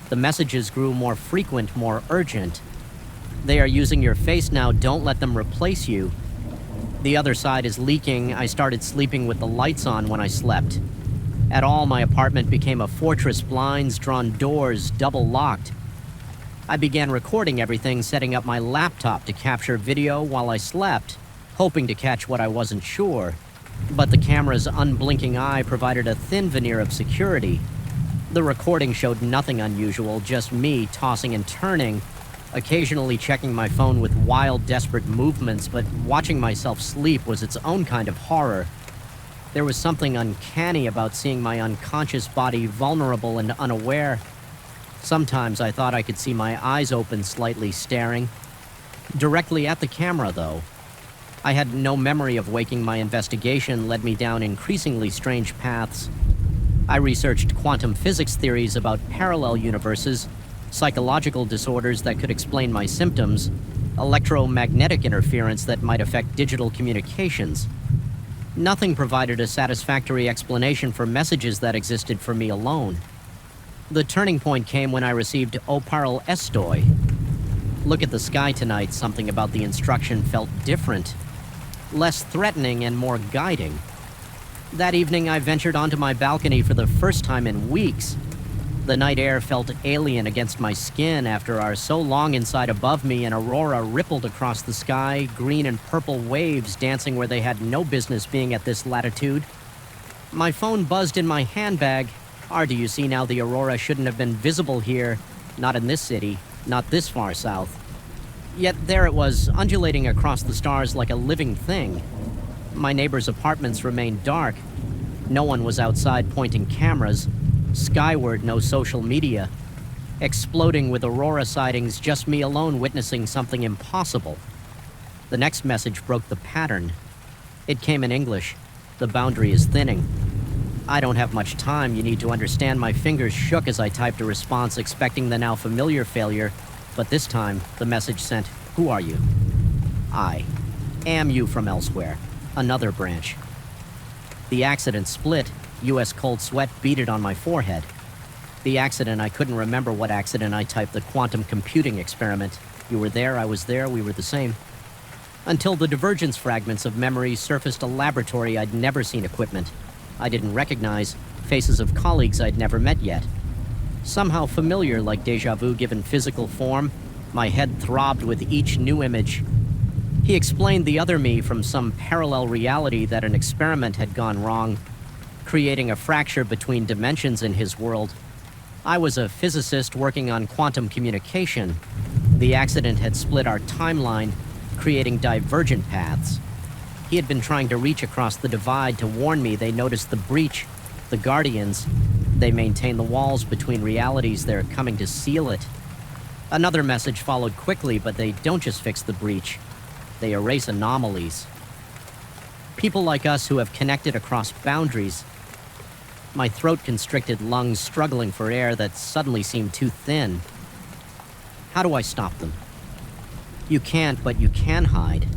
The messages grew more frequent, more urgent. They are using your face now, don't let them replace you. The other side is leaking. I started sleeping with the lights on when I slept. At all, my apartment became a fortress, blinds drawn, doors double locked. I began recording everything, setting up my laptop to capture video while I slept, hoping to catch what I wasn't sure. But the camera's unblinking eye provided a thin veneer of security. The recording showed nothing unusual, just me tossing and turning, occasionally checking my phone with wild, desperate movements, but watching myself sleep was its own kind of horror. There was something uncanny about seeing my unconscious body vulnerable and unaware. Sometimes I thought I could see my eyes open slightly, staring. Directly at the camera, though. I had no memory of waking. My investigation led me down increasingly strange paths. I researched quantum physics theories about parallel universes, psychological disorders that could explain my symptoms, electromagnetic interference that might affect digital communications. Nothing provided a satisfactory explanation for messages that existed for me alone. The turning point came when I received O Parle Estoy. Look at the sky tonight. Something about the instruction felt different, less threatening and more guiding. That evening, I ventured onto my balcony for the first time in weeks. The night air felt alien against my skin after our so long inside. Above me, an aurora rippled across the sky, green and purple waves dancing where they had no business being at this latitude. My phone buzzed in my handbag. Do you see now, the aurora shouldn't have been visible here, not in this city, not this far south. Yet there it was, undulating across the stars like a living thing. My neighbors' apartments remained dark. No one was outside pointing cameras. Skyward, no social media. Exploding with aurora sightings, just me alone witnessing something impossible. The next message broke the pattern. It came in English. The boundary is thinning. I don't have much time, you need to understand. My fingers shook as I typed a response, expecting the now familiar failure. But this time, the message sent, "Who are you?" I am you from elsewhere. Another branch. The accident split. U.S. cold sweat beaded on my forehead. The accident, I couldn't remember what accident. I typed the quantum computing experiment. You were there, I was there, we were the same. Until the divergence fragments of memory surfaced a laboratory I'd never seen, equipment I didn't recognize, faces of colleagues I'd never met yet. Somehow familiar, like deja vu given physical form, my head throbbed with each new image. He explained the other me from some parallel reality that an experiment had gone wrong, creating a fracture between dimensions in his world. I was a physicist working on quantum communication. The accident had split our timeline, creating divergent paths. He had been trying to reach across the divide to warn me they noticed the breach, the Guardians. They maintain the walls between realities, they're coming to seal it. Another message followed quickly, but they don't just fix the breach. They erase anomalies. People like us who have connected across boundaries. My throat-constricted lungs struggling for air that suddenly seemed too thin. How do I stop them? You can't, but you can hide.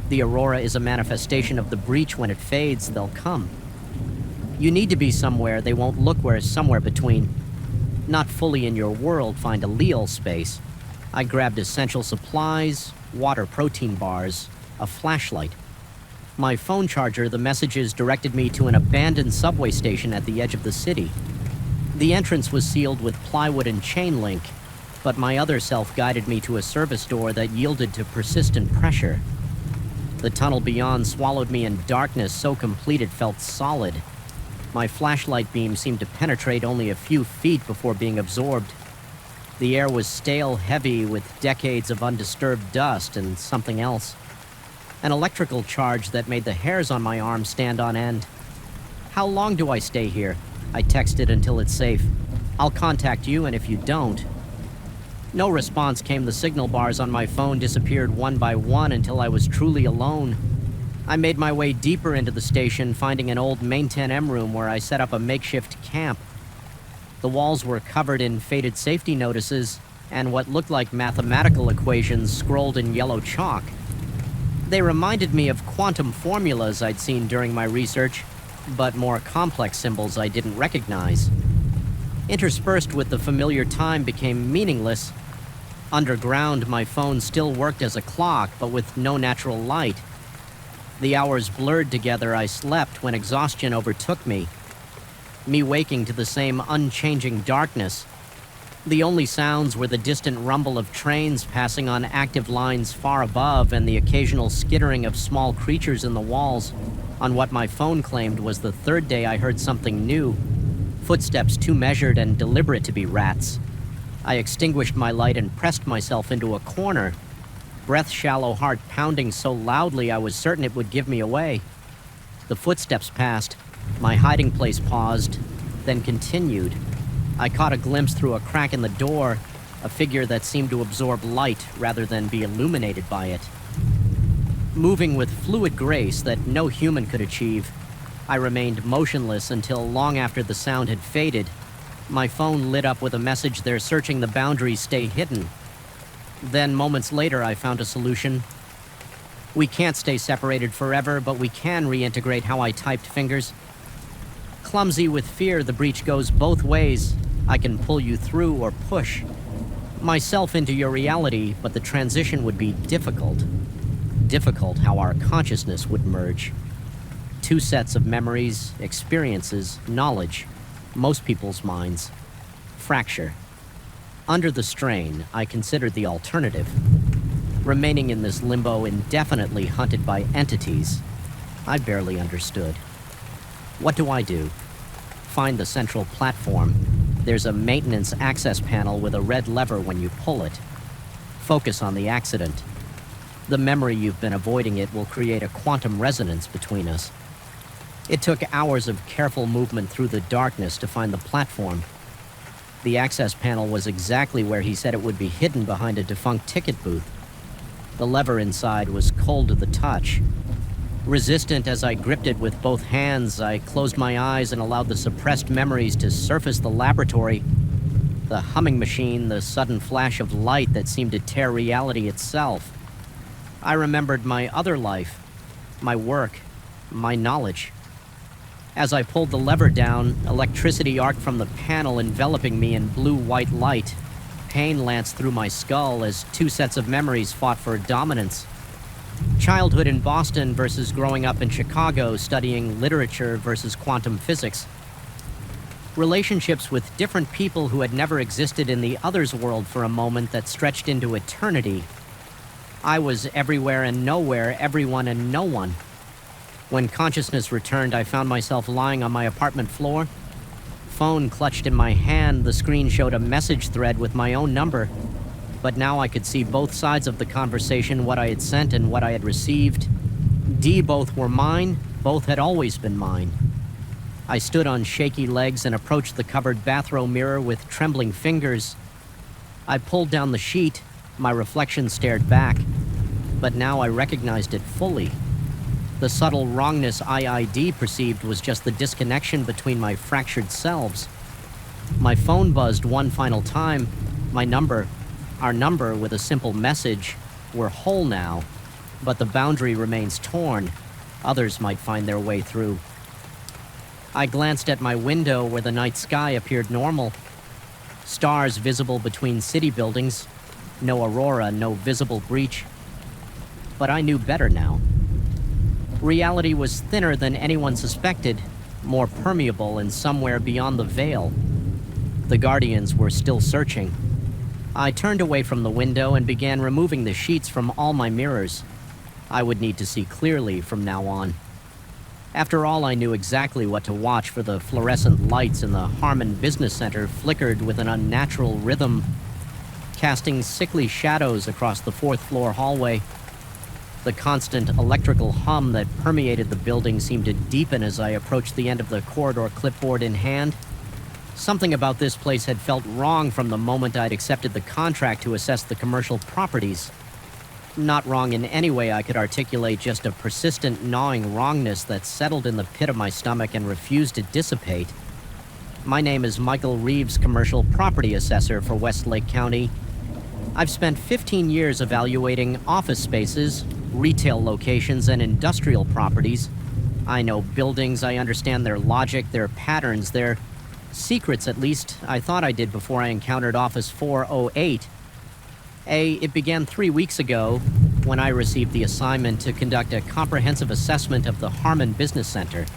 The aurora is a manifestation of the breach. When it fades, they'll come. You need to be somewhere they won't look, where somewhere between. Not fully in your world, find a Leo space. I grabbed essential supplies, water, protein bars, a flashlight. My phone charger, the messages directed me to an abandoned subway station at the edge of the city. The entrance was sealed with plywood and chain link, but my other self guided me to a service door that yielded to persistent pressure. The tunnel beyond swallowed me in darkness so complete it felt solid. My flashlight beam seemed to penetrate only a few feet before being absorbed. The air was stale, heavy, with decades of undisturbed dust and something else. An electrical charge that made the hairs on my arm stand on end. How long do I stay here? I texted until it's safe. I'll contact you, and if you don't... No response came. The signal bars on my phone disappeared one by one until I was truly alone. I made my way deeper into the station, finding an old Main 10M room where I set up a makeshift camp. The walls were covered in faded safety notices and what looked like mathematical equations scrolled in yellow chalk. They reminded me of quantum formulas I'd seen during my research, but more complex symbols I didn't recognize. Interspersed with the familiar time became meaningless. Underground, my phone still worked as a clock, but with no natural light. The hours blurred together. I slept when exhaustion overtook me waking to the same unchanging darkness. The only sounds were the distant rumble of trains passing on active lines far above and the occasional skittering of small creatures in the walls. On what my phone claimed was the third day, I heard something new. Footsteps too measured and deliberate to be rats. I extinguished my light and pressed myself into a corner. Breath shallow, heart pounding so loudly I was certain it would give me away. The footsteps passed. My hiding place paused, then continued. I caught a glimpse through a crack in the door, a figure that seemed to absorb light rather than be illuminated by it. Moving with fluid grace that no human could achieve, I remained motionless until long after the sound had faded. My phone lit up with a message: "They're searching the boundaries, stay hidden." Then, moments later, I found a solution. We can't stay separated forever, but we can reintegrate how I typed fingers. Clumsy with fear, the breach goes both ways. I can pull you through or push myself into your reality, but the transition would be difficult. Difficult how our consciousness would merge. Two sets of memories, experiences, knowledge. Most people's minds. Fracture. Under the strain, I considered the alternative. Remaining in this limbo indefinitely, hunted by entities I barely understood. What do I do? Find the central platform. There's a maintenance access panel with a red lever when you pull it. Focus on the accident. The memory you've been avoiding it will create a quantum resonance between us. It took hours of careful movement through the darkness to find the platform. The access panel was exactly where he said it would be, hidden behind a defunct ticket booth. The lever inside was cold to the touch. Resistant as I gripped it with both hands, I closed my eyes and allowed the suppressed memories to surface. The laboratory, the humming machine, the sudden flash of light that seemed to tear reality itself. I remembered my other life, my work, my knowledge. As I pulled the lever down, electricity arced from the panel, enveloping me in blue-white light. Pain lanced through my skull as two sets of memories fought for dominance. Childhood in Boston versus growing up in Chicago, studying literature versus quantum physics. Relationships with different people who had never existed in the other's world for a moment that stretched into eternity. I was everywhere and nowhere, everyone and no one. When consciousness returned, I found myself lying on my apartment floor. Phone clutched in my hand, the screen showed a message thread with my own number. But now I could see both sides of the conversation, what I had sent and what I had received. Both were mine, both had always been mine. I stood on shaky legs and approached the cupboard bathroom mirror with trembling fingers. I pulled down the sheet, my reflection stared back, but now I recognized it fully. The subtle wrongness I perceived was just the disconnection between my fractured selves. My phone buzzed one final time. My number, our number with a simple message, we're whole now, but the boundary remains torn. Others might find their way through. I glanced at my window where the night sky appeared normal. Stars visible between city buildings. No aurora, no visible breach. But I knew better now. Reality was thinner than anyone suspected, more permeable and somewhere beyond the veil. The Guardians were still searching. I turned away from the window and began removing the sheets from all my mirrors. I would need to see clearly from now on. After all, I knew exactly what to watch for. The fluorescent lights in the Harmon Business Center flickered with an unnatural rhythm, casting sickly shadows across the fourth-floor hallway. The constant electrical hum that permeated the building seemed to deepen as I approached the end of the corridor, clipboard in hand. Something about this place had felt wrong from the moment I'd accepted the contract to assess the commercial properties. Not wrong in any way I could articulate, just a persistent gnawing wrongness that settled in the pit of my stomach and refused to dissipate. My name is Michael Reeves, Commercial Property Assessor for Westlake County. I've spent 15 years evaluating office spaces, retail locations, and industrial properties. I know buildings, I understand their logic, their patterns, their secrets at least. I thought I did before I encountered Office 408. It began 3 weeks ago when I received the assignment to conduct a comprehensive assessment of the Harmon Business Center.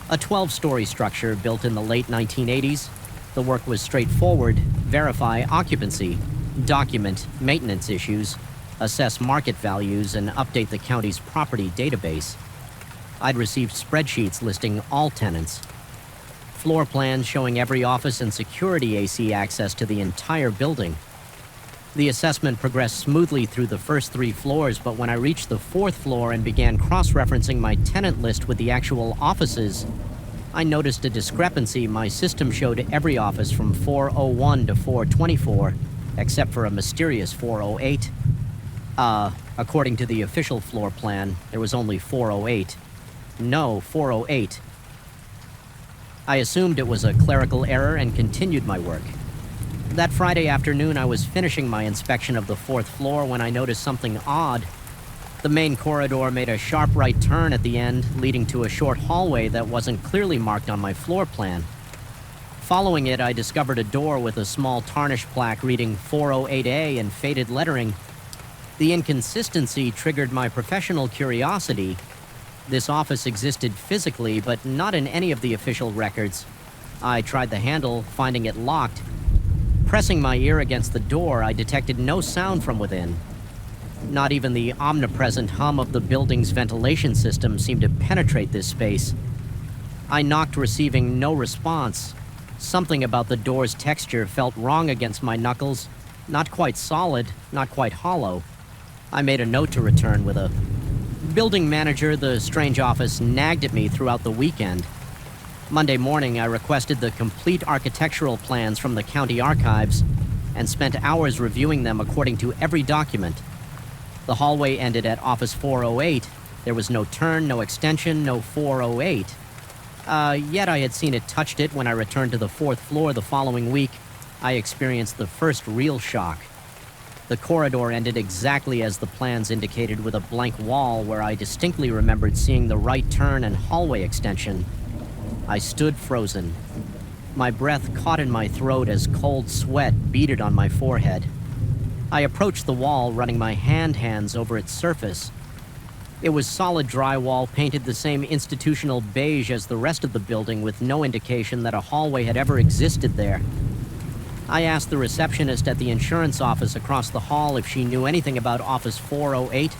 A 12-story structure built in the late 1980s. The work was straightforward: verify occupancy, document maintenance issues, assess market values, and update the county's property database. I'd received spreadsheets listing all tenants, floor plans showing every office and security AC access to the entire building. The assessment progressed smoothly through the first 3 floors, but when I reached the 4th floor and began cross-referencing my tenant list with the actual offices, I noticed a discrepancy. My system showed every office from 401 to 424, except for a mysterious 408. According to the official floor plan, there was only 408. No, 408. I assumed it was a clerical error and continued my work. That Friday afternoon, I was finishing my inspection of the 4th floor when I noticed something odd. The main corridor made a sharp right turn at the end, leading to a short hallway that wasn't clearly marked on my floor plan. Following it, I discovered a door with a small tarnished plaque reading 408A in faded lettering. The inconsistency triggered my professional curiosity. This office existed physically, but not in any of the official records. I tried the handle, finding it locked. Pressing my ear against the door, I detected no sound from within. Not even the omnipresent hum of the building's ventilation system seemed to penetrate this space. I knocked, receiving no response. Something about the door's texture felt wrong against my knuckles. Not quite solid, not quite hollow. I made a note to return with a building manager. The strange office nagged at me throughout the weekend. Monday morning, I requested the complete architectural plans from the county archives and spent hours reviewing them according to every document. The hallway ended at Office 408. There was no turn, no extension, no 408. Yet I had seen it touched it when I returned to the 4th floor the following week. I experienced the first real shock. The corridor ended exactly as the plans indicated, with a blank wall where I distinctly remembered seeing the right turn and hallway extension. I stood frozen. My breath caught in my throat as cold sweat beaded on my forehead. I approached the wall, running my hands over its surface. It was solid drywall, painted the same institutional beige as the rest of the building, with no indication that a hallway had ever existed there. I asked the receptionist at the insurance office across the hall if she knew anything about Office 408.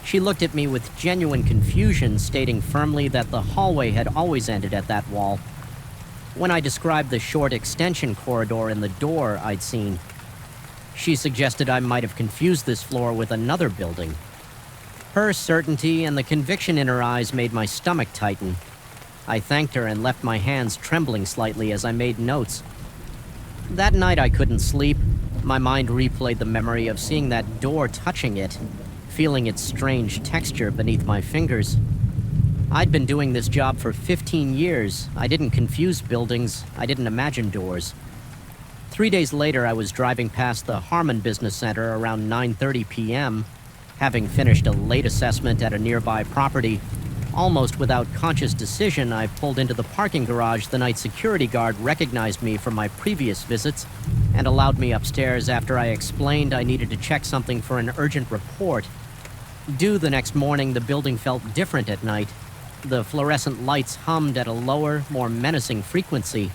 She looked at me with genuine confusion, stating firmly that the hallway had always ended at that wall. When I described the short extension corridor in the door I'd seen, she suggested I might have confused this floor with another building. Her certainty and the conviction in her eyes made my stomach tighten. I thanked her and left my hands trembling slightly as I made notes. That night I couldn't sleep. My mind replayed the memory of seeing that door, touching it, feeling its strange texture beneath my fingers. I'd been doing this job for 15 years. I didn't confuse buildings. I didn't imagine doors. 3 days later, I was driving past the Harmon Business Center around 9:30 p.m., having finished a late assessment at a nearby property. Almost without conscious decision, I pulled into the parking garage. The night security guard recognized me from my previous visits and allowed me upstairs after I explained I needed to check something for an urgent report. Due the next morning, the building felt different at night. The fluorescent lights hummed at a lower, more menacing frequency.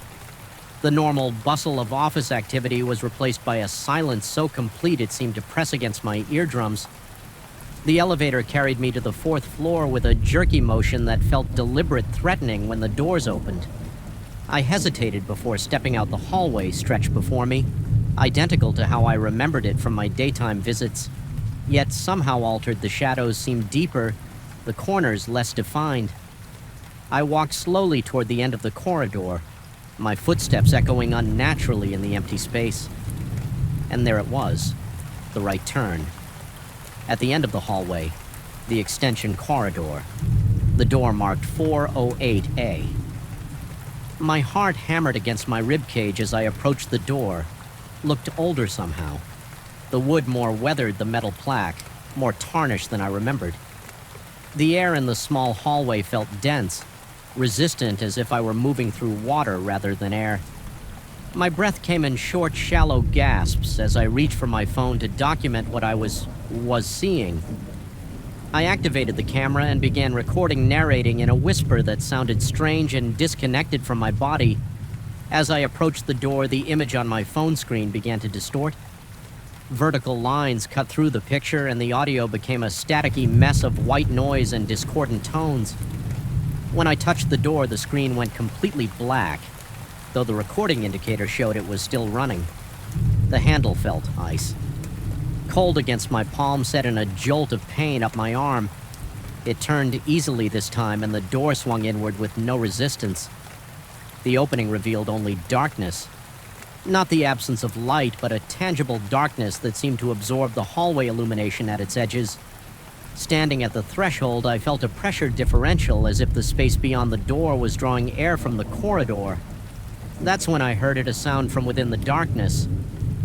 The normal bustle of office activity was replaced by a silence so complete it seemed to press against my eardrums. The elevator carried me to the 4th floor with a jerky motion that felt deliberate, threatening when the doors opened. I hesitated before stepping out the hallway stretched before me, identical to how I remembered it from my daytime visits. Yet somehow altered, the shadows seemed deeper, the corners less defined. I walked slowly toward the end of the corridor, my footsteps echoing unnaturally in the empty space. And there it was, the right turn. At the end of the hallway, the extension corridor, the door marked 408A. My heart hammered against my ribcage as I approached the door, looked older somehow. The wood more weathered, the metal plaque, more tarnished than I remembered. The air in the small hallway felt dense, resistant, as if I were moving through water rather than air. My breath came in short, shallow gasps as I reached for my phone to document what I was seeing. I activated the camera and began recording, narrating in a whisper that sounded strange and disconnected from my body. As I approached the door, the image on my phone screen began to distort. Vertical lines cut through the picture, and the audio became a staticky mess of white noise and discordant tones. When I touched the door, the screen went completely black, though the recording indicator showed it was still running. The handle felt ice. Cold against my palm set in a jolt of pain up my arm. It turned easily this time, and the door swung inward with no resistance. The opening revealed only darkness. Not the absence of light, but a tangible darkness that seemed to absorb the hallway illumination at its edges. Standing at the threshold, I felt a pressure differential, as if the space beyond the door was drawing air from the corridor. That's when I heard it, a sound from within the darkness.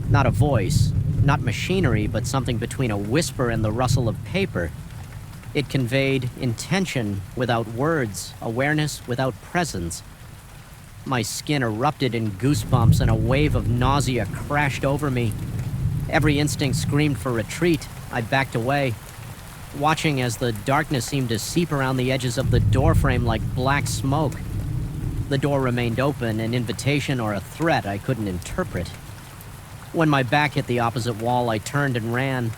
Not a voice, not machinery, but something between a whisper and the rustle of paper. It conveyed intention without words, awareness without presence. My skin erupted in goosebumps, and a wave of nausea crashed over me. Every instinct screamed for retreat. I backed away, watching as the darkness seemed to seep around the edges of the doorframe like black smoke. The door remained open, an invitation or a threat I couldn't interpret. When my back hit the opposite wall, I turned and ran,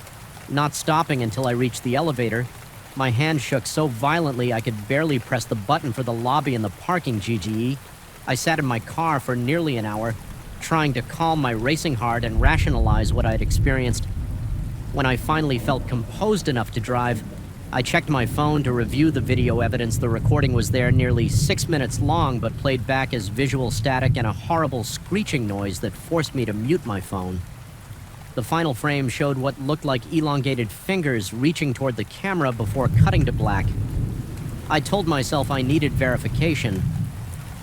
not stopping until I reached the elevator. My hand shook so violently I could barely press the button for the lobby and the parking GGE. I sat in my car for nearly an hour, trying to calm my racing heart and rationalize what I'd experienced. When I finally felt composed enough to drive, I checked my phone to review the video evidence. The recording was there, nearly 6 minutes long, but played back as visual static and a horrible screeching noise that forced me to mute my phone. The final frame showed what looked like elongated fingers reaching toward the camera before cutting to black. I told myself I needed verification.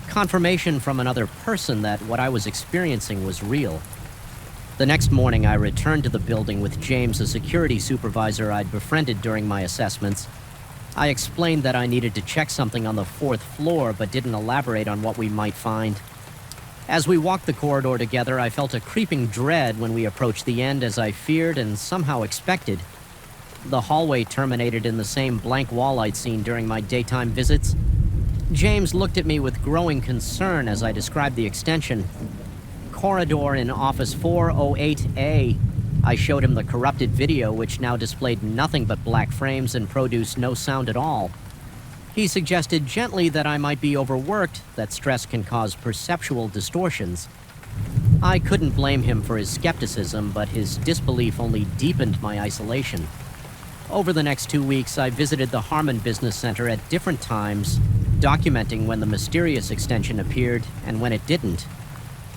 Confirmation from another person that what I was experiencing was real. The next morning, I returned to the building with James, a security supervisor I'd befriended during my assessments. I explained that I needed to check something on the 4th floor, but didn't elaborate on what we might find. As we walked the corridor together, I felt a creeping dread when we approached the end, as I feared and somehow expected. The hallway terminated in the same blank wall I'd seen during my daytime visits. James looked at me with growing concern as I described the extension. Corridor in Office 408A. I showed him the corrupted video, which now displayed nothing but black frames and produced no sound at all. He suggested gently that I might be overworked, that stress can cause perceptual distortions. I couldn't blame him for his skepticism, but his disbelief only deepened my isolation. Over the next 2 weeks, I visited the Harmon Business Center at different times, documenting when the mysterious extension appeared and when it didn't.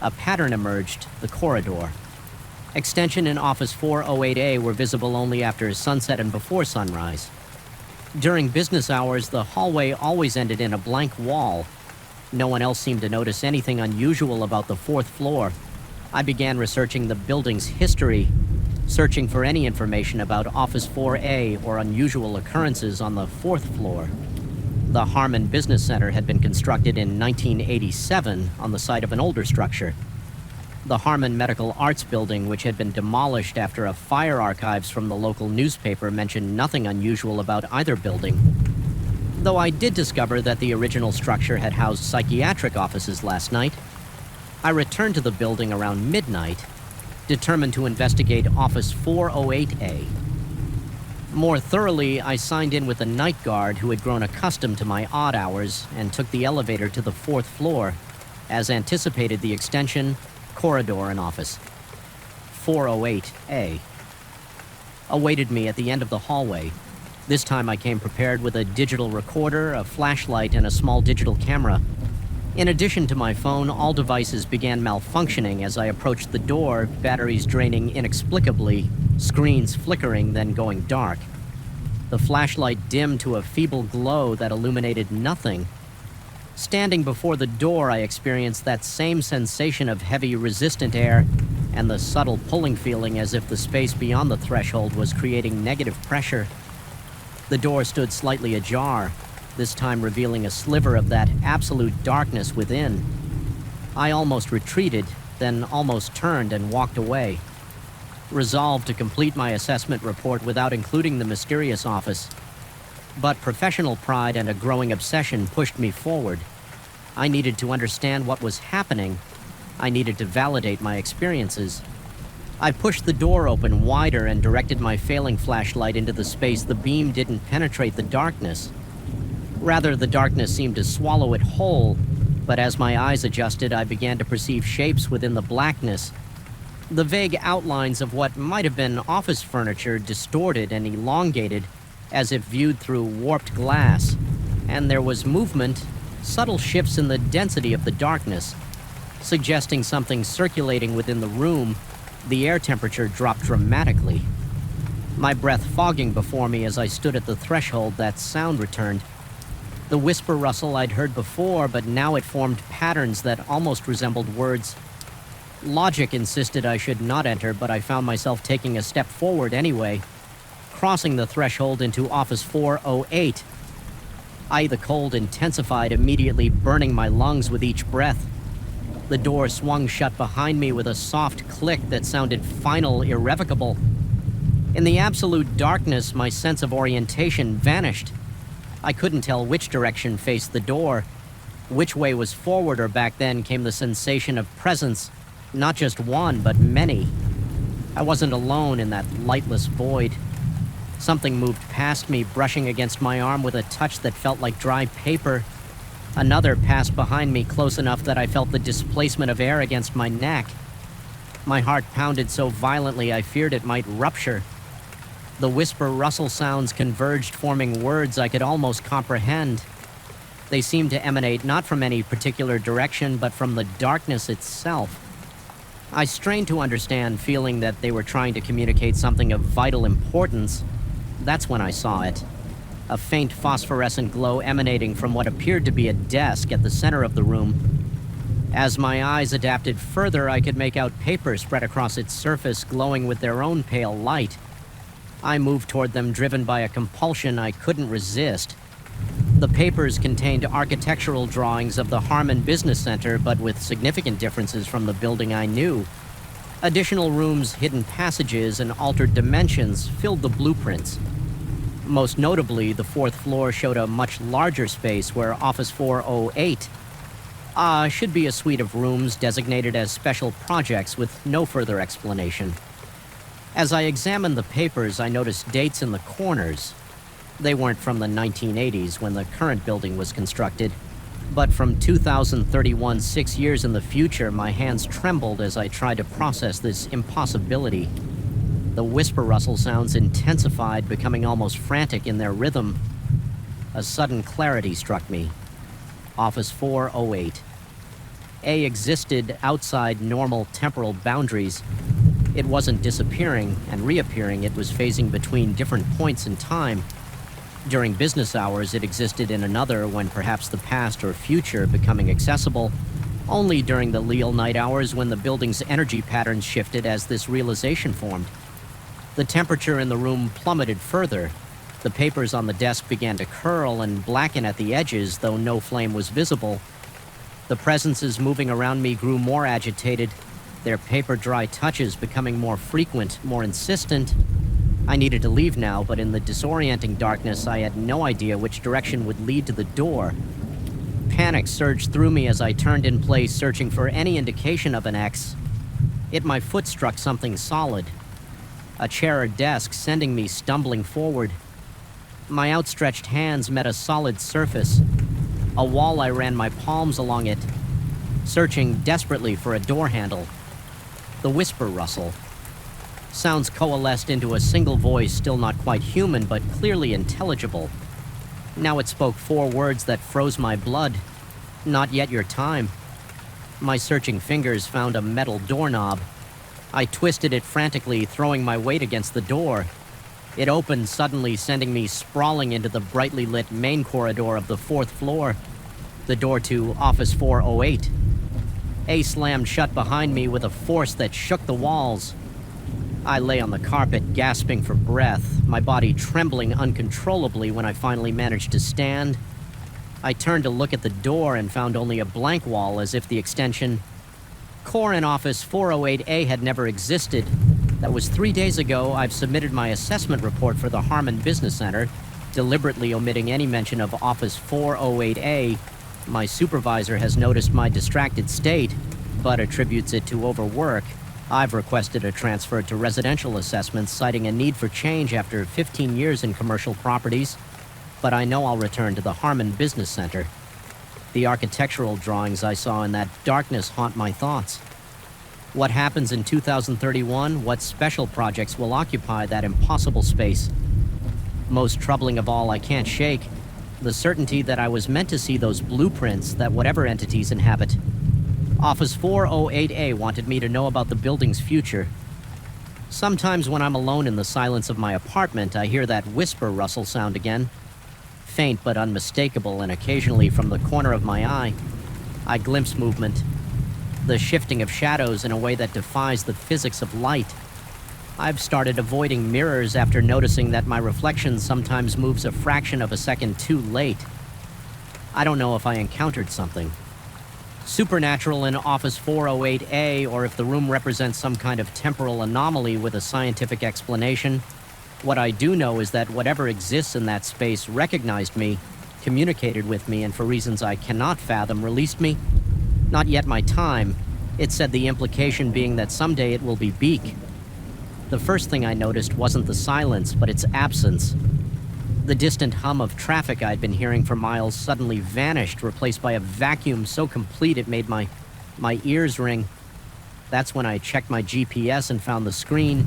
A pattern emerged: the corridor. Extension in Office 408A were visible only after sunset and before sunrise. During business hours, the hallway always ended in a blank wall. No one else seemed to notice anything unusual about the fourth floor. I began researching the building's history, searching for any information about Office 4A or unusual occurrences on the fourth floor. The Harmon Business Center had been constructed in 1987 on the site of an older structure. The Harmon Medical Arts Building, which had been demolished after a fire, archives from the local newspaper mentioned nothing unusual about either building. Though I did discover that the original structure had housed psychiatric offices last night, I returned to the building around midnight, determined to investigate Office 408A. More thoroughly, I signed in with the night guard who had grown accustomed to my odd hours and took the elevator to the fourth floor, as anticipated. The extension, corridor, and office 408A awaited me at the end of the hallway. This time I came prepared with a digital recorder, a flashlight, and a small digital camera. In addition to my phone, all devices began malfunctioning as I approached the door, batteries draining inexplicably, screens flickering, then going dark. The flashlight dimmed to a feeble glow that illuminated nothing. Standing before the door, I experienced that same sensation of heavy, resistant air and the subtle pulling feeling as if the space beyond the threshold was creating negative pressure. The door stood slightly ajar, this time revealing a sliver of that absolute darkness within. I almost retreated, then almost turned and walked away, resolved to complete my assessment report without including the mysterious office. But professional pride and a growing obsession pushed me forward. I needed to understand what was happening. I needed to validate my experiences. I pushed the door open wider and directed my failing flashlight into the space. The beam didn't penetrate the darkness. Rather, the darkness seemed to swallow it whole, but as my eyes adjusted, I began to perceive shapes within the blackness. The vague outlines of what might have been office furniture distorted and elongated, as if viewed through warped glass. And there was movement, subtle shifts in the density of the darkness, suggesting something circulating within the room. The air temperature dropped dramatically. My breath fogging before me as I stood at the threshold, that sound returned. The whisper rustle I'd heard before, but now it formed patterns that almost resembled words. Logic insisted I should not enter, but I found myself taking a step forward anyway, crossing the threshold into Office 408. The cold intensified, immediately burning my lungs with each breath. The door swung shut behind me with a soft click that sounded final, irrevocable. In the absolute darkness, my sense of orientation vanished. I couldn't tell which direction faced the door, which way was forward, or back then came the sensation of presence, not just one, but many. I wasn't alone in that lightless void. Something moved past me, brushing against my arm with a touch that felt like dry paper. Another passed behind me, close enough that I felt the displacement of air against my neck. My heart pounded so violently I feared it might rupture. The whisper rustle sounds converged, forming words I could almost comprehend. They seemed to emanate not from any particular direction, but from the darkness itself. I strained to understand, feeling that they were trying to communicate something of vital importance. That's when I saw it. A faint phosphorescent glow emanating from what appeared to be a desk at the center of the room. As my eyes adapted further, I could make out paper spread across its surface, glowing with their own pale light. I moved toward them, driven by a compulsion I couldn't resist. The papers contained architectural drawings of the Harmon Business Center, but with significant differences from the building I knew. Additional rooms, hidden passages, and altered dimensions filled the blueprints. Most notably, the fourth floor showed a much larger space where Office 408 should be a suite of rooms designated as special projects with no further explanation. As I examined the papers, I noticed dates in the corners. They weren't from the 1980s when the current building was constructed, but from 2031, 6 years in the future. My hands trembled as I tried to process this impossibility. The whisper rustle sounds intensified, becoming almost frantic in their rhythm. A sudden clarity struck me. Office 408. A existed outside normal temporal boundaries. It wasn't disappearing and reappearing, it was phasing between different points in time. During business hours, it existed in another when perhaps the past or future becoming accessible. Only during the leal night hours when the building's energy patterns shifted as this realization formed. The temperature in the room plummeted further. The papers on the desk began to curl and blacken at the edges, though no flame was visible. The presences moving around me grew more agitated, their paper-dry touches becoming more frequent, more insistent. I needed to leave now, but in the disorienting darkness, I had no idea which direction would lead to the door. Panic surged through me as I turned in place, searching for any indication of an X. Yet my foot struck something solid. A chair or desk, sending me stumbling forward. My outstretched hands met a solid surface. A wall. I ran my palms along it, searching desperately for a door handle. The whisper rustle. Sounds coalesced into a single voice, still not quite human, but clearly intelligible. Now it spoke 4 words that froze my blood. Not yet your time. My searching fingers found a metal doorknob. I twisted it frantically, throwing my weight against the door. It opened suddenly, sending me sprawling into the brightly lit main corridor of the 4th floor. The door to Office 408. A slammed shut behind me with a force that shook the walls. I lay on the carpet, gasping for breath, my body trembling uncontrollably when I finally managed to stand. I turned to look at the door and found only a blank wall, as if the extension Core in Office 408A had never existed. That was 3 days ago. I've submitted my assessment report for the Harmon Business Center, deliberately omitting any mention of Office 408A. My supervisor has noticed my distracted state, but attributes it to overwork. I've requested a transfer to residential assessments, citing a need for change after 15 years in commercial properties, but I know I'll return to the Harmon Business Center. The architectural drawings I saw in that darkness haunt my thoughts. What happens in 2031? What special projects will occupy that impossible space? Most troubling of all, I can't shake the certainty that I was meant to see those blueprints that whatever entities inhabit. Office 408A wanted me to know about the building's future. Sometimes when I'm alone in the silence of my apartment, I hear that whisper rustle sound again. Faint but unmistakable, and occasionally from the corner of my eye, I glimpse movement. The shifting of shadows in a way that defies the physics of light. I've started avoiding mirrors after noticing that my reflection sometimes moves a fraction of a second too late. I don't know if I encountered something supernatural in Office 408A, or if the room represents some kind of temporal anomaly with a scientific explanation. What I do know is that whatever exists in that space recognized me, communicated with me, and for reasons I cannot fathom, released me. Not yet my time. It said, the implication being that someday it will be Beak. The first thing I noticed wasn't the silence, but its absence. The distant hum of traffic I'd been hearing for miles suddenly vanished, replaced by a vacuum so complete it made my ears ring. That's when I checked my GPS and found the screen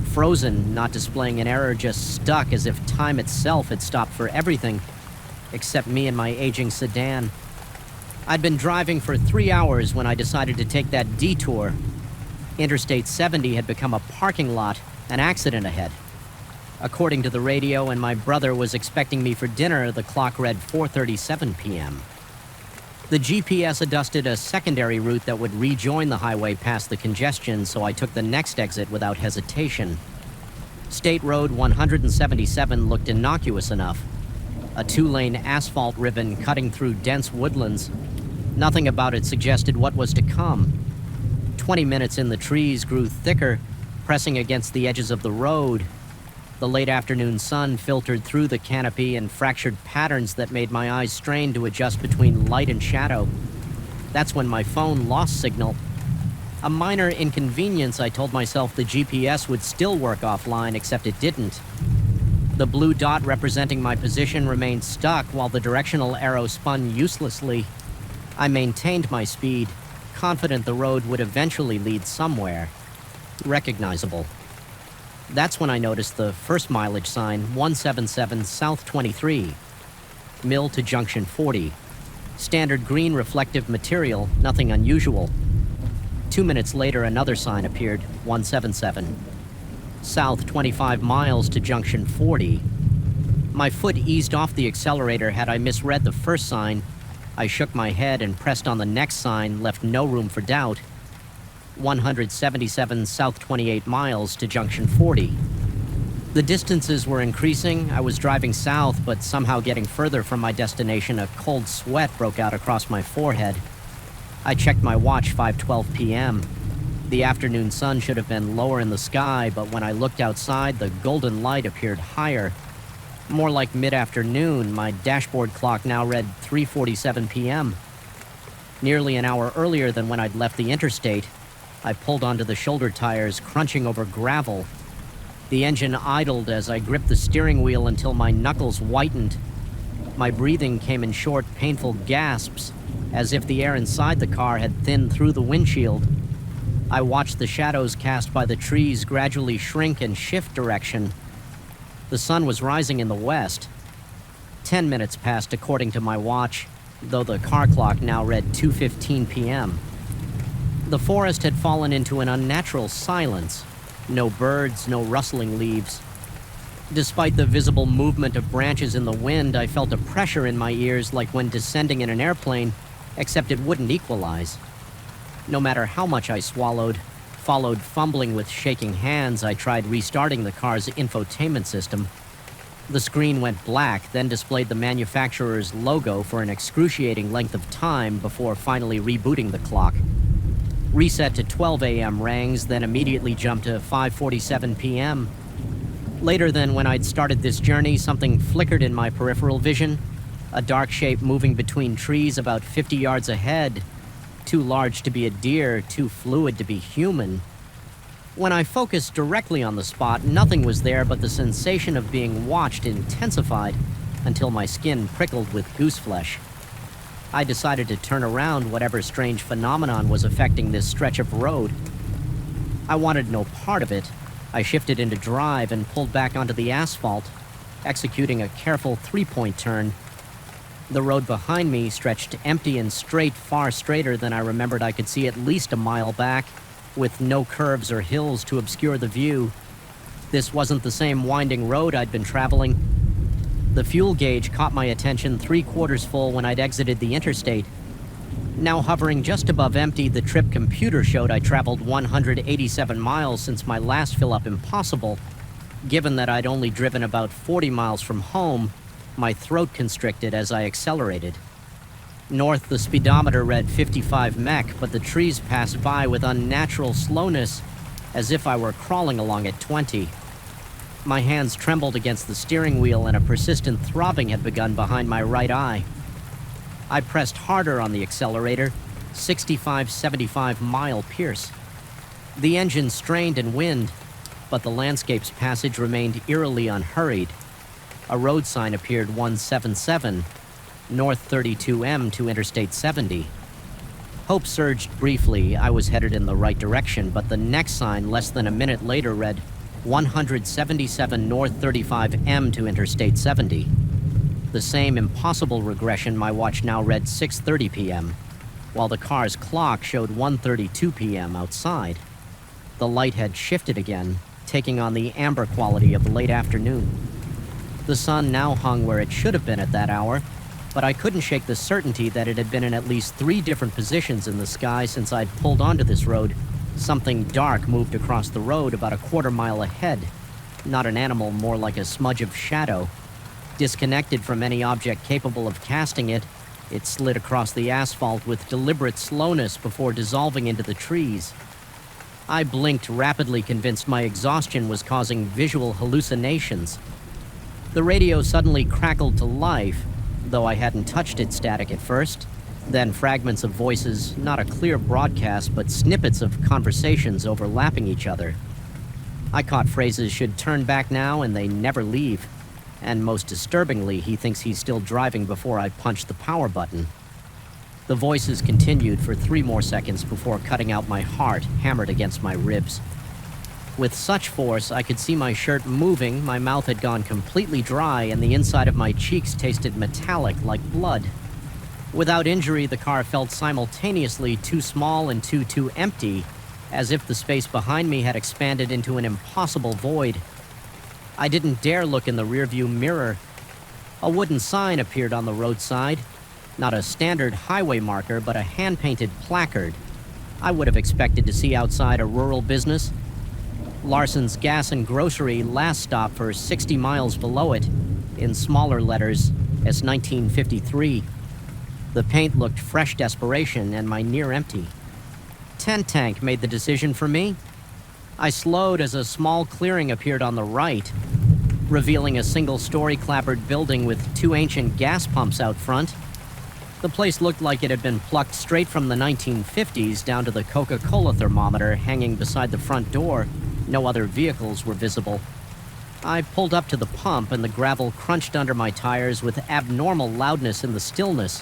frozen, not displaying an error, just stuck, as if time itself had stopped for everything except me and my aging sedan. I'd been driving for 3 hours when I decided to take that detour. Interstate 70 had become a parking lot, an accident ahead. According to the radio, and my brother was expecting me for dinner, the clock read 4:37 p.m. The GPS adjusted a secondary route that would rejoin the highway past the congestion, so I took the next exit without hesitation. State Road 177 looked innocuous enough. A 2-lane asphalt ribbon cutting through dense woodlands. Nothing about it suggested what was to come. 20 minutes in, the trees grew thicker, pressing against the edges of the road. The late afternoon sun filtered through the canopy and fractured patterns that made my eyes strain to adjust between light and shadow. That's when my phone lost signal. A minor inconvenience. I told myself the GPS would still work offline, except it didn't. The blue dot representing my position remained stuck while the directional arrow spun uselessly. I maintained my speed, confident the road would eventually lead somewhere recognizable. That's when I noticed the first mileage sign, 177 South 23, Mill to Junction 40. Standard green reflective material, nothing unusual. 2 minutes later, another sign appeared, 177 South 25 miles to Junction 40. My foot eased off the accelerator. Had I misread the first sign, I shook my head and pressed on the next sign, left no room for doubt. 177 South 28 miles to Junction 40. The distances were increasing. I was driving south, but somehow getting further from my destination. A cold sweat broke out across my forehead. I checked my watch, 5:12 p.m. The afternoon sun should have been lower in the sky, but when I looked outside, the golden light appeared higher. More like mid-afternoon. My dashboard clock now read 3:47 p.m. Nearly an hour earlier than when I'd left the interstate, I pulled onto the shoulder tires, crunching over gravel. The engine idled as I gripped the steering wheel until my knuckles whitened. My breathing came in short, painful gasps, as if the air inside the car had thinned through the windshield. I watched the shadows cast by the trees gradually shrink and shift direction. The sun was rising in the west. 10 minutes passed according to my watch, though the car clock now read 2:15 p.m. The forest had fallen into an unnatural silence. No birds, no rustling leaves. Despite the visible movement of branches in the wind, I felt a pressure in my ears like when descending in an airplane, except it wouldn't equalize. No matter how much I swallowed, followed fumbling with shaking hands, I tried restarting the car's infotainment system. The screen went black, then displayed the manufacturer's logo for an excruciating length of time before finally rebooting the clock. Reset to 12 a.m. rings, then immediately jumped to 5:47 p.m. Later than when I'd started this journey, something flickered in my peripheral vision. A dark shape moving between trees about 50 yards ahead. Too large to be a deer, too fluid to be human. When I focused directly on the spot, nothing was there but the sensation of being watched intensified until my skin prickled with gooseflesh. I decided to turn around whatever strange phenomenon was affecting this stretch of road. I wanted no part of it. I shifted into drive and pulled back onto the asphalt, executing a careful three-point turn. The road behind me stretched empty and straight, far straighter than I remembered I could see at least a mile back, with no curves or hills to obscure the view. This wasn't the same winding road I'd been traveling. The fuel gauge caught my attention 3/4 full when I'd exited the interstate. Now hovering just above empty, the trip computer showed I traveled 187 miles since my last fill-up impossible. Given that I'd only driven about 40 miles from home, my throat constricted as I accelerated. North, the speedometer read 55 mech, but the trees passed by with unnatural slowness, as if I were crawling along at 20. My hands trembled against the steering wheel and a persistent throbbing had begun behind my right eye. I pressed harder on the accelerator, 65-75 mile pierce. The engine strained in wind, but the landscape's passage remained eerily unhurried. A road sign appeared, 177, North 32M to Interstate 70. Hope surged briefly. I was headed in the right direction, but the next sign, less than a minute later, read 177 North 35M to Interstate 70. The same impossible regression. My watch now read 6:30 p.m., while the car's clock showed 1:32 p.m. outside. The light had shifted again, taking on the amber quality of late afternoon. The sun now hung where it should have been at that hour, but I couldn't shake the certainty that it had been in at least 3 different positions in the sky since I'd pulled onto this road. Something dark moved across the road about a 1/4 mile ahead. Not an animal, more like a smudge of shadow. Disconnected from any object capable of casting it, it slid across the asphalt with deliberate slowness before dissolving into the trees. I blinked, rapidly convinced my exhaustion was causing visual hallucinations. The radio suddenly crackled to life, though I hadn't touched its static at first. Then fragments of voices, not a clear broadcast, but snippets of conversations overlapping each other. I caught phrases should turn back now and they never leave. And most disturbingly, he thinks he's still driving before I punch the power button. The voices continued for 3 more seconds before cutting out my heart, hammered against my ribs. With such force, I could see my shirt moving, my mouth had gone completely dry, and the inside of my cheeks tasted metallic like blood. Without injury, the car felt simultaneously too small and too empty, as if the space behind me had expanded into an impossible void. I didn't dare look in the rearview mirror. A wooden sign appeared on the roadside. Not a standard highway marker, but a hand-painted placard. I would have expected to see outside a rural business. Larson's Gas and Grocery, last stop for 60 miles below it, in smaller letters as 1953. The paint looked fresh desperation and my near empty. Tent tank made the decision for me. I slowed as a small clearing appeared on the right, revealing a single-story clapboard building with 2 ancient gas pumps out front. The place looked like it had been plucked straight from the 1950s down to the Coca-Cola thermometer hanging beside the front door. No other vehicles were visible. I pulled up to the pump and the gravel crunched under my tires with abnormal loudness in the stillness.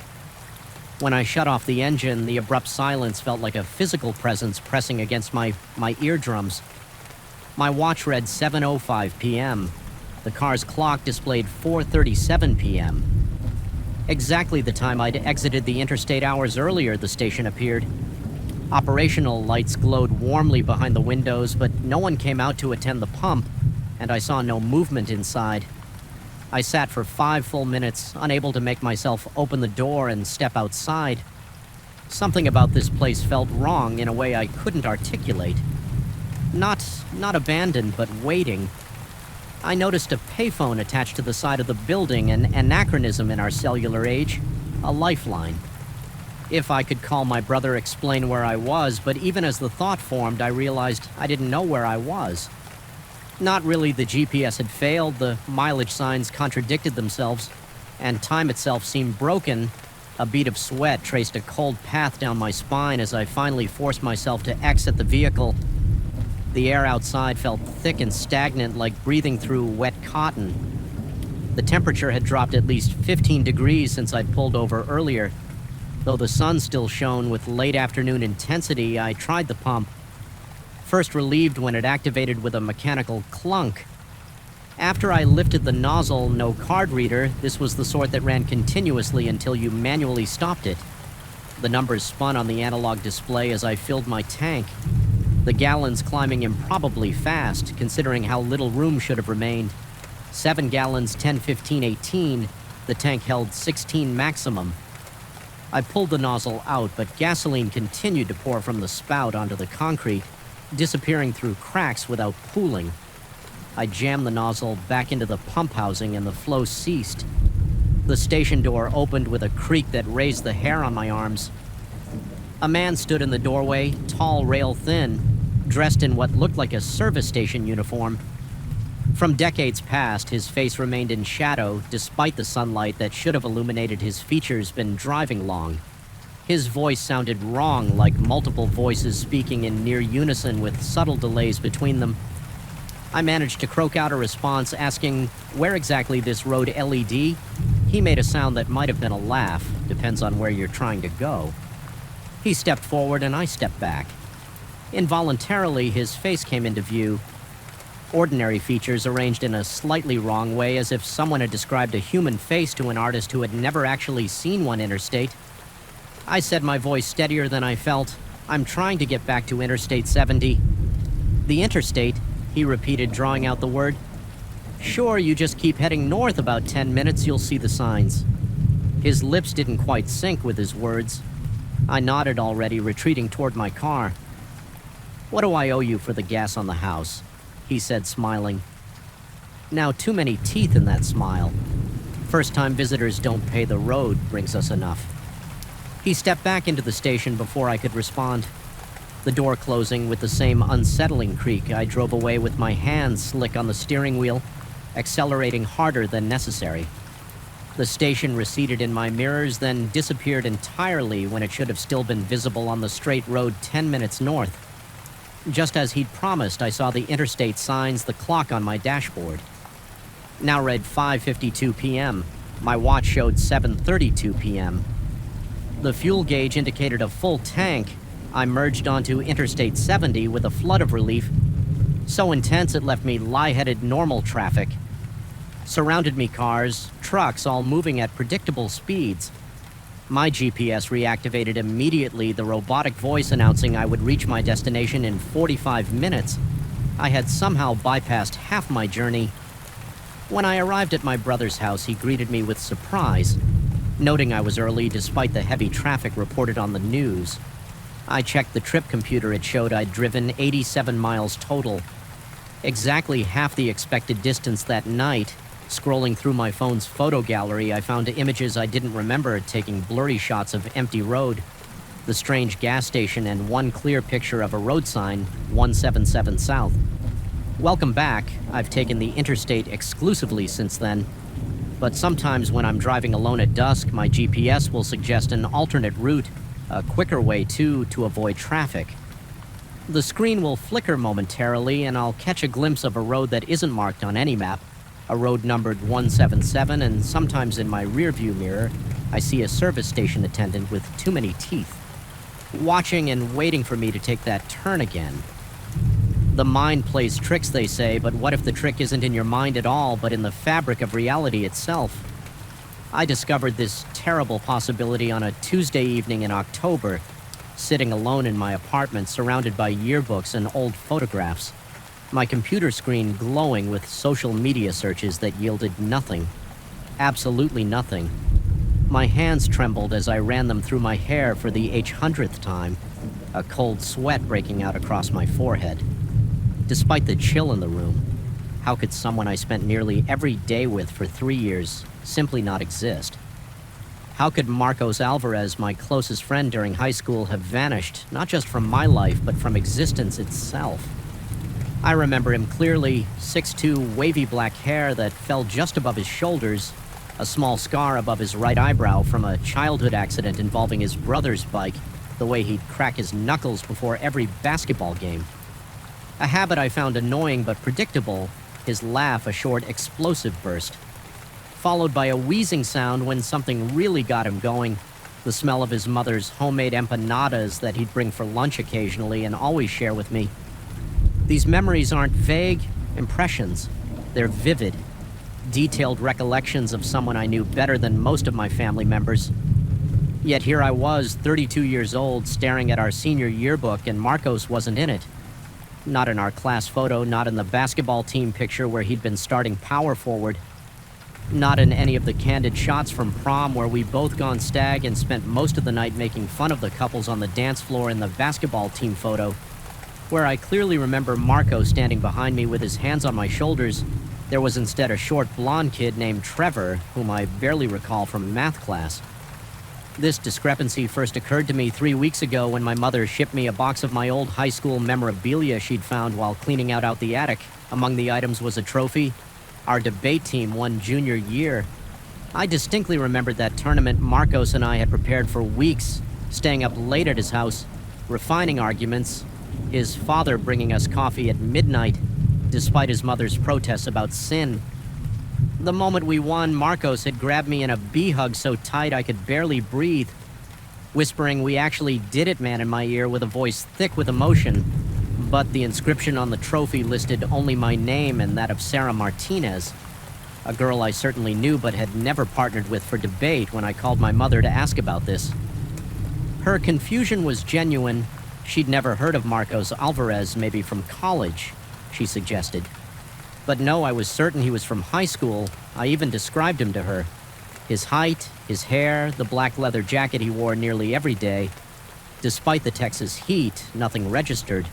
When I shut off the engine, the abrupt silence felt like a physical presence pressing against my eardrums. My watch read 7:05 p.m. The car's clock displayed 4:37 p.m. Exactly the time I'd exited the interstate hours earlier, the station appeared. Operational lights glowed warmly behind the windows, but no one came out to attend the pump, and I saw no movement inside. I sat for 5 full minutes, unable to make myself open the door and step outside. Something about this place felt wrong in a way I couldn't articulate. Not abandoned, but waiting. I noticed a payphone attached to the side of the building, an anachronism in our cellular age, a lifeline. If I could call my brother, explain where I was, but even as the thought formed, I realized I didn't know where I was. Not really the GPS had failed, the mileage signs contradicted themselves, and time itself seemed broken. A bead of sweat traced a cold path down my spine as I finally forced myself to exit the vehicle. The air outside felt thick and stagnant, like breathing through wet cotton. The temperature had dropped at least 15 degrees since I'd pulled over earlier. Though the sun still shone with late afternoon intensity, I tried the pump. First relieved when it activated with a mechanical clunk. After I lifted the nozzle, no card reader, this was the sort that ran continuously until you manually stopped it. The numbers spun on the analog display as I filled my tank. The gallons climbing improbably fast, considering how little room should have remained. 7 gallons, 10, 15, 18. The tank held 16 maximum. I pulled the nozzle out, but gasoline continued to pour from the spout onto the concrete, disappearing through cracks without pooling. I jammed the nozzle back into the pump housing and the flow ceased. The station door opened with a creak that raised the hair on my arms. A man stood in the doorway, tall, rail-thin, dressed in what looked like a service station uniform. From decades past, his face remained in shadow, despite the sunlight that should have illuminated his features been driving long. His voice sounded wrong, like multiple voices speaking in near unison with subtle delays between them. I managed to croak out a response asking where exactly this road LED. He made a sound that might have been a laugh, depends on where you're trying to go. He stepped forward and I stepped back. Involuntarily, his face came into view. Ordinary features arranged in a slightly wrong way, as if someone had described a human face to an artist who had never actually seen one interstate. I said, my voice steadier than I felt, "I'm trying to get back to Interstate 70. "The interstate?" he repeated, drawing out the word. "Sure, you just keep heading north about 10 minutes, you'll see the signs." His lips didn't quite sync with his words. I nodded already, retreating toward my car. "What do I owe you for the gas on the house?" he said, smiling. Now, too many teeth in that smile. First-time visitors don't pay the road brings us enough. He stepped back into the station before I could respond. The door closing with the same unsettling creak, I drove away with my hands slick on the steering wheel, accelerating harder than necessary. The station receded in my mirrors, then disappeared entirely when it should have still been visible on the straight road 10 minutes north. Just as he'd promised, I saw the interstate signs, the clock on my dashboard. Now read 5:52 p.m. My watch showed 7:32 p.m. The fuel gauge indicated a full tank. I merged onto Interstate 70 with a flood of relief, so intense it left me lie-headed normal traffic. Surrounded me cars, trucks, all moving at predictable speeds. My GPS reactivated immediately, the robotic voice announcing I would reach my destination in 45 minutes. I had somehow bypassed half my journey. When I arrived at my brother's house, he greeted me with surprise, noting I was early despite the heavy traffic reported on the news. I checked the trip computer. It showed I'd driven 87 miles total, exactly half the expected distance that night. Scrolling through my phone's photo gallery, I found images I didn't remember, taking blurry shots of empty road, the strange gas station, and one clear picture of a road sign, 177 South. Welcome back. I've taken the interstate exclusively since then. But sometimes when I'm driving alone at dusk, my GPS will suggest an alternate route, a quicker way to avoid traffic. The screen will flicker momentarily, and I'll catch a glimpse of a road that isn't marked on any map, a road numbered 177, and sometimes in my rearview mirror, I see a service station attendant with too many teeth, watching and waiting for me to take that turn again. The mind plays tricks, they say, but what if the trick isn't in your mind at all, but in the fabric of reality itself? I discovered this terrible possibility on a Tuesday evening in October, sitting alone in my apartment surrounded by yearbooks and old photographs, my computer screen glowing with social media searches that yielded nothing. Absolutely nothing. My hands trembled as I ran them through my hair for the 800th time, a cold sweat breaking out across my forehead. Despite the chill in the room, how could someone I spent nearly every day with for 3 years simply not exist? How could Marcos Alvarez, my closest friend during high school, have vanished, not just from my life, but from existence itself? I remember him clearly, 6'2", wavy black hair that fell just above his shoulders, a small scar above his right eyebrow from a childhood accident involving his brother's bike, the way he'd crack his knuckles before every basketball game. A habit I found annoying but predictable, his laugh a short, explosive burst, followed by a wheezing sound when something really got him going, the smell of his mother's homemade empanadas that he'd bring for lunch occasionally and always share with me. These memories aren't vague impressions. They're vivid, detailed recollections of someone I knew better than most of my family members. Yet here I was, 32 years old, staring at our senior yearbook, and Marcos wasn't in it. Not in our class photo, not in the basketball team picture where he'd been starting power forward. Not in any of the candid shots from prom where we'd both gone stag and spent most of the night making fun of the couples on the dance floor in the basketball team photo. Where I clearly remember Marco standing behind me with his hands on my shoulders, there was instead a short blonde kid named Trevor, whom I barely recall from math class. This discrepancy first occurred to me 3 weeks ago when my mother shipped me a box of my old high school memorabilia she'd found while cleaning out the attic. Among the items was a trophy. Our debate team won junior year. I distinctly remembered that tournament Marcos and I had prepared for weeks, staying up late at his house, refining arguments, his father bringing us coffee at midnight, despite his mother's protests about sin. The moment we won, Marcos had grabbed me in a bee hug so tight I could barely breathe, whispering, "We actually did it, man," in my ear with a voice thick with emotion. But the inscription on the trophy listed only my name and that of Sarah Martinez, a girl I certainly knew but had never partnered with for debate when I called my mother to ask about this. Her confusion was genuine. She'd never heard of Marcos Alvarez, maybe from college, she suggested. But no, I was certain he was from high school. I even described him to her. His height, his hair, the black leather jacket he wore nearly every day. Despite the Texas heat, nothing registered.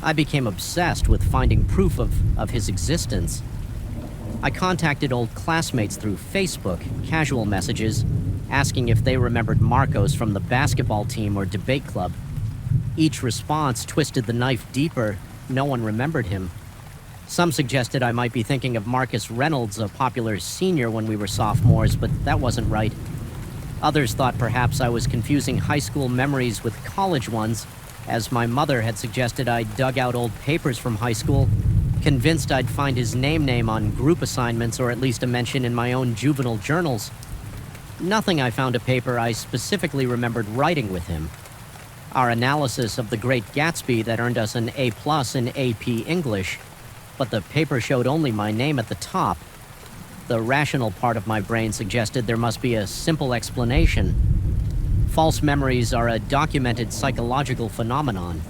I became obsessed with finding proof of his existence. I contacted old classmates through Facebook, casual messages, asking if they remembered Marcos from the basketball team or debate club. Each response twisted the knife deeper. No one remembered him. Some suggested I might be thinking of Marcus Reynolds, a popular senior when we were sophomores, but that wasn't right. Others thought perhaps I was confusing high school memories with college ones, as my mother had suggested I dug out old papers from high school, convinced I'd find his name on group assignments or at least a mention in my own juvenile journals. Nothing I found a paper I specifically remembered writing with him. Our analysis of The Great Gatsby that earned us an A+ in AP English, but the paper showed only my name at the top. The rational part of my brain suggested there must be a simple explanation. False memories are a documented psychological phenomenon.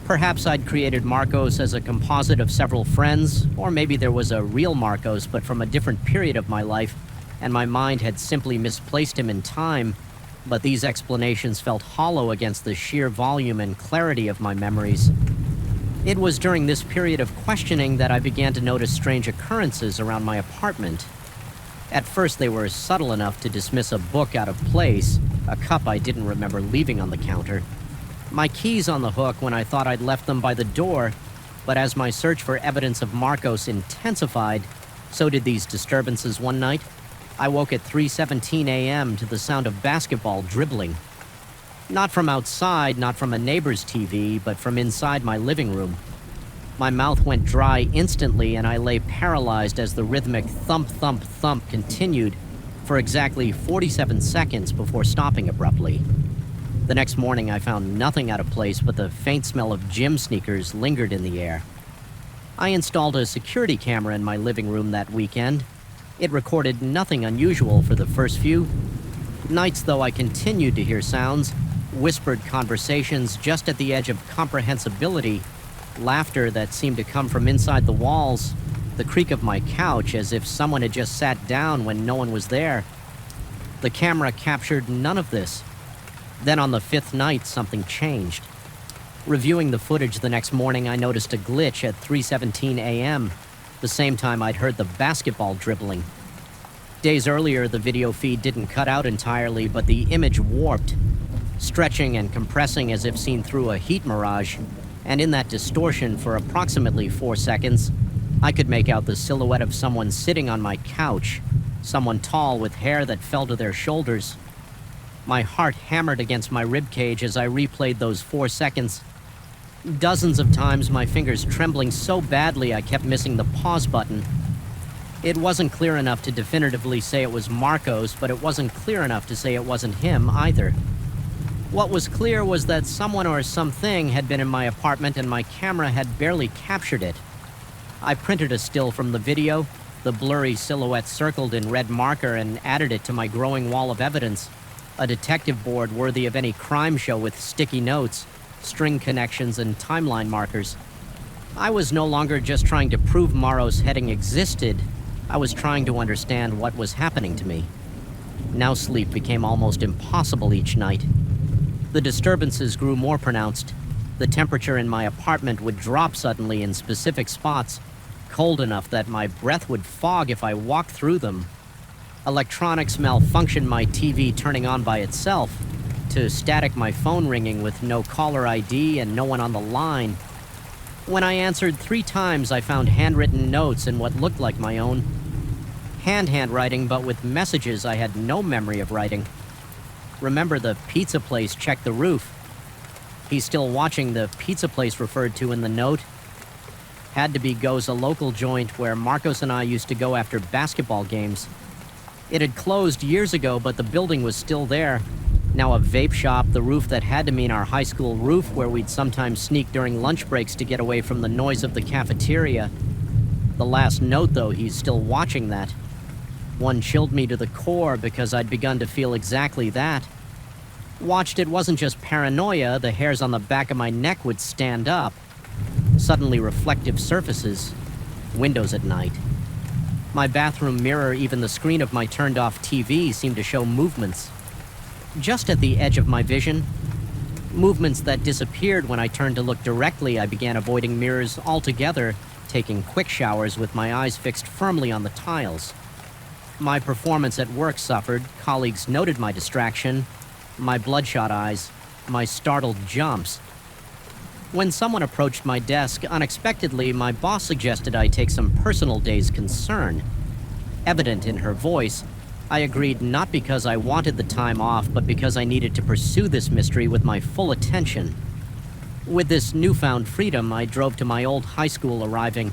Perhaps I'd created Marcos as a composite of several friends, or maybe there was a real Marcos but from a different period of my life, and my mind had simply misplaced him in time, but these explanations felt hollow against the sheer volume and clarity of my memories. It was during this period of questioning that I began to notice strange occurrences around my apartment. At first they were subtle enough to dismiss a book out of place, a cup I didn't remember leaving on the counter, my keys on the hook when I thought I'd left them by the door, but as my search for evidence of Marcos intensified, so did these disturbances one night. I woke at 3:17 a.m. to the sound of basketball dribbling. Not from outside, not from a neighbor's TV, but from inside my living room. My mouth went dry instantly and I lay paralyzed as the rhythmic thump, thump, thump continued for exactly 47 seconds before stopping abruptly. The next morning I found nothing out of place, but the faint smell of gym sneakers lingered in the air. I installed a security camera in my living room that weekend. It recorded nothing unusual for the first few nights, though I continued to hear sounds, whispered conversations just at the edge of comprehensibility, laughter that seemed to come from inside the walls, the creak of my couch as if someone had just sat down when no one was there. The camera captured none of this. Then on the fifth night, something changed. Reviewing the footage the next morning, I noticed a glitch at 3:17 a.m., the same time I'd heard the basketball dribbling. Days earlier, the video feed didn't cut out entirely, but the image warped, stretching and compressing as if seen through a heat mirage, and in that distortion for approximately 4 seconds, I could make out the silhouette of someone sitting on my couch, someone tall with hair that fell to their shoulders. My heart hammered against my ribcage as I replayed those 4 seconds. Dozens of times, my fingers trembling so badly I kept missing the pause button. It wasn't clear enough to definitively say it was Marcos, but it wasn't clear enough to say it wasn't him either. What was clear was that someone or something had been in my apartment and my camera had barely captured it. I printed a still from the video, the blurry silhouette circled in red marker, and added it to my growing wall of evidence, a detective board worthy of any crime show with sticky notes, string connections, and timeline markers. I was no longer just trying to prove Morrow's heading existed. I was trying to understand what was happening to me. Now sleep became almost impossible each night. The disturbances grew more pronounced. The temperature in my apartment would drop suddenly in specific spots, cold enough that my breath would fog if I walked through them. Electronics malfunctioned, my TV turning on by itself, to static my phone ringing with no caller ID and no one on the line. When I answered 3 times, I found handwritten notes in what looked like my own. Handwriting, but with messages I had no memory of writing. Remember, the pizza place checked the roof. He's still watching, the pizza place referred to in the note. Had to be Go's, a local joint where Marcos and I used to go after basketball games. It had closed years ago, but the building was still there. Now a vape shop, the roof that had to mean our high school roof where we'd sometimes sneak during lunch breaks to get away from the noise of the cafeteria. The last note, though, he's still watching that. One chilled me to the core because I'd begun to feel exactly that. Watched, it wasn't just paranoia, the hairs on the back of my neck would stand up. Suddenly reflective surfaces, windows at night. My bathroom mirror, even the screen of my turned-off TV seemed to show movements. Just at the edge of my vision, movements that disappeared when I turned to look directly. I began avoiding mirrors altogether, taking quick showers with my eyes fixed firmly on the tiles. My performance at work suffered. Colleagues noted my distraction, my bloodshot eyes, my startled jumps. When someone approached my desk, unexpectedly, my boss suggested I take some personal days concern. Evident in her voice, I agreed not because I wanted the time off, but because I needed to pursue this mystery with my full attention. With this newfound freedom, I drove to my old high school, arriving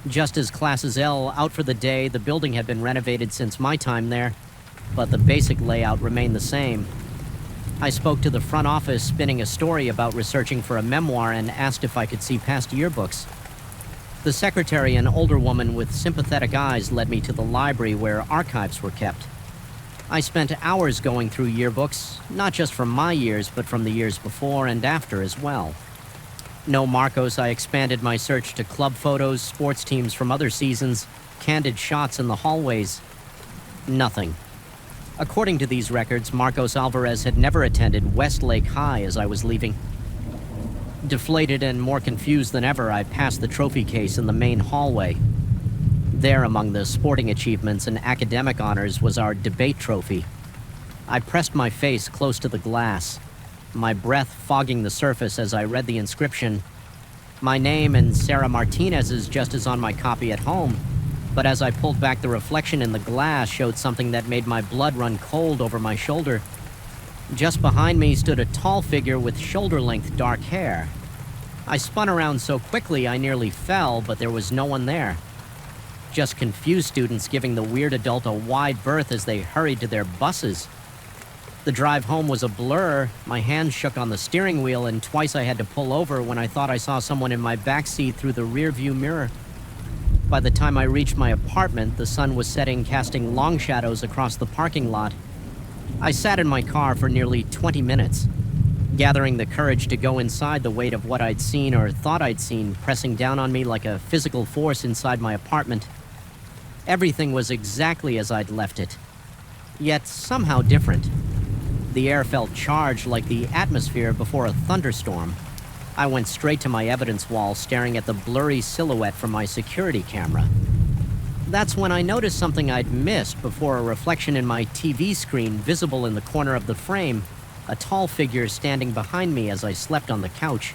just as classes L out for the day. The building had been renovated since my time there, but the basic layout remained the same. I spoke to the front office, spinning a story about researching for a memoir, and asked if I could see past yearbooks. The secretary, an older woman with sympathetic eyes, led me to the library where archives were kept. I spent hours going through yearbooks, not just from my years, but from the years before and after as well. No Marcos, I expanded my search to club photos, sports teams from other seasons, candid shots in the hallways. Nothing. According to these records, Marcos Alvarez had never attended Westlake High as I was leaving. Deflated and more confused than ever, I passed the trophy case in the main hallway. There, among the sporting achievements and academic honors, was our debate trophy. I pressed my face close to the glass, my breath fogging the surface as I read the inscription. My name and Sarah Martinez's, just as on my copy at home, but as I pulled back, the reflection in the glass showed something that made my blood run cold over my shoulder. Just behind me stood a tall figure with shoulder-length dark hair. I spun around so quickly I nearly fell, but there was no one there. Just confused students giving the weird adult a wide berth as they hurried to their buses. The drive home was a blur. My hands shook on the steering wheel, and twice I had to pull over when I thought I saw someone in my backseat through the rear-view mirror. By the time I reached my apartment, the sun was setting, casting long shadows across the parking lot. I sat in my car for nearly 20 minutes, gathering the courage to go inside, the weight of what I'd seen or thought I'd seen pressing down on me like a physical force inside my apartment. Everything was exactly as I'd left it, yet somehow different. The air felt charged like the atmosphere before a thunderstorm. I went straight to my evidence wall, staring at the blurry silhouette from my security camera. That's when I noticed something I'd missed before. A reflection in my TV screen visible in the corner of the frame, a tall figure standing behind me as I slept on the couch.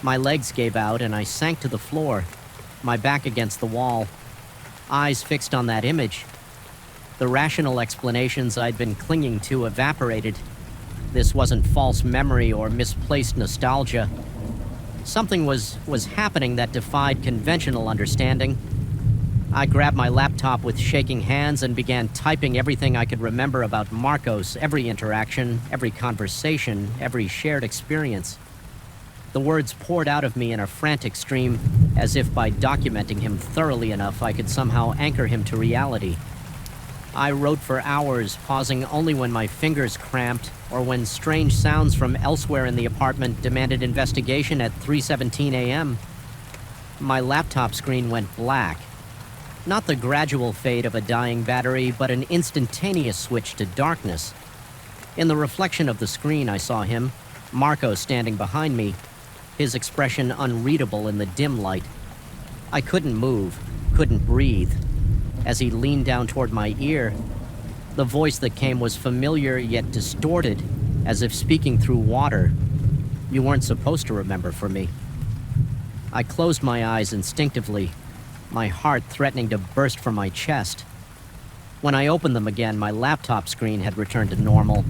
My legs gave out and I sank to the floor, my back against the wall, eyes fixed on that image. The rational explanations I'd been clinging to evaporated. This wasn't false memory or misplaced nostalgia. Something was happening that defied conventional understanding. I grabbed my laptop with shaking hands and began typing everything I could remember about Marcos, every interaction, every conversation, every shared experience. The words poured out of me in a frantic stream, as if by documenting him thoroughly enough I could somehow anchor him to reality. I wrote for hours, pausing only when my fingers cramped or when strange sounds from elsewhere in the apartment demanded investigation at 3:17 a.m. My laptop screen went black. Not the gradual fade of a dying battery, but an instantaneous switch to darkness. In the reflection of the screen, I saw him, Marco, standing behind me, his expression unreadable in the dim light. I couldn't move, couldn't breathe. As he leaned down toward my ear, the voice that came was familiar yet distorted, as if speaking through water. You weren't supposed to remember for me. I closed my eyes instinctively, my heart threatening to burst from my chest. When I opened them again, my laptop screen had returned to normal.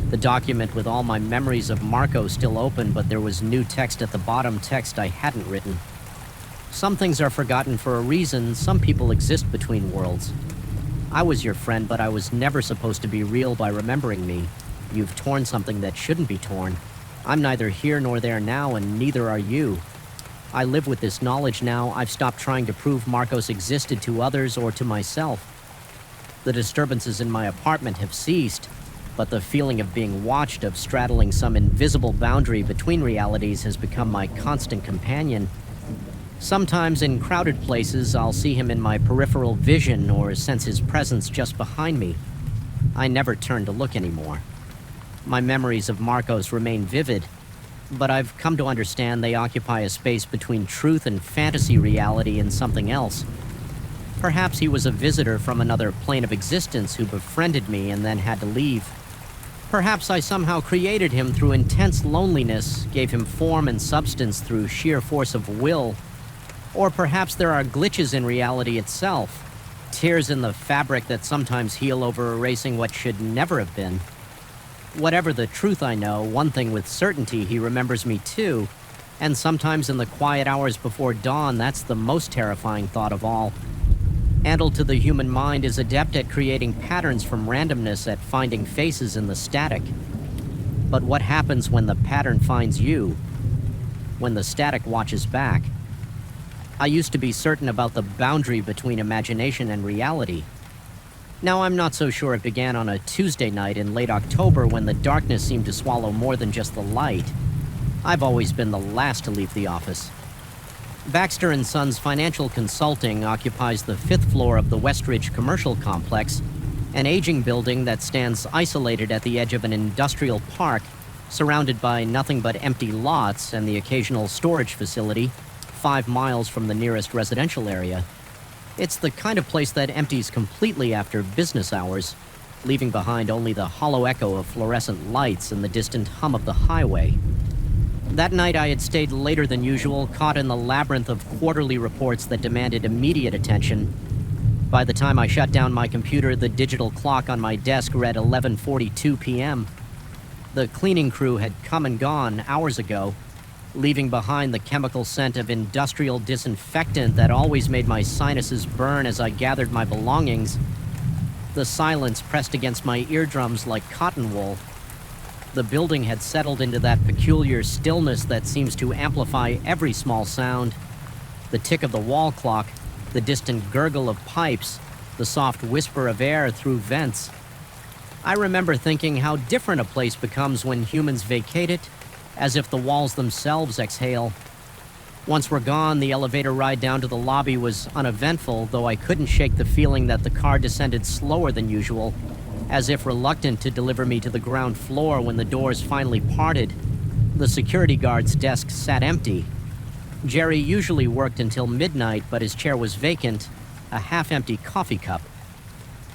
The document with all my memories of Marco still open, but there was new text at the bottom, text I hadn't written. Some things are forgotten for a reason. Some people exist between worlds. I was your friend, but I was never supposed to be real by remembering me. You've torn something that shouldn't be torn. I'm neither here nor there now, and neither are you. I live with this knowledge now. I've stopped trying to prove Marcos existed to others or to myself. The disturbances in my apartment have ceased, but the feeling of being watched, of straddling some invisible boundary between realities, has become my constant companion. Sometimes in crowded places, I'll see him in my peripheral vision or sense his presence just behind me. I never turn to look anymore. My memories of Marcos remain vivid, but I've come to understand they occupy a space between truth and fantasy reality and something else. Perhaps he was a visitor from another plane of existence who befriended me and then had to leave. Perhaps I somehow created him through intense loneliness, gave him form and substance through sheer force of will. Or perhaps there are glitches in reality itself, tears in the fabric that sometimes heal over erasing what should never have been. Whatever the truth I know, one thing with certainty, he remembers me too, and sometimes in the quiet hours before dawn, that's the most terrifying thought of all. Andal to the human mind is adept at creating patterns from randomness, at finding faces in the static. But what happens when the pattern finds you? When the static watches back? I used to be certain about the boundary between imagination and reality. Now I'm not so sure it began on a Tuesday night in late October when the darkness seemed to swallow more than just the light. I've always been the last to leave the office. Baxter & Sons Financial Consulting occupies the 5th floor of the Westridge Commercial Complex, an aging building that stands isolated at the edge of an industrial park, surrounded by nothing but empty lots and the occasional storage facility, 5 miles from the nearest residential area. It's the kind of place that empties completely after business hours, leaving behind only the hollow echo of fluorescent lights and the distant hum of the highway. That night I had stayed later than usual, caught in the labyrinth of quarterly reports that demanded immediate attention. By the time I shut down my computer, the digital clock on my desk read 11:42 p.m. The cleaning crew had come and gone hours ago, leaving behind the chemical scent of industrial disinfectant that always made my sinuses burn as I gathered my belongings. The silence pressed against my eardrums like cotton wool. The building had settled into that peculiar stillness that seems to amplify every small sound. The tick of the wall clock, the distant gurgle of pipes, the soft whisper of air through vents. I remember thinking how different a place becomes when humans vacate it, as if the walls themselves exhale. Once we're gone, the elevator ride down to the lobby was uneventful, though I couldn't shake the feeling that the car descended slower than usual, as if reluctant to deliver me to the ground floor when the doors finally parted. The security guard's desk sat empty. Jerry usually worked until midnight, but his chair was vacant, a half-empty coffee cup.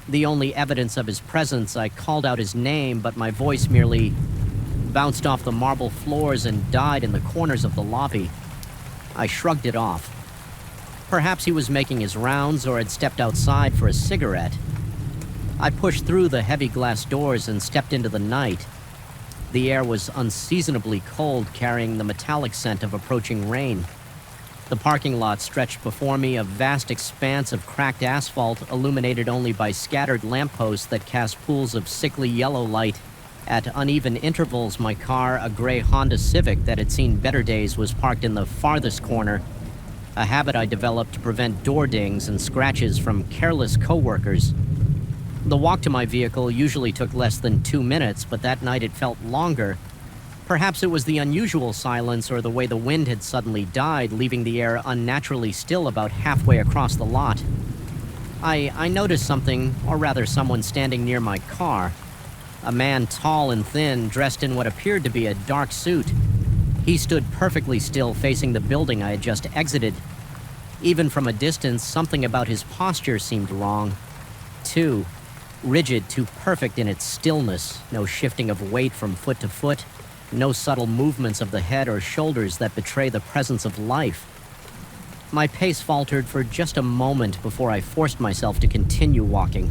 The only evidence of his presence, I called out his name, but my voice merely bounced off the marble floors and died in the corners of the lobby. I shrugged it off. Perhaps he was making his rounds or had stepped outside for a cigarette. I pushed through the heavy glass doors and stepped into the night. The air was unseasonably cold, carrying the metallic scent of approaching rain. The parking lot stretched before me, a vast expanse of cracked asphalt illuminated only by scattered lampposts that cast pools of sickly yellow light. At uneven intervals, my car, a gray Honda Civic that had seen better days, was parked in the farthest corner, a habit I developed to prevent door dings and scratches from careless coworkers. The walk to my vehicle usually took less than 2 minutes, but that night it felt longer. Perhaps it was the unusual silence or the way the wind had suddenly died, leaving the air unnaturally still about halfway across the lot. I noticed something, or rather someone standing near my car. A man tall and thin, dressed in what appeared to be a dark suit. He stood perfectly still facing the building I had just exited. Even from a distance, something about his posture seemed wrong. Too rigid, too perfect in its stillness, no shifting of weight from foot to foot, no subtle movements of the head or shoulders that betray the presence of life. My pace faltered for just a moment before I forced myself to continue walking.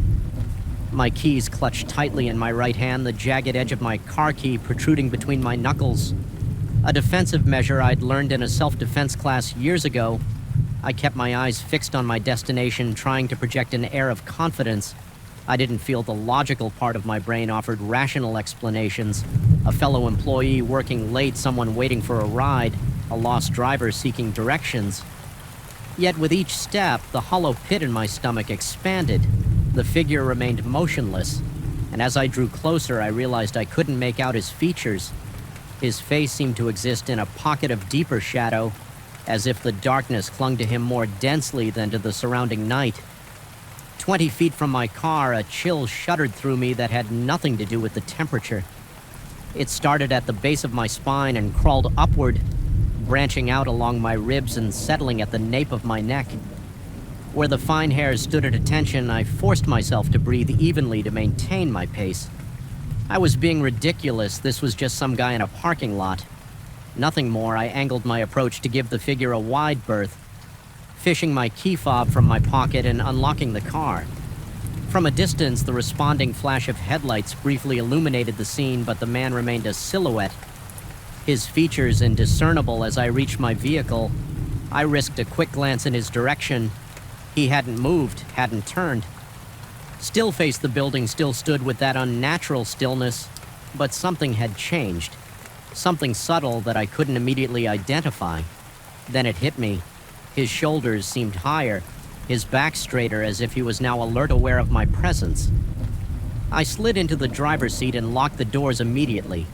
My keys clutched tightly in my right hand, the jagged edge of my car key protruding between my knuckles. A defensive measure I'd learned in a self-defense class years ago. I kept my eyes fixed on my destination, trying to project an air of confidence. I didn't feel the logical part of my brain offered rational explanations. A fellow employee working late, someone waiting for a ride, a lost driver seeking directions. Yet with each step, the hollow pit in my stomach expanded. The figure remained motionless, and as I drew closer, I realized I couldn't make out his features. His face seemed to exist in a pocket of deeper shadow, as if the darkness clung to him more densely than to the surrounding night. 20 feet from my car, a chill shuddered through me that had nothing to do with the temperature. It started at the base of my spine and crawled upward, branching out along my ribs and settling at the nape of my neck. Where the fine hairs stood at attention, I forced myself to breathe evenly to maintain my pace. I was being ridiculous. This was just some guy in a parking lot. Nothing more. I angled my approach to give the figure a wide berth, fishing my key fob from my pocket and unlocking the car. From a distance, the responding flash of headlights briefly illuminated the scene, but the man remained a silhouette, his features indiscernible. As I reached my vehicle, I risked a quick glance in his direction. He hadn't moved, hadn't turned. Still faced the building, still stood with that unnatural stillness, but something had changed. Something subtle that I couldn't immediately identify. Then it hit me. His shoulders seemed higher, his back straighter, as if he was now alert, aware of my presence. I slid into the driver's seat and locked the doors immediately,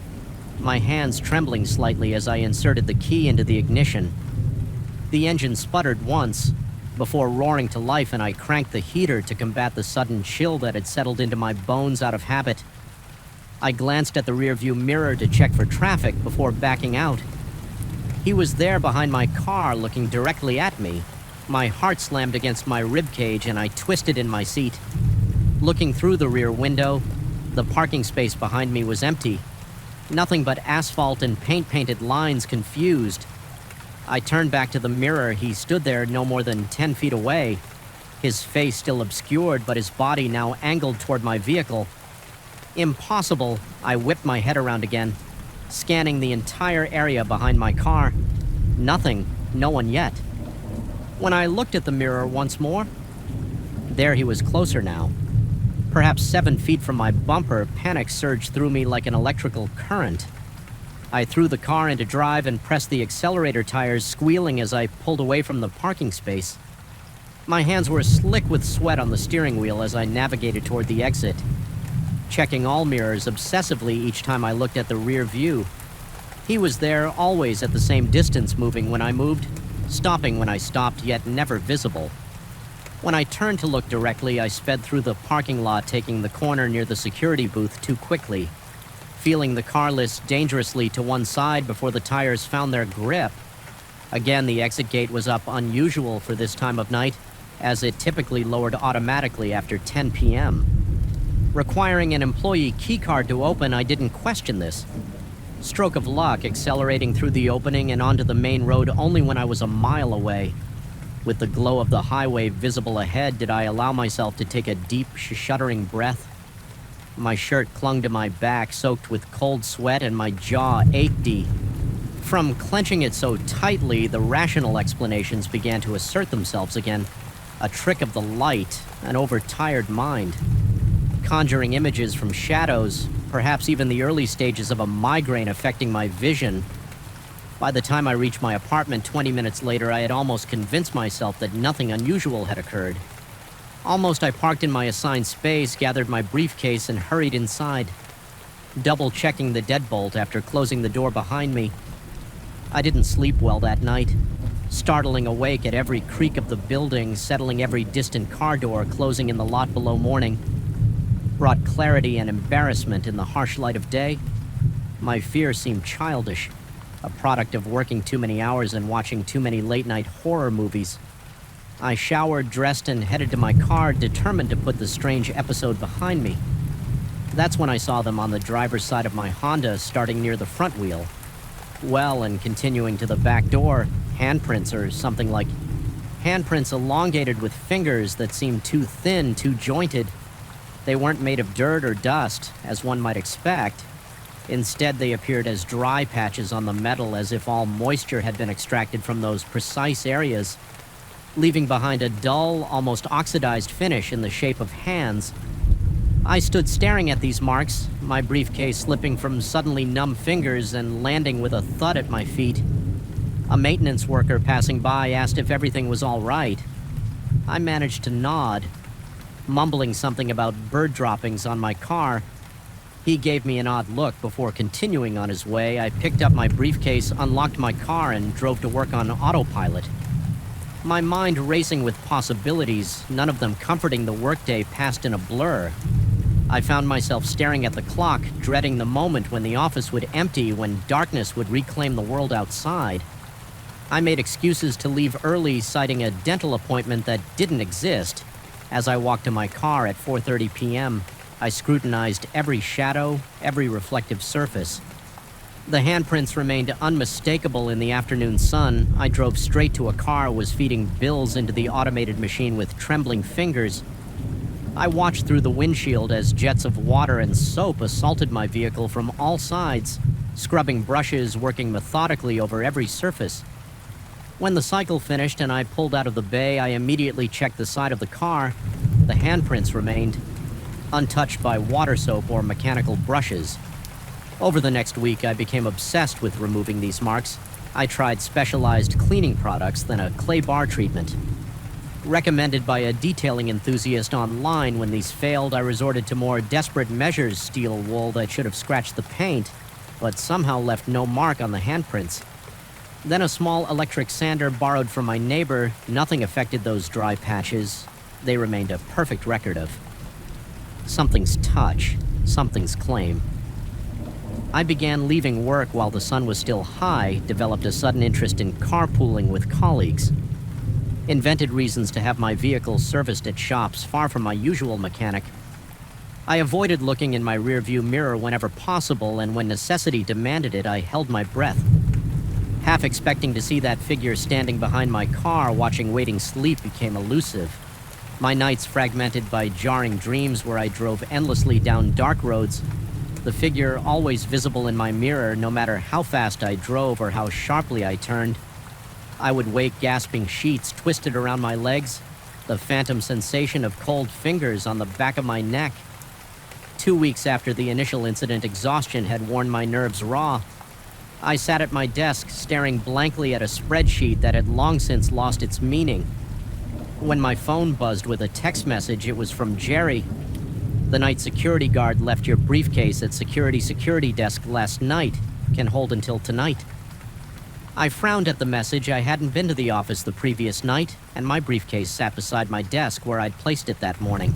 my hands trembling slightly as I inserted the key into the ignition. The engine sputtered once, before roaring to life, and I cranked the heater to combat the sudden chill that had settled into my bones out of habit. I glanced at the rearview mirror to check for traffic before backing out. He was there behind my car, looking directly at me. My heart slammed against my ribcage and I twisted in my seat. Looking through the rear window, the parking space behind me was empty. Nothing but asphalt and paint-painted lines, confused. I turned back to the mirror. He stood there no more than 10 feet away, his face still obscured, but his body now angled toward my vehicle. Impossible. I whipped my head around again, scanning the entire area behind my car. Nothing. No one yet. When I looked at the mirror once more, there he was, closer now. Perhaps 7 feet from my bumper. Panic surged through me like an electrical current. I threw the car into drive and pressed the accelerator tires, squealing as I pulled away from the parking space. My hands were slick with sweat on the steering wheel as I navigated toward the exit, checking all mirrors obsessively each time I looked at the rear view. He was there, always at the same distance, moving when I moved, stopping when I stopped, yet never visible. When I turned to look directly, I sped through the parking lot, taking the corner near the security booth too quickly, feeling the car list dangerously to one side before the tires found their grip. Again, the exit gate was up, unusual for this time of night, as it typically lowered automatically after 10 p.m. Requiring an employee keycard to open, I didn't question this. Stroke of luck, accelerating through the opening and onto the main road only when I was a mile away. With the glow of the highway visible ahead, did I allow myself to take a deep, shuddering breath? My shirt clung to my back, soaked with cold sweat, and my jaw ached. From clenching it so tightly, the rational explanations began to assert themselves again. A trick of the light, an overtired mind. Conjuring images from shadows, perhaps even the early stages of a migraine affecting my vision. By the time I reached my apartment 20 minutes later, I had almost convinced myself that nothing unusual had occurred. Almost, I parked in my assigned space, gathered my briefcase, and hurried inside, double-checking the deadbolt after closing the door behind me. I didn't sleep well that night, startling awake at every creak of the building, settling every distant car door, closing in the lot below morning. Brought clarity and embarrassment in the harsh light of day. My fear seemed childish, a product of working too many hours and watching too many late-night horror movies. I showered, dressed, and headed to my car, determined to put the strange episode behind me. That's when I saw them on the driver's side of my Honda, starting near the front wheel. Well, and continuing to the back door, handprints or something like... handprints elongated with fingers that seemed too thin, too jointed. They weren't made of dirt or dust, as one might expect. Instead, they appeared as dry patches on the metal, as if all moisture had been extracted from those precise areas, leaving behind a dull, almost oxidized finish in the shape of hands. I stood staring at these marks, my briefcase slipping from suddenly numb fingers and landing with a thud at my feet. A maintenance worker passing by asked if everything was all right. I managed to nod, mumbling something about bird droppings on my car. He gave me an odd look before continuing on his way. I picked up my briefcase, unlocked my car, and drove to work on autopilot. My mind racing with possibilities, none of them comforting. The workday passed in a blur. I found myself staring at the clock, dreading the moment when the office would empty, when darkness would reclaim the world outside. I made excuses to leave early, citing a dental appointment that didn't exist, as I walked to my car at 4:30 p.m., I scrutinized every shadow, every reflective surface. The handprints remained unmistakable in the afternoon sun. I drove straight to a car, was feeding bills into the automated machine with trembling fingers. I watched through the windshield as jets of water and soap assaulted my vehicle from all sides, scrubbing brushes, working methodically over every surface. When the cycle finished and I pulled out of the bay, I immediately checked the side of the car. The handprints remained, untouched by water soap or mechanical brushes. Over the next week, I became obsessed with removing these marks. I tried specialized cleaning products, then a clay bar treatment. Recommended by a detailing enthusiast online, when these failed, I resorted to more desperate measures: steel wool that should have scratched the paint, but somehow left no mark on the handprints. Then a small electric sander borrowed from my neighbor. Nothing affected those dry patches. They remained a perfect record of something's touch, something's claim. I began leaving work while the sun was still high, developed a sudden interest in carpooling with colleagues, invented reasons to have my vehicle serviced at shops far from my usual mechanic. I avoided looking in my rearview mirror whenever possible, and when necessity demanded it, I held my breath, half expecting to see that figure standing behind my car. Watching waiting sleep became elusive. My nights fragmented by jarring dreams where I drove endlessly down dark roads, the figure always visible in my mirror no matter how fast I drove or how sharply I turned. I would wake gasping, sheets twisted around my legs, the phantom sensation of cold fingers on the back of my neck. 2 weeks after the initial incident, exhaustion had worn my nerves raw. I sat at my desk, staring blankly at a spreadsheet that had long since lost its meaning. When my phone buzzed with a text message, it was from Jerry. "The night security guard left your briefcase at security desk last night. Can hold until tonight." I frowned at the message. I hadn't been to the office the previous night, and my briefcase sat beside my desk where I'd placed it that morning.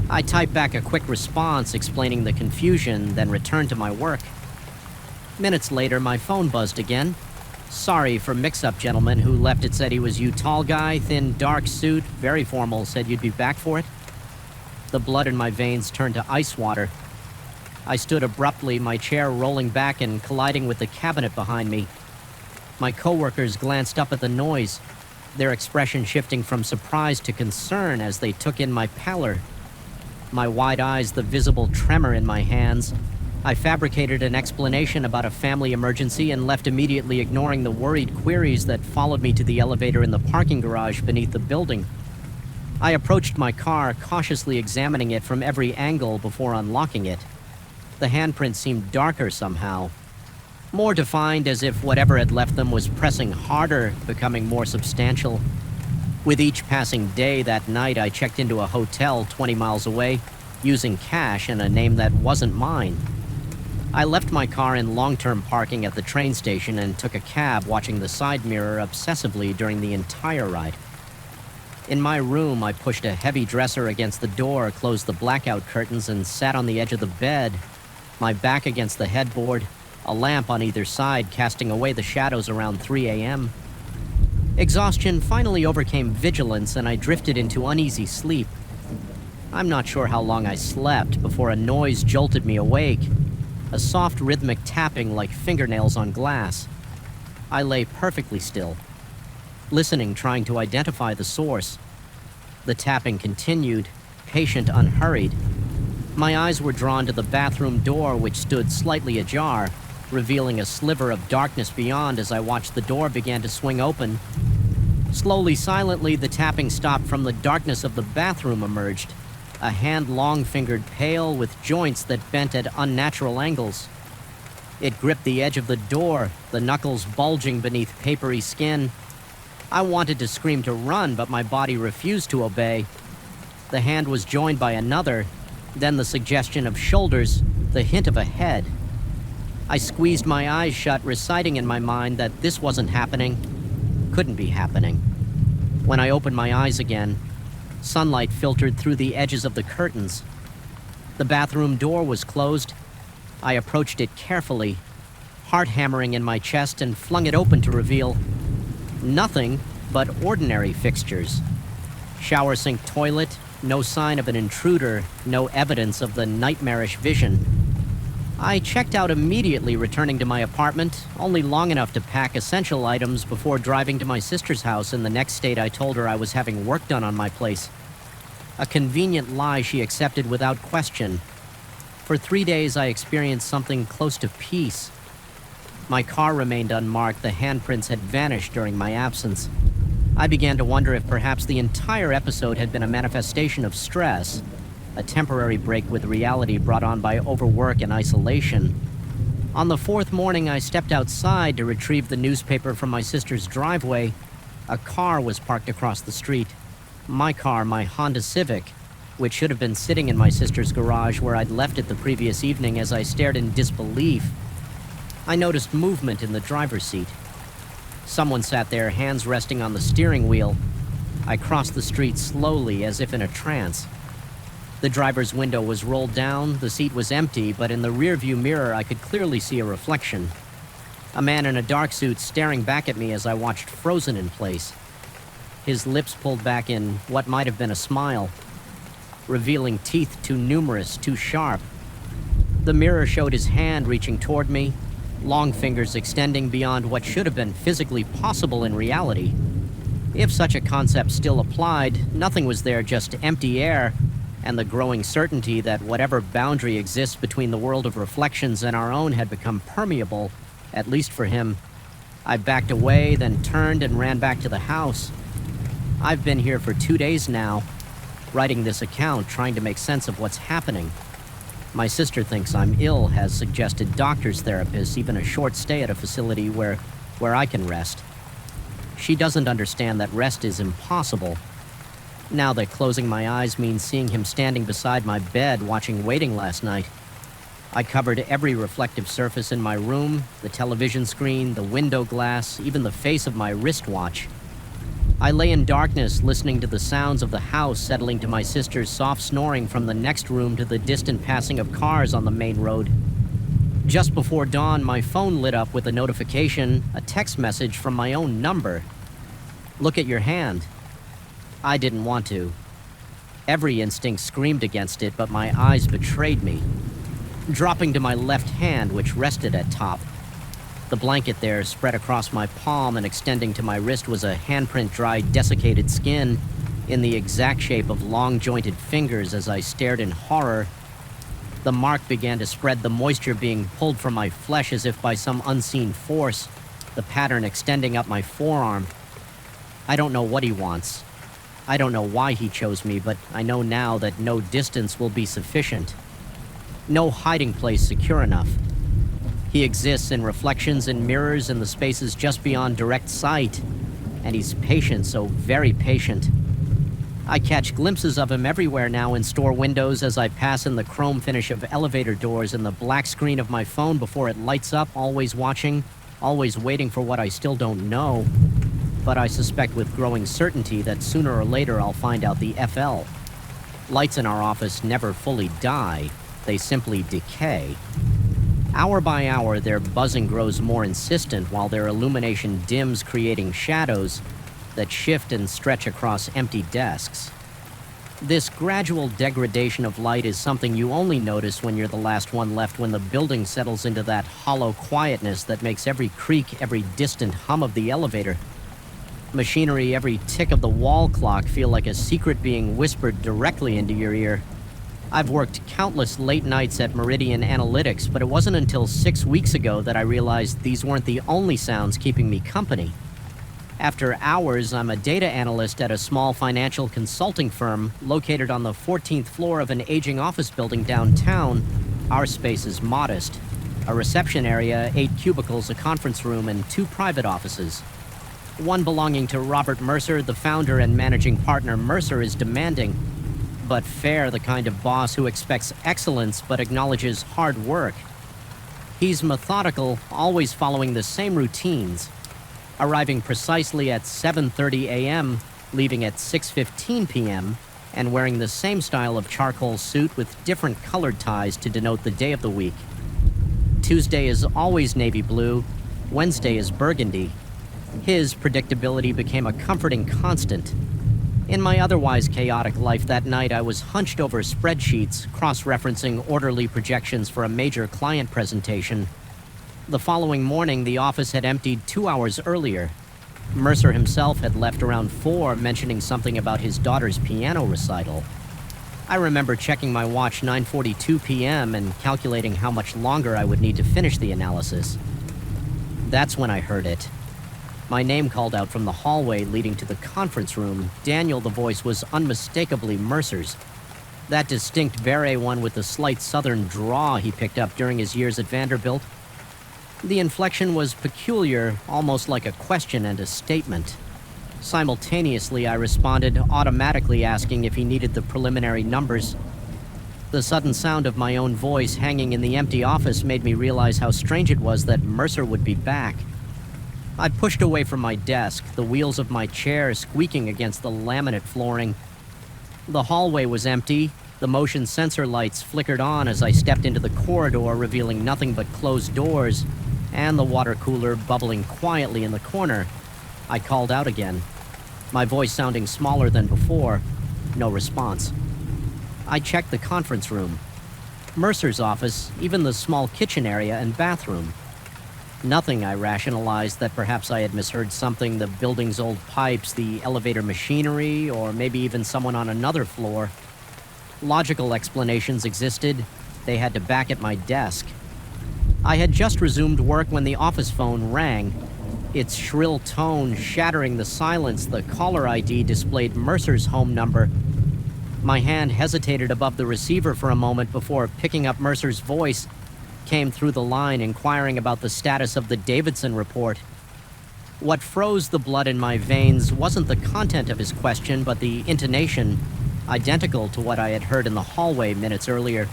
I typed back a quick response explaining the confusion, then returned to my work. Minutes later, my phone buzzed again. "Sorry for mix-up, gentlemen. Who left it said he was you, tall guy, thin, dark suit, very formal, said you'd be back for it." The blood in my veins turned to ice water. I stood abruptly, my chair rolling back and colliding with the cabinet behind me. My coworkers glanced up at the noise, their expression shifting from surprise to concern as they took in my pallor. My wide eyes, the visible tremor in my hands. I fabricated an explanation about a family emergency and left immediately, ignoring the worried queries that followed me to the elevator in the parking garage beneath the building. I approached my car, cautiously examining it from every angle before unlocking it. The handprint seemed darker somehow, more defined, as if whatever had left them was pressing harder, becoming more substantial. With each passing day that night, I checked into a hotel 20 miles away, using cash and a name that wasn't mine. I left my car in long-term parking at the train station and took a cab, watching the side mirror obsessively during the entire ride. In my room, I pushed a heavy dresser against the door, closed the blackout curtains, and sat on the edge of the bed, my back against the headboard, a lamp on either side casting away the shadows around 3 a.m. Exhaustion finally overcame vigilance, and I drifted into uneasy sleep. I'm not sure how long I slept before a noise jolted me awake, a soft rhythmic tapping like fingernails on glass. I lay perfectly still, listening, trying to identify the source. The tapping continued, patient, unhurried. My eyes were drawn to the bathroom door, which stood slightly ajar, revealing a sliver of darkness beyond as I watched the door begin to swing open. Slowly, silently, the tapping stopped. From the darkness of the bathroom emerged a hand long-fingered pail with joints that bent at unnatural angles. It gripped the edge of the door, the knuckles bulging beneath papery skin. I wanted to scream to run, but my body refused to obey. The hand was joined by another, then the suggestion of shoulders, the hint of a head. I squeezed my eyes shut, reciting in my mind that this wasn't happening, couldn't be happening. When I opened my eyes again, sunlight filtered through the edges of the curtains. The bathroom door was closed. I approached it carefully, heart hammering in my chest, and flung it open to reveal nothing but ordinary fixtures. Shower sink toilet, No sign of an intruder, no evidence of the nightmarish vision. I checked out immediately, returning to my apartment, only long enough to pack essential items before driving to my sister's house in the next state. I told her I was having work done on my place. A convenient lie she accepted without question. For 3 days, I experienced something close to peace. My car remained unmarked. The handprints had vanished during my absence. I began to wonder if perhaps the entire episode had been a manifestation of stress, a temporary break with reality brought on by overwork and isolation. On the 4th morning, I stepped outside to retrieve the newspaper from my sister's driveway. A car was parked across the street. My car, my Honda Civic, which should have been sitting in my sister's garage where I'd left it the previous evening. As I stared in disbelief, I noticed movement in the driver's seat. Someone sat there, hands resting on the steering wheel. I crossed the street slowly, as if in a trance. The driver's window was rolled down, the seat was empty, but in the rearview mirror I could clearly see a reflection. A man in a dark suit staring back at me as I watched frozen in place. His lips pulled back in what might have been a smile, revealing teeth too numerous, too sharp. The mirror showed his hand reaching toward me, long fingers extending beyond what should have been physically possible in reality. If such a concept still applied, nothing was there, just empty air, and the growing certainty that whatever boundary exists between the world of reflections and our own had become permeable, at least for him. I backed away, then turned and ran back to the house. I've been here for 2 days now, writing this account, trying to make sense of what's happening. My sister thinks I'm ill, has suggested doctors, therapists, even a short stay at a facility where I can rest. She doesn't understand that rest is impossible. Now that closing my eyes means seeing him standing beside my bed watching Waiting last night. I covered every reflective surface in my room, the television screen, the window glass, even the face of my wristwatch. I lay in darkness, listening to the sounds of the house settling to my sister's soft snoring from the next room to the distant passing of cars on the main road. Just before dawn, my phone lit up with a notification, a text message from my own number. "Look at your hand." I didn't want to. Every instinct screamed against it, but my eyes betrayed me. Dropping to my left hand, which rested at top. The blanket there, spread across my palm and extending to my wrist, was a handprint, dry, desiccated skin in the exact shape of long-jointed fingers. As I stared in horror, the mark began to spread, the moisture being pulled from my flesh as if by some unseen force, the pattern extending up my forearm. I don't know what he wants. I don't know why he chose me, but I know now that no distance will be sufficient. No hiding place secure enough. He exists in reflections and mirrors in the spaces just beyond direct sight, and he's patient, so very patient. I catch glimpses of him everywhere now, in store windows as I pass, in the chrome finish of elevator doors, in the black screen of my phone before it lights up, always watching, always waiting for what I still don't know. But I suspect with growing certainty that sooner or later I'll find out the FL. Lights in our office never fully die, they simply decay. Hour by hour, their buzzing grows more insistent while their illumination dims, creating shadows that shift and stretch across empty desks. This gradual degradation of light is something you only notice when you're the last one left, when the building settles into that hollow quietness that makes every creak, every distant hum of the elevator, machinery, every tick of the wall clock feel like a secret being whispered directly into your ear. I've worked countless late nights at Meridian Analytics, but it wasn't until 6 weeks ago that I realized these weren't the only sounds keeping me company. After hours, I'm a data analyst at a small financial consulting firm located on the 14th floor of an aging office building downtown. Our space is modest. A reception area, 8 cubicles, a conference room, and 2 private offices. One belonging to Robert Mercer, the founder and managing partner. Mercer is demanding, but fair, the kind of boss who expects excellence but acknowledges hard work. He's methodical, always following the same routines, arriving precisely at 7:30 a.m., leaving at 6:15 p.m., and wearing the same style of charcoal suit with different colored ties to denote the day of the week. Tuesday is always navy blue, Wednesday is burgundy. His predictability became a comforting constant. In my otherwise chaotic life that night, I was hunched over spreadsheets, cross-referencing orderly projections for a major client presentation. The following morning, the office had emptied 2 hours earlier. Mercer himself had left around 4, mentioning something about his daughter's piano recital. I remember checking my watch 9:42 p.m. and calculating how much longer I would need to finish the analysis. That's when I heard it. My name called out from the hallway leading to the conference room. Daniel, the voice, was unmistakably Mercer's. That distinct beret one with the slight southern drawl he picked up during his years at Vanderbilt. The inflection was peculiar, almost like a question and a statement. Simultaneously, I responded, automatically asking if he needed the preliminary numbers. The sudden sound of my own voice hanging in the empty office made me realize how strange it was that Mercer would be back. I pushed away from my desk, the wheels of my chair squeaking against the laminate flooring. The hallway was empty. The motion sensor lights flickered on as I stepped into the corridor, revealing nothing but closed doors and the water cooler bubbling quietly in the corner. I called out again, my voice sounding smaller than before. No response. I checked the conference room, Mercer's office, even the small kitchen area and bathroom. Nothing. I rationalized that perhaps I had misheard something, the building's old pipes, the elevator machinery, or maybe even someone on another floor. Logical explanations existed. They had to back at my desk. I had just resumed work when the office phone rang. Its shrill tone shattering the silence, the caller ID displayed Mercer's home number. My hand hesitated above the receiver for a moment before picking up Mercer's voice. Came through the line inquiring about the status of the Davidson report. What froze the blood in my veins wasn't the content of his question, but the intonation, identical to what I had heard in the hallway minutes earlier.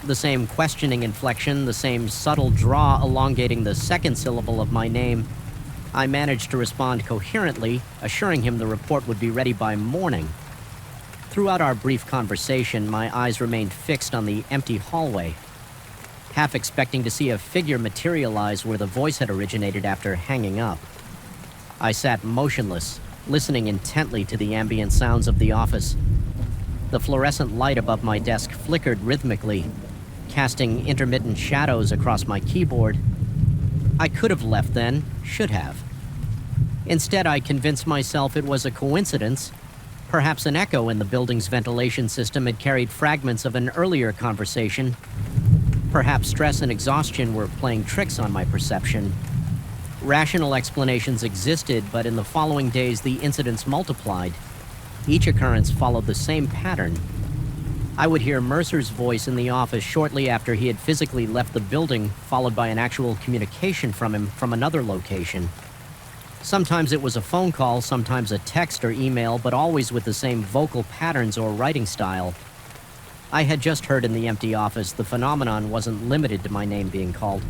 The same questioning inflection, the same subtle draw elongating the second syllable of my name. I managed to respond coherently, assuring him the report would be ready by morning. Throughout our brief conversation, my eyes remained fixed on the empty hallway, half expecting to see a figure materialize where the voice had originated after hanging up. I sat motionless, listening intently to the ambient sounds of the office. The fluorescent light above my desk flickered rhythmically, casting intermittent shadows across my keyboard. I could have left then, should have. Instead, I convinced myself it was a coincidence. Perhaps an echo in the building's ventilation system had carried fragments of an earlier conversation. Perhaps stress and exhaustion were playing tricks on my perception. Rational explanations existed, but in the following days the incidents multiplied. Each occurrence followed the same pattern. I would hear Mercer's voice in the office shortly after he had physically left the building, followed by an actual communication from him from another location. Sometimes it was a phone call, sometimes a text or email, but always with the same vocal patterns or writing style. I had just heard in the empty office the phenomenon wasn't limited to my name being called.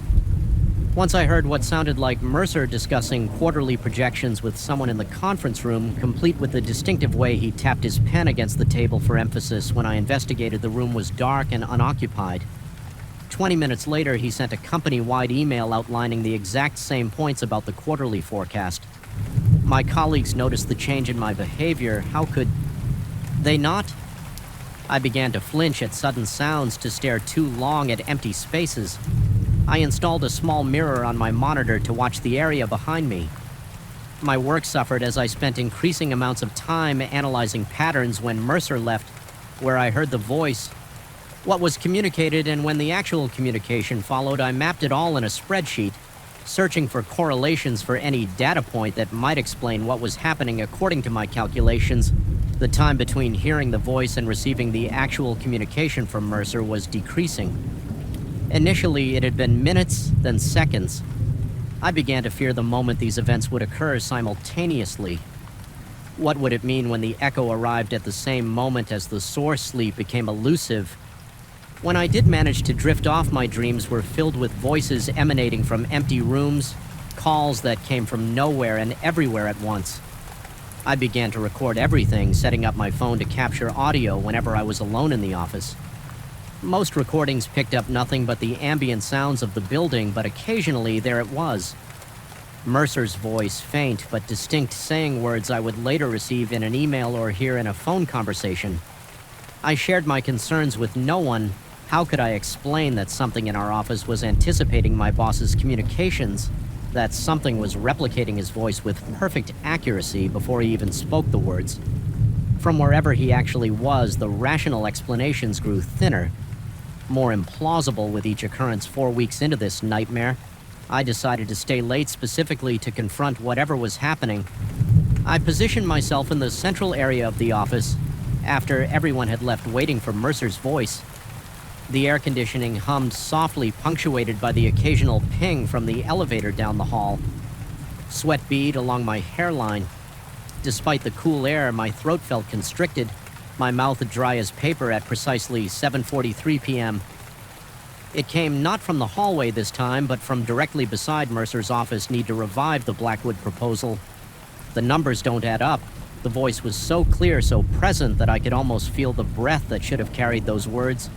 Once I heard what sounded like Mercer discussing quarterly projections with someone in the conference room, complete with the distinctive way he tapped his pen against the table for emphasis. When I investigated, the room was dark and unoccupied. 20 minutes later, he sent a company-wide email outlining the exact same points about the quarterly forecast. My colleagues noticed the change in my behavior. How could they not? I began to flinch at sudden sounds, to stare too long at empty spaces. I installed a small mirror on my monitor to watch the area behind me. My work suffered as I spent increasing amounts of time analyzing patterns when Mercer left, where I heard the voice, what was communicated, and when the actual communication followed. I mapped it all in a spreadsheet, searching for correlations for any data point that might explain what was happening. According to my calculations, the time between hearing the voice and receiving the actual communication from Mercer was decreasing. Initially, it had been minutes, then seconds. I began to fear the moment these events would occur simultaneously. What would it mean when the echo arrived at the same moment as the source sleep became elusive? When I did manage to drift off, my dreams were filled with voices emanating from empty rooms, calls that came from nowhere and everywhere at once. I began to record everything, setting up my phone to capture audio whenever I was alone in the office. Most recordings picked up nothing but the ambient sounds of the building, but occasionally there it was. Mercer's voice, faint but distinct, saying words I would later receive in an email or hear in a phone conversation. I shared my concerns with no one. How could I explain that something in our office was anticipating my boss's communications, that something was replicating his voice with perfect accuracy before he even spoke the words? From wherever he actually was, the rational explanations grew thinner, more implausible with each occurrence 4 weeks into this nightmare. I decided to stay late specifically to confront whatever was happening. I positioned myself in the central area of the office after everyone had left waiting for Mercer's voice. The air conditioning hummed softly, punctuated by the occasional ping from the elevator down the hall. Sweat bead along my hairline. Despite the cool air, my throat felt constricted, my mouth dry as paper at precisely 7:43 p.m. It came not from the hallway this time, but from directly beside Mercer's office. Need to revive the Blackwood proposal. The numbers don't add up. The voice was so clear, so present, that I could almost feel the breath that should have carried those words.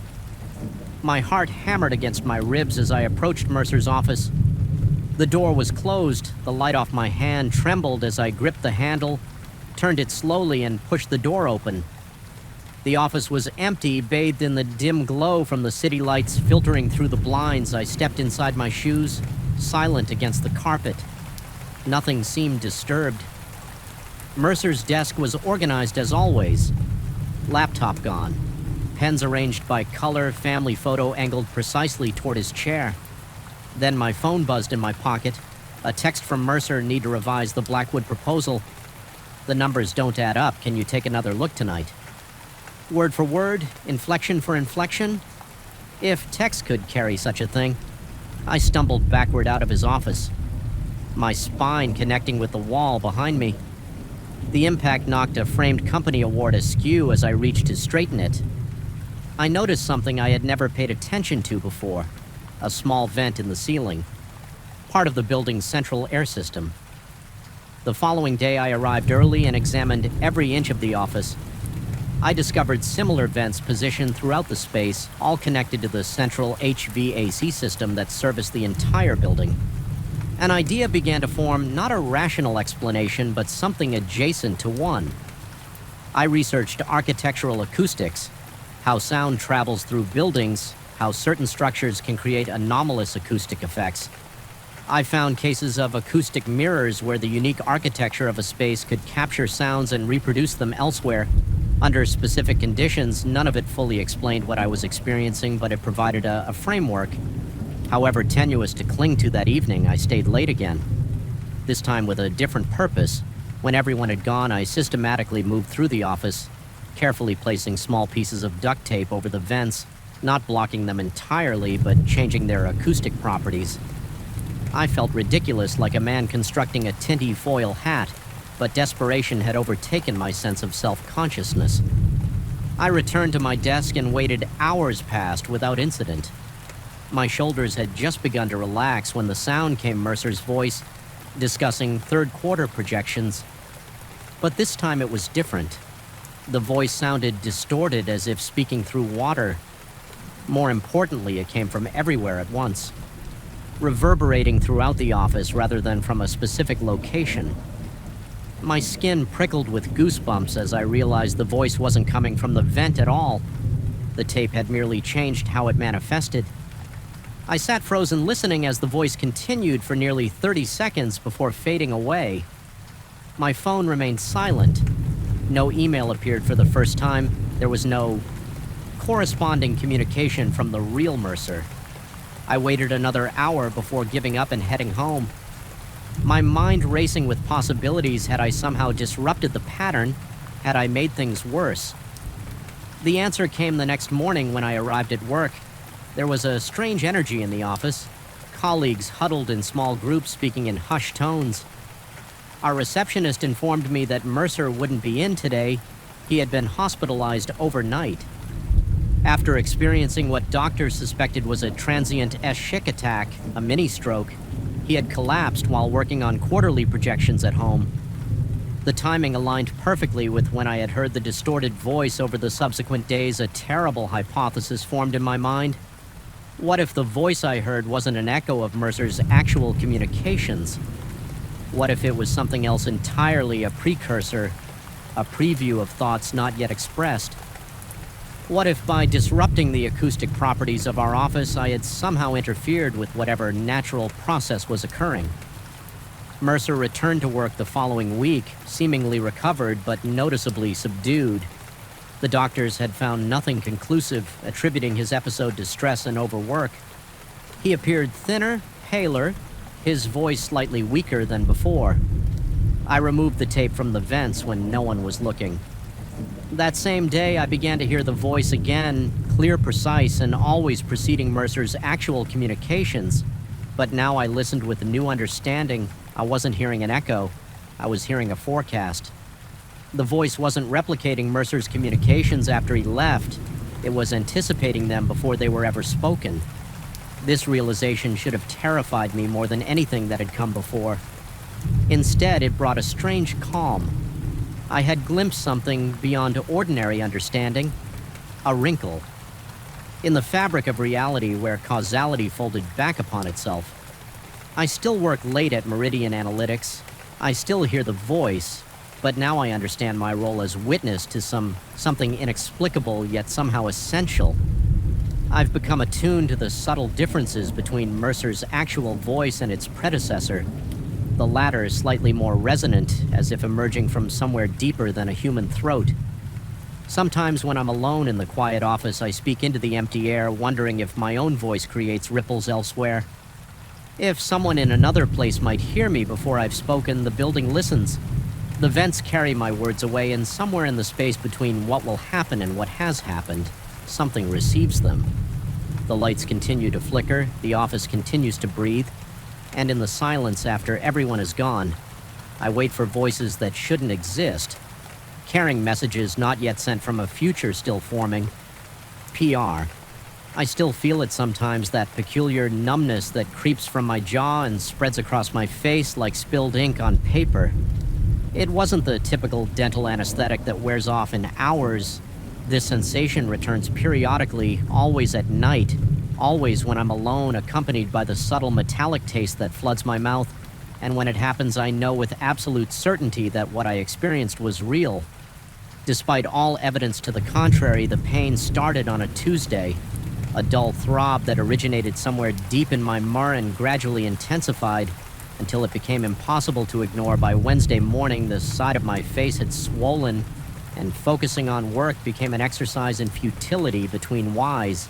My heart hammered against my ribs as I approached Mercer's office. The door was closed. The light off my hand trembled as I gripped the handle, turned it slowly, and pushed the door open. The office was empty, bathed in the dim glow from the city lights filtering through the blinds. I stepped inside my shoes, silent against the carpet. Nothing seemed disturbed. Mercer's desk was organized as always. Laptop gone. Pens arranged by color, family photo angled precisely toward his chair. Then my phone buzzed in my pocket. A text from Mercer: need to revise the Blackwood proposal. The numbers don't add up. Can you take another look tonight? Word for word, inflection for inflection. If text could carry such a thing. I stumbled backward out of his office, my spine connecting with the wall behind me. The impact knocked a framed company award askew as I reached to straighten it. I noticed something I had never paid attention to before: a small vent in the ceiling, part of the building's central air system. The following day, I arrived early and examined every inch of the office. I discovered similar vents positioned throughout the space, all connected to the central HVAC system that serviced the entire building. An idea began to form, not a rational explanation, but something adjacent to one. I researched architectural acoustics, how sound travels through buildings, how certain structures can create anomalous acoustic effects. I found cases of acoustic mirrors where the unique architecture of a space could capture sounds and reproduce them elsewhere. Under specific conditions, none of it fully explained what I was experiencing, but it provided a framework. However tenuous to cling to that evening, I stayed late again. This time with a different purpose. When everyone had gone, I systematically moved through the office, carefully placing small pieces of duct tape over the vents, not blocking them entirely, but changing their acoustic properties. I felt ridiculous, like a man constructing a tinty foil hat, but desperation had overtaken my sense of self-consciousness. I returned to my desk and waited hours past without incident. My shoulders had just begun to relax when the sound came: Mercer's voice discussing third-quarter projections. But this time it was different. The voice sounded distorted, as if speaking through water. More importantly, it came from everywhere at once, reverberating throughout the office rather than from a specific location. My skin prickled with goosebumps as I realized the voice wasn't coming from the vent at all. The tape had merely changed how it manifested. I sat frozen, listening as the voice continued for nearly 30 seconds before fading away. My phone remained silent. No email appeared for the first time. There was no corresponding communication from the real Mercer. I waited another hour before giving up and heading home. My mind racing with possibilities. Had I somehow disrupted the pattern? Had I made things worse? The answer came the next morning when I arrived at work. There was a strange energy in the office. Colleagues huddled in small groups, speaking in hushed tones. Our receptionist informed me that Mercer wouldn't be in today. He had been hospitalized overnight. After experiencing what doctors suspected was a transient escherichia attack, a mini-stroke, he had collapsed while working on quarterly projections at home. The timing aligned perfectly with when I had heard the distorted voice over the subsequent days. A terrible hypothesis formed in my mind. What if the voice I heard wasn't an echo of Mercer's actual communications? What if it was something else entirely, a precursor, a preview of thoughts not yet expressed? What if by disrupting the acoustic properties of our office, I had somehow interfered with whatever natural process was occurring? Mercer returned to work the following week, seemingly recovered but noticeably subdued. The doctors had found nothing conclusive, attributing his episode to stress and overwork. He appeared thinner, paler, his voice slightly weaker than before. I removed the tape from the vents when no one was looking. That same day, I began to hear the voice again, clear, precise, and always preceding Mercer's actual communications. But now I listened with a new understanding. I wasn't hearing an echo. I was hearing a forecast. The voice wasn't replicating Mercer's communications after he left. It was anticipating them before they were ever spoken. This realization should have terrified me more than anything that had come before. Instead, it brought a strange calm. I had glimpsed something beyond ordinary understanding, a wrinkle. In the fabric of reality where causality folded back upon itself. I still work late at Meridian Analytics. I still hear the voice, but now I understand my role as witness to something inexplicable yet somehow essential. I've become attuned to the subtle differences between Mercer's actual voice and its predecessor. The latter slightly more resonant, as if emerging from somewhere deeper than a human throat. Sometimes when I'm alone in the quiet office, I speak into the empty air, wondering if my own voice creates ripples elsewhere. If someone in another place might hear me before I've spoken, the building listens. The vents carry my words away, and somewhere in the space between what will happen and what has happened, something receives them. The lights continue to flicker, the office continues to breathe, and in the silence after everyone is gone, I wait for voices that shouldn't exist, carrying messages not yet sent from a future still forming. PR. I still feel it sometimes, that peculiar numbness that creeps from my jaw and spreads across my face like spilled ink on paper. It wasn't the typical dental anesthetic that wears off in hours. This sensation returns periodically, always at night, always when I'm alone, accompanied by the subtle metallic taste that floods my mouth, and when it happens I know with absolute certainty that what I experienced was real. Despite all evidence to the contrary, the pain started on a Tuesday. A dull throb that originated somewhere deep in my mur and gradually intensified until it became impossible to ignore. By Wednesday morning, the side of my face had swollen, and focusing on work became an exercise in futility between whys.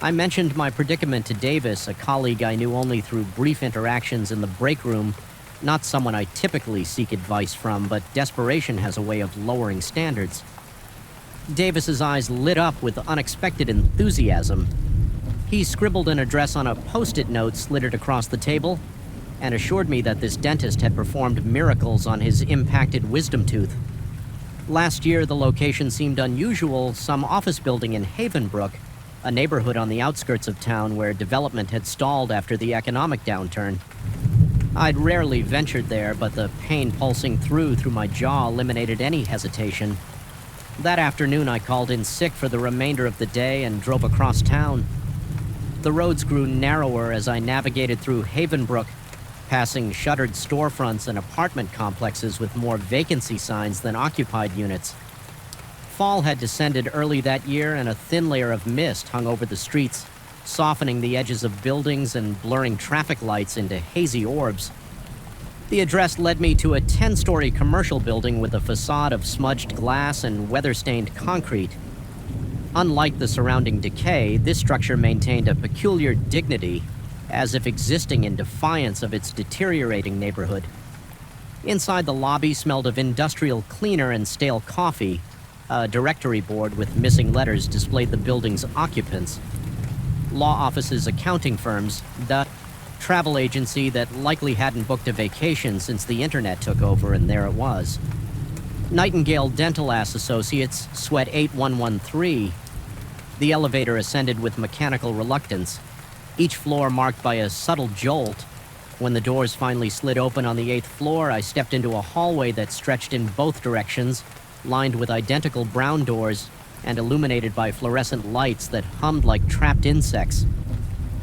I mentioned my predicament to Davis, a colleague I knew only through brief interactions in the break room, not someone I typically seek advice from, but desperation has a way of lowering standards. Davis's eyes lit up with unexpected enthusiasm. He scribbled an address on a post-it note slittered across the table and assured me that this dentist had performed miracles on his impacted wisdom tooth. Last year, the location seemed unusual, some office building in Havenbrook, a neighborhood on the outskirts of town where development had stalled after the economic downturn. I'd rarely ventured there, but the pain pulsing through my jaw eliminated any hesitation. That afternoon, I called in sick for the remainder of the day and drove across town. The roads grew narrower as I navigated through Havenbrook, passing shuttered storefronts and apartment complexes with more vacancy signs than occupied units. Fall had descended early that year, and a thin layer of mist hung over the streets, softening the edges of buildings and blurring traffic lights into hazy orbs. The address led me to a 10-story commercial building with a facade of smudged glass and weather-stained concrete. Unlike the surrounding decay, this structure maintained a peculiar dignity, as if existing in defiance of its deteriorating neighborhood. Inside, the lobby smelled of industrial cleaner and stale coffee. A directory board with missing letters displayed the building's occupants. Law offices, accounting firms, the travel agency that likely hadn't booked a vacation since the internet took over, and there it was. Nightingale Dental Ass Associates, Sweat 8113. The elevator ascended with mechanical reluctance, each floor marked by a subtle jolt. When the doors finally slid open on the 8th floor, I stepped into a hallway that stretched in both directions, lined with identical brown doors and illuminated by fluorescent lights that hummed like trapped insects.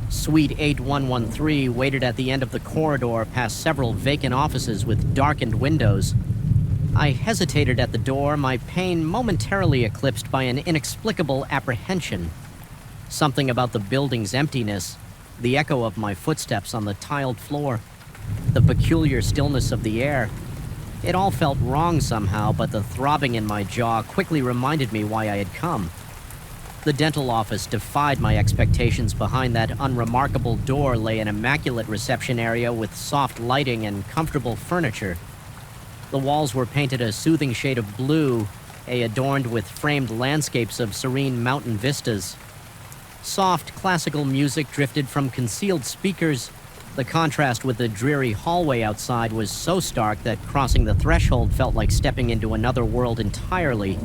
Suite 8113 waited at the end of the corridor past several vacant offices with darkened windows. I hesitated at the door, my pain momentarily eclipsed by an inexplicable apprehension. Something about the building's emptiness, the echo of my footsteps on the tiled floor, the peculiar stillness of the air. It all felt wrong somehow, but the throbbing in my jaw quickly reminded me why I had come. The dental office defied my expectations. Behind that unremarkable door lay an immaculate reception area with soft lighting and comfortable furniture. The walls were painted a soothing shade of blue, adorned with framed landscapes of serene mountain vistas. Soft, classical music drifted from concealed speakers. The contrast with the dreary hallway outside was so stark that crossing the threshold felt like stepping into another world entirely.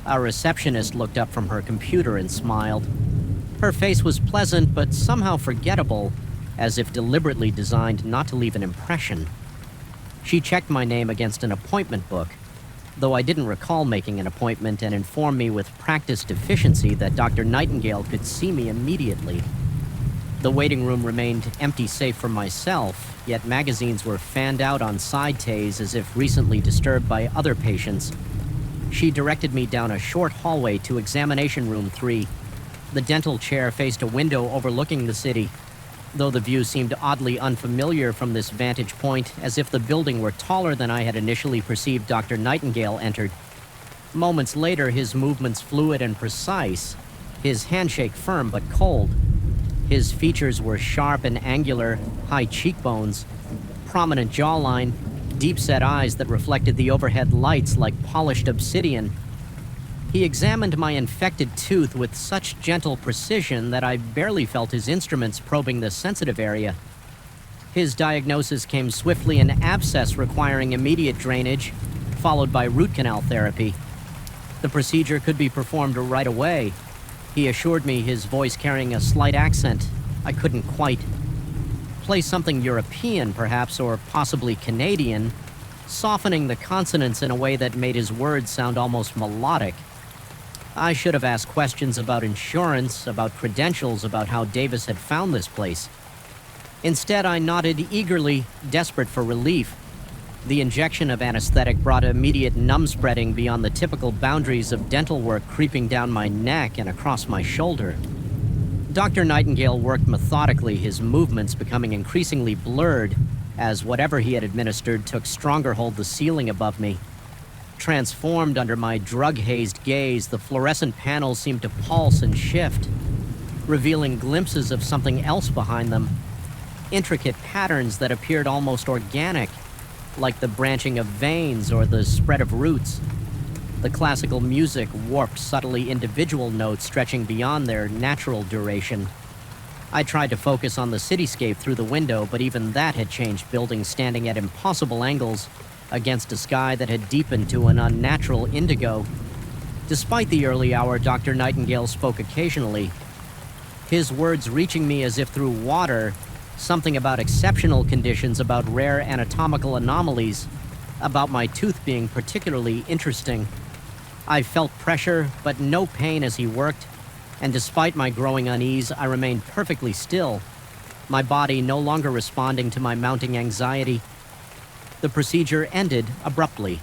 Our receptionist looked up from her computer and smiled. Her face was pleasant but somehow forgettable, as if deliberately designed not to leave an impression. She checked my name against an appointment book, though I didn't recall making an appointment, and informed me with practiced efficiency that Dr. Nightingale could see me immediately. The waiting room remained empty save for myself, yet magazines were fanned out on side tays as if recently disturbed by other patients. She directed me down a short hallway to examination room 3. The dental chair faced a window overlooking the city, though the view seemed oddly unfamiliar from this vantage point, as if the building were taller than I had initially perceived. Dr. Nightingale entered. Moments later, his movements fluid and precise, his handshake firm but cold. His features were sharp and angular, high cheekbones, prominent jawline, deep-set eyes that reflected the overhead lights like polished obsidian. He examined my infected tooth with such gentle precision that I barely felt his instruments probing the sensitive area. His diagnosis came swiftly: an abscess requiring immediate drainage, followed by root canal therapy. The procedure could be performed right away. He assured me, his voice carrying a slight accent. I couldn't quite place something European, perhaps, or possibly Canadian, softening the consonants in a way that made his words sound almost melodic. I should have asked questions about insurance, about credentials, about how Davis had found this place. Instead, I nodded eagerly, desperate for relief. The injection of anesthetic brought immediate numb-spreading beyond the typical boundaries of dental work, creeping down my neck and across my shoulder. Dr. Nightingale worked methodically, his movements becoming increasingly blurred as whatever he had administered took stronger hold the ceiling above me. Transformed under my drug-hazed gaze, the fluorescent panels seemed to pulse and shift, revealing glimpses of something else behind them. Intricate patterns that appeared almost organic, like the branching of veins or the spread of roots. The classical music warped subtly individual notes stretching beyond their natural duration. I tried to focus on the cityscape through the window, but even that had changed, buildings standing at impossible angles against a sky that had deepened to an unnatural indigo. Despite the early hour, Dr. Nightingale spoke occasionally, his words reaching me as if through water, something about exceptional conditions, about rare anatomical anomalies, about my tooth being particularly interesting. I felt pressure, but no pain as he worked, and despite my growing unease, I remained perfectly still, my body no longer responding to my mounting anxiety. The procedure ended abruptly.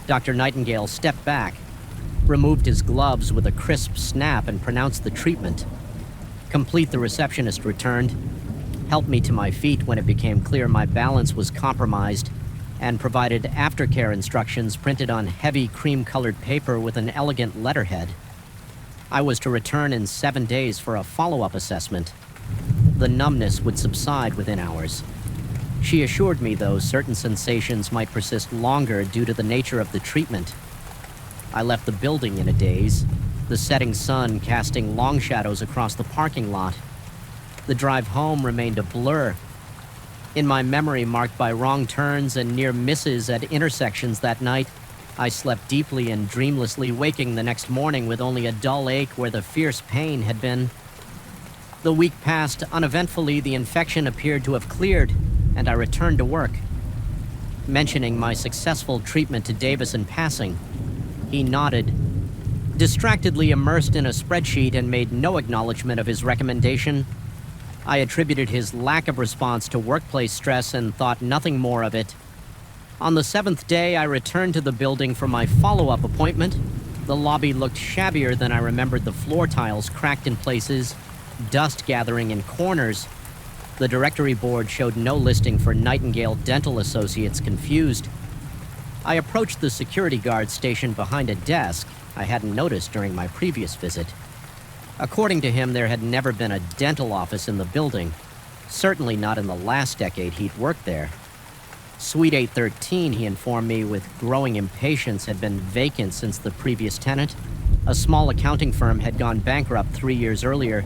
Dr. Nightingale stepped back, removed his gloves with a crisp snap, and pronounced the treatment. Complete, the receptionist returned, helped me to my feet when it became clear my balance was compromised, and provided aftercare instructions printed on heavy cream-colored paper with an elegant letterhead. I was to return in 7 days for a follow-up assessment. The numbness would subside within hours. She assured me, though, certain sensations might persist longer due to the nature of the treatment. I left the building in a daze, the setting sun casting long shadows across the parking lot. The drive home remained a blur. In my memory, marked by wrong turns and near misses at intersections that night, I slept deeply and dreamlessly, waking the next morning with only a dull ache where the fierce pain had been. The week passed uneventfully. The infection appeared to have cleared, and I returned to work. Mentioning my successful treatment to Davis in passing, he nodded, distractedly immersed in a spreadsheet, and made no acknowledgement of his recommendation. I attributed his lack of response to workplace stress and thought nothing more of it. On the 7th day, I returned to the building for my follow-up appointment. The lobby looked shabbier than I remembered, the floor tiles cracked in places, dust gathering in corners. The directory board showed no listing for Nightingale Dental Associates, confused. I approached the security guard stationed behind a desk I hadn't noticed during my previous visit. According to him, there had never been a dental office in the building, certainly not in the last decade he'd worked there. Suite 813, he informed me with growing impatience, had been vacant since the previous tenant. A small accounting firm had gone bankrupt 3 years earlier.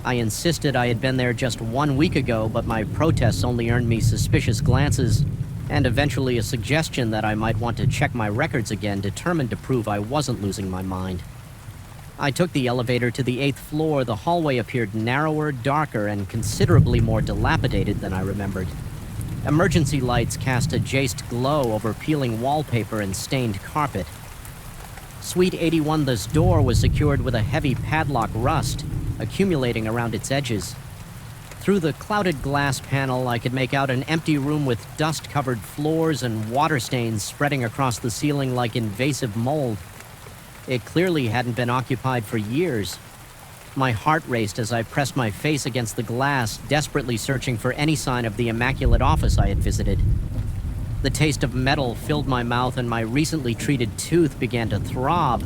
I insisted I had been there just 1 week ago, but my protests only earned me suspicious glances, and eventually a suggestion that I might want to check my records again, determined to prove I wasn't losing my mind. I took the elevator to the 8th floor. The hallway appeared narrower, darker, and considerably more dilapidated than I remembered. Emergency lights cast a jaced glow over peeling wallpaper and stained carpet. Suite 81's door was secured with a heavy padlock rust, accumulating around its edges. Through the clouded glass panel, I could make out an empty room with dust-covered floors and water stains spreading across the ceiling like invasive mold. It clearly hadn't been occupied for years. My heart raced as I pressed my face against the glass, desperately searching for any sign of the immaculate office I had visited. The taste of metal filled my mouth and my recently treated tooth began to throb,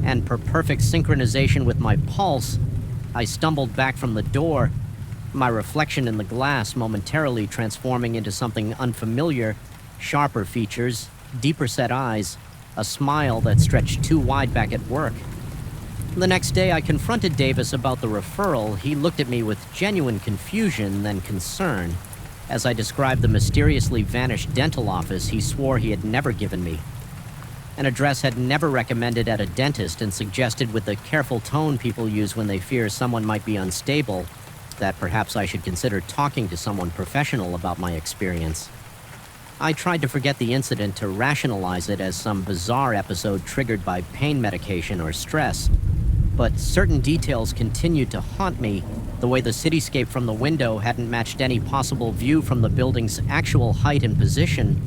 and per perfect synchronization with my pulse, I stumbled back from the door, my reflection in the glass momentarily transforming into something unfamiliar, sharper features, deeper set eyes, a smile that stretched too wide back at work. The next day, I confronted Davis about the referral. He looked at me with genuine confusion, then concern, as I described the mysteriously vanished dental office he swore he had never given me. An address had never recommended at a dentist, and suggested with the careful tone people use when they fear someone might be unstable, that perhaps I should consider talking to someone professional about my experience. I tried to forget the incident, to rationalize it as some bizarre episode triggered by pain medication or stress, but certain details continued to haunt me. The way the cityscape from the window hadn't matched any possible view from the building's actual height and position,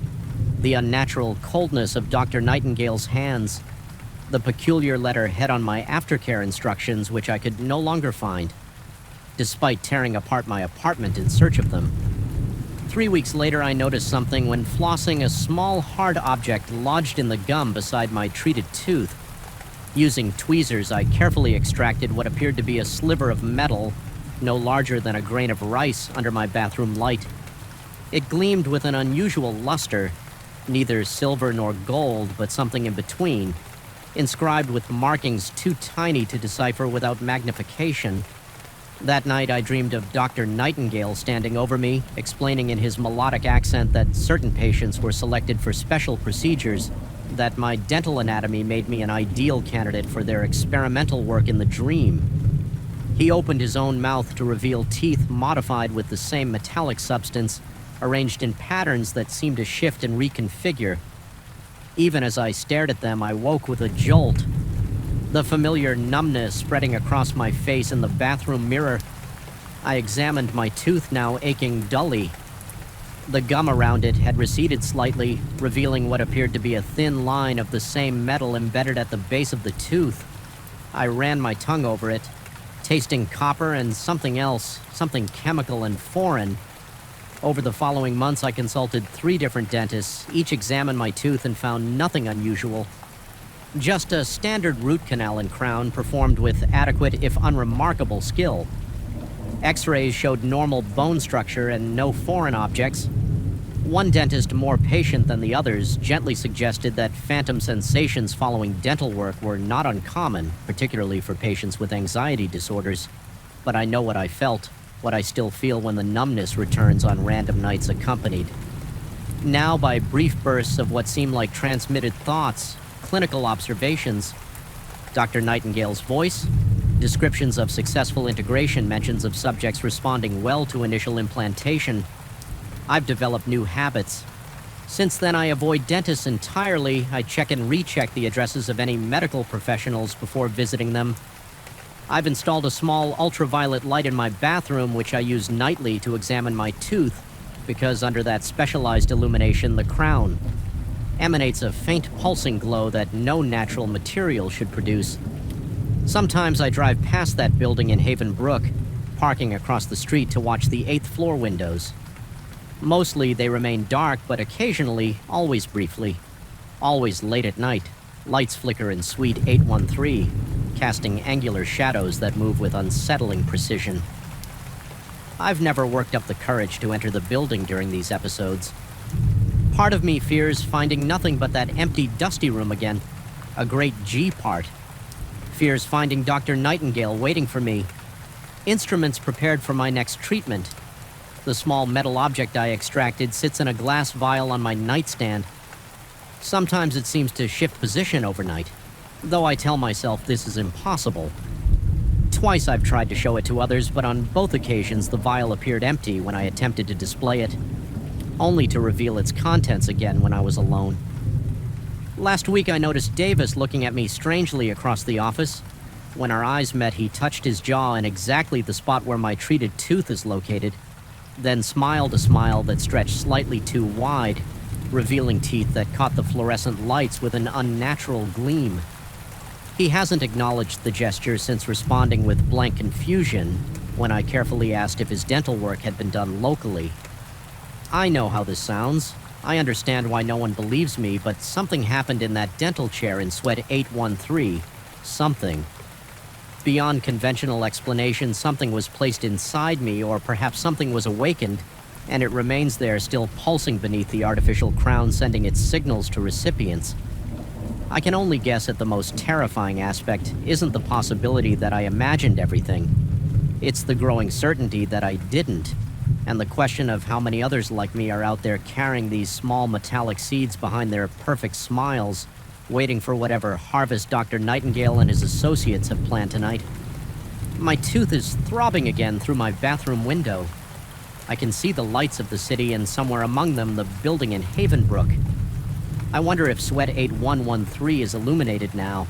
the unnatural coldness of Dr. Nightingale's hands, the peculiar letterhead on my aftercare instructions, which I could no longer find, despite tearing apart my apartment in search of them. 3 weeks later, I noticed something when flossing. A small, hard object lodged in the gum beside my treated tooth. Using tweezers, I carefully extracted what appeared to be a sliver of metal, no larger than a grain of rice, under my bathroom light. It gleamed with an unusual luster, neither silver nor gold, but something in between, inscribed with markings too tiny to decipher without magnification. That night, I dreamed of Dr. Nightingale standing over me, explaining in his melodic accent that certain patients were selected for special procedures, that my dental anatomy made me an ideal candidate for their experimental work in the dream. He opened his own mouth to reveal teeth modified with the same metallic substance, arranged in patterns that seemed to shift and reconfigure. Even as I stared at them, I woke with a jolt. The familiar numbness spreading across my face in the bathroom mirror. I examined my tooth, now aching dully. The gum around it had receded slightly, revealing what appeared to be a thin line of the same metal embedded at the base of the tooth. I ran my tongue over it, tasting copper and something else, something chemical and foreign. Over the following months, I consulted 3 different dentists. Each examined my tooth and found nothing unusual. Just a standard root canal and crown performed with adequate, if unremarkable, skill. X-rays showed normal bone structure and no foreign objects. One dentist, more patient than the others, gently suggested that phantom sensations following dental work were not uncommon, particularly for patients with anxiety disorders. But I know what I felt, what I still feel when the numbness returns on random nights accompanied. Now, by brief bursts of what seem like transmitted thoughts, clinical observations, Dr. Nightingale's voice, descriptions of successful integration, mentions of subjects responding well to initial implantation, I've developed new habits. Since then, I avoid dentists entirely. I check and recheck the addresses of any medical professionals before visiting them. I've installed a small ultraviolet light in my bathroom, which I use nightly to examine my tooth, because under that specialized illumination, the crown emanates a faint pulsing glow that no natural material should produce. Sometimes I drive past that building in Haven Brook, parking across the street to watch the 8th floor windows. Mostly they remain dark, but occasionally, always briefly, always late at night, lights flicker in Suite 813, casting angular shadows that move with unsettling precision. I've never worked up the courage to enter the building during these episodes. Part of me fears finding nothing but that empty, dusty room again, a great G part. Fears finding Dr. Nightingale waiting for me, instruments prepared for my next treatment. The small metal object I extracted sits in a glass vial on my nightstand. Sometimes it seems to shift position overnight, though I tell myself this is impossible. Twice I've tried to show it to others, but on both occasions the vial appeared empty when I attempted to display it, only to reveal its contents again when I was alone. Last week I noticed Davis looking at me strangely across the office. When our eyes met, he touched his jaw in exactly the spot where my treated tooth is located, then smiled a smile that stretched slightly too wide, revealing teeth that caught the fluorescent lights with an unnatural gleam. He hasn't acknowledged the gesture since responding with blank confusion when I carefully asked if his dental work had been done locally. I know how this sounds. I understand why no one believes me, but something happened in that dental chair in Suite 813. Something. Beyond conventional explanation, something was placed inside me, or perhaps something was awakened, and it remains there still pulsing beneath the artificial crown, sending its signals to recipients. I can only guess at the most terrifying aspect isn't the possibility that I imagined everything. It's the growing certainty that I didn't, and the question of how many others like me are out there carrying these small metallic seeds behind their perfect smiles, waiting for whatever harvest Dr. Nightingale and his associates have planned tonight. My tooth is throbbing again through my bathroom window. I can see the lights of the city, and somewhere among them the building in Haven Brook. I wonder if Suite 8113 is illuminated now.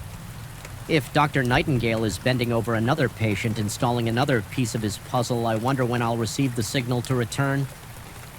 If Dr. Nightingale is bending over another patient, installing another piece of his puzzle, I wonder when I'll receive the signal to return.